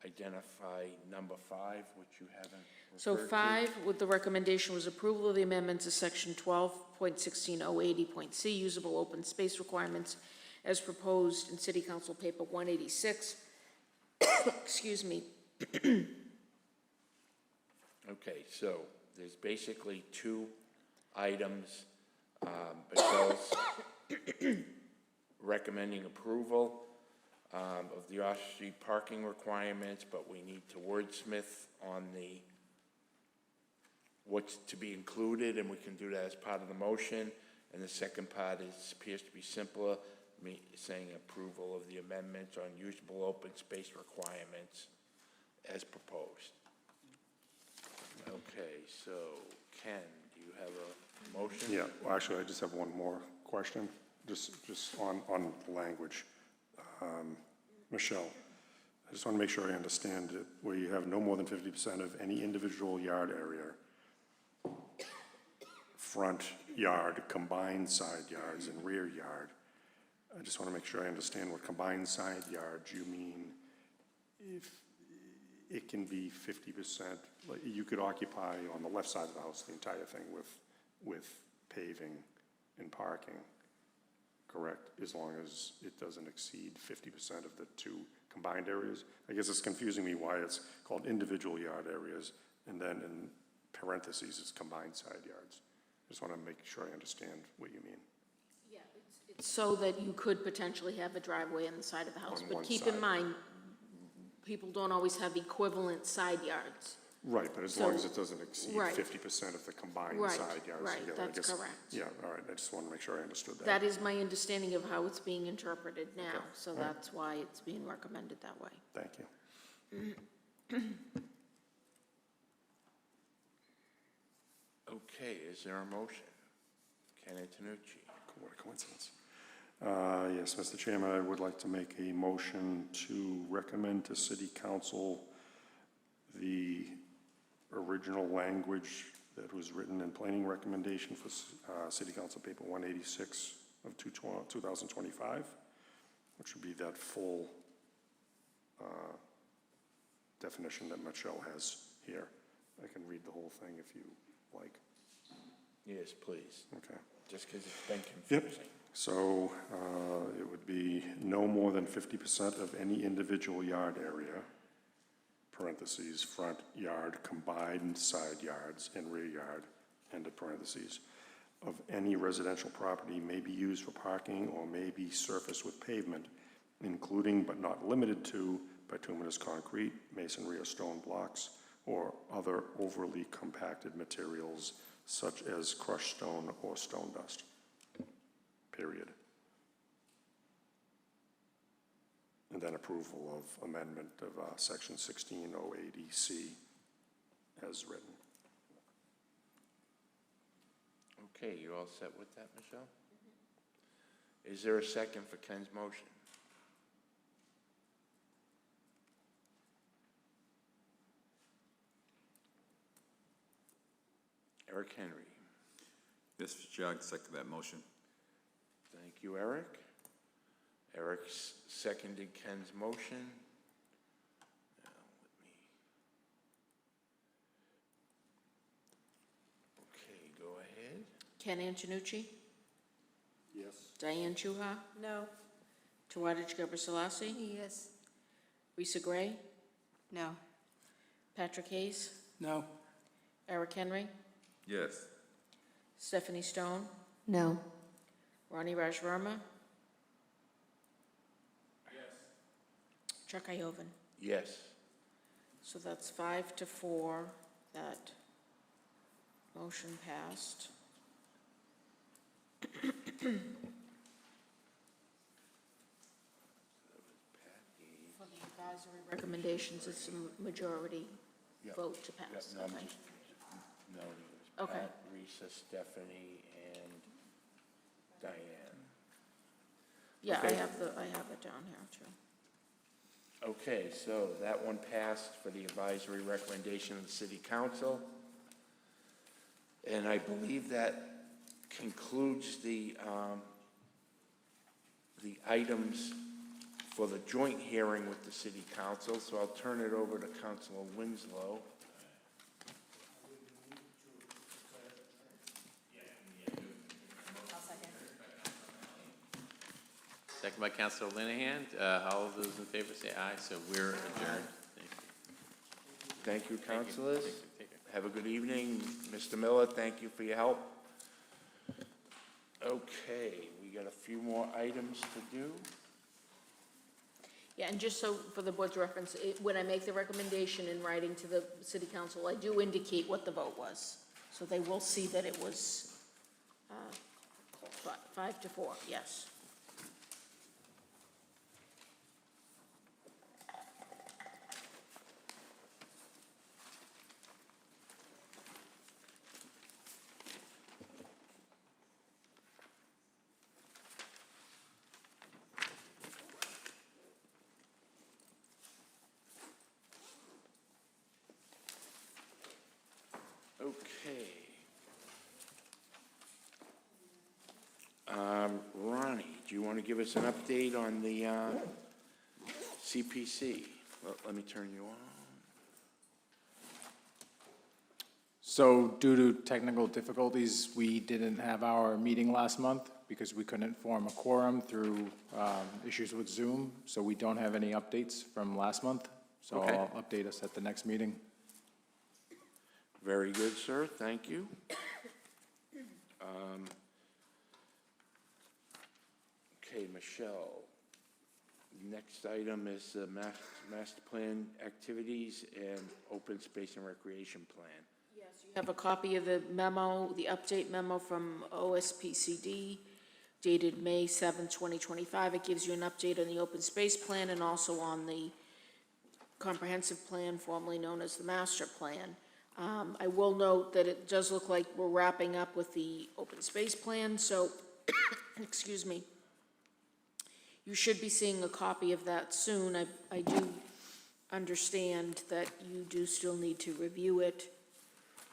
identify number 5, which you haven't So referred to. 5, with the recommendation was approval of the amendments to section 12.16080.c, usable open space requirements as proposed in City Council Paper 186. Excuse me. Okay, so there's basically 2 items. Michelle's recommending approval of the off-street parking requirements, but we need to wordsmith on the what's to be included, and we can do that as part of the motion. And the second part appears to be simpler, saying approval of the amendments on usable open space requirements as proposed. Okay, so Ken, do you have a motion? Yeah, well, actually, I just have one more question, just on the language. Michelle, I just want to make sure I understand it, where you have no more than 50% of any individual yard area, front yard, combined side yards, and rear yard. I just want to make sure I understand what combined side yards you mean. If it can be 50%, like you could occupy on the left side of the house the entire thing with paving and parking, correct? As long as it doesn't exceed 50% of the 2 combined areas. I guess it's confusing me why it's called individual yard areas, and then in parentheses, it's combined side yards. Just want to make sure I understand what you mean. Yeah, it's so that you could potentially have a driveway on the side of the house. On But one keep side. in mind, people don't always have equivalent side yards. Right, but as long as it doesn't exceed Right. 50% of the combined Right, side yards right, together. I that's guess. correct. Yeah, all right, I just want to make sure I understood that. That is my understanding of how it's being interpreted now, Okay. so All right. that's why it's being recommended that way. Thank you. Okay, is there a motion? Ken Antonucci. What a coincidence. Yes, Mr. Chairman, I would like to make a motion to recommend to City Council the original language that was written in planning recommendation for City Council Paper 186 of 2025, which would be that full definition that Michelle has here. I can read the whole thing if you like. Yes, please, Okay. just because it's been Yep. confusing. So it would be no more than 50% of any individual yard area, parentheses, front yard, combined side yards, and rear yard, end of parentheses, of any residential property may be used for parking or may be surfaced with pavement, including but not limited to bituminous concrete, masonry or stone blocks, or other overly compacted materials such as crushed stone or stone dust. Period. And then approval of amendment of section 16080C as written. Okay, you all set with that, Michelle? Is there a second for Ken's motion? Eric Henry. Yes, Mr. Chair, I second that motion. Thank you, Eric. Eric seconded Ken's motion. Now, okay, go ahead. Ken Antonucci? Yes. Diane Chuha? No. Tawadich Gabrasalasi? Yes. Risa Gray? No. Patrick Hayes? No. Eric Henry? Yes. Stephanie Stone? No. Ronnie Raj Verma? Chuck Iovan? Yes. So that's 5-4, that motion passed. For the advisory recommendations, it's a majority Yep. vote to Yep, pass. no, Okay. no, it was Okay. Pat, Risa, Stephanie, and Diane. Yeah, Okay. I have it down here, too. Okay, so that one passed for the advisory recommendation of the city council. And I believe that concludes the items for the joint hearing with the city council, so I'll turn it over to Councilor Winslow. Second by Councilor Linehan. All of those in favor say aye, so we're adjourned. Thank you. Thank you, councilors. Thank you. Take care. Have a good evening. Mr. Miller, thank you for your help. Okay, we got a few more items to do. Yeah, and just so for the board's reference, when I make the recommendation in writing to the city council, I do indicate what the vote was. So they will see that it was 5-4, yes. Okay. Ronnie, do you want to give us an update on the CPC? Let me turn you on. So due to technical difficulties, we didn't have our meeting last month because we couldn't form a quorum through issues with Zoom. So we don't have any updates from last month. So Okay. I'll update us at the next meeting. Very good, sir, thank you. Okay, Michelle, next item is the master plan activities and open space and recreation plan. Yes, you have a copy of the memo, the update memo from OSPCD dated May 7, 2025. It gives you an update on the open space plan and also on the comprehensive plan, formerly known as the master plan. I will note that it does look like we're wrapping up with the open space plan, so, excuse me. You should be seeing a copy of that soon. I do understand that you do still need to review it,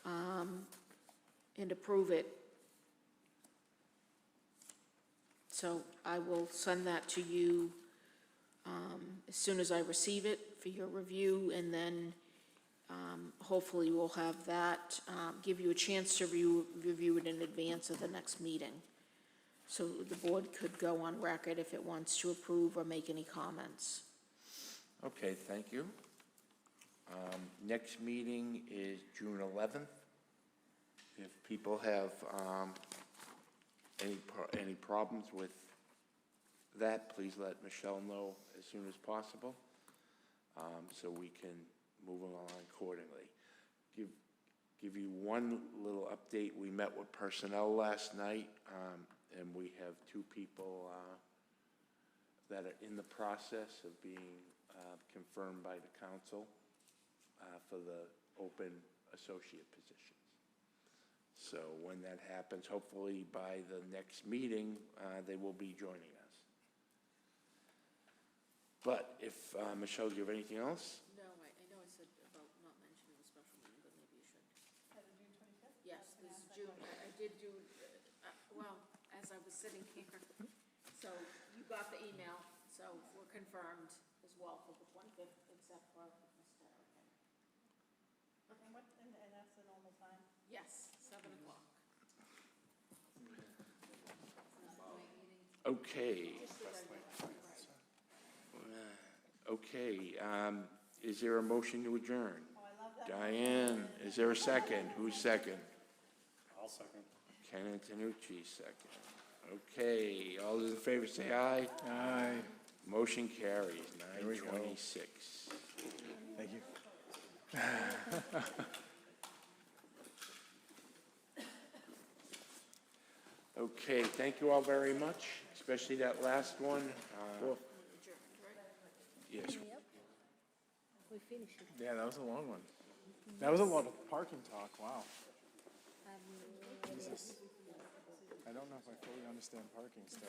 and approve it. So I will send that to you, as soon as I receive it for your review, and then, hopefully we'll have that, give you a chance to review it in advance of the next meeting. So the board could go on record if it wants to approve or make any comments. Okay, thank you. Next meeting is June 11th. If people have any problems with that, please let Michelle know as soon as possible, so we can move along accordingly. Give you one little update. We met with personnel last night, and we have 2 people that are in the process of being confirmed by the council for the open associate positions. So when that happens, hopefully by the next meeting, they will be joining us. But if, Michelle, do you have anything else? No, I know I said about not mentioning the special meeting, but maybe you should. June 25th? Yes, this is June. I did do, well, as I was sitting here. So you got the email, so we're confirmed as well for the 25th, except for Mr. Erickson. And that's the normal time? Yes, 7 o'clock. Okay. Okay, is there a motion to adjourn? Oh, I love that. Diane, is there a second? Who's second? I'll second. Ken Antonucci, second. Okay, all those in favor say aye. Aye. Motion carries, we go. 9:26. Thank you. Okay, thank you all very much, especially that last one. Yes, Yeah, that was a long one. That was a lot of parking talk, wow. Jesus. I I don't know if I fully understand parking still.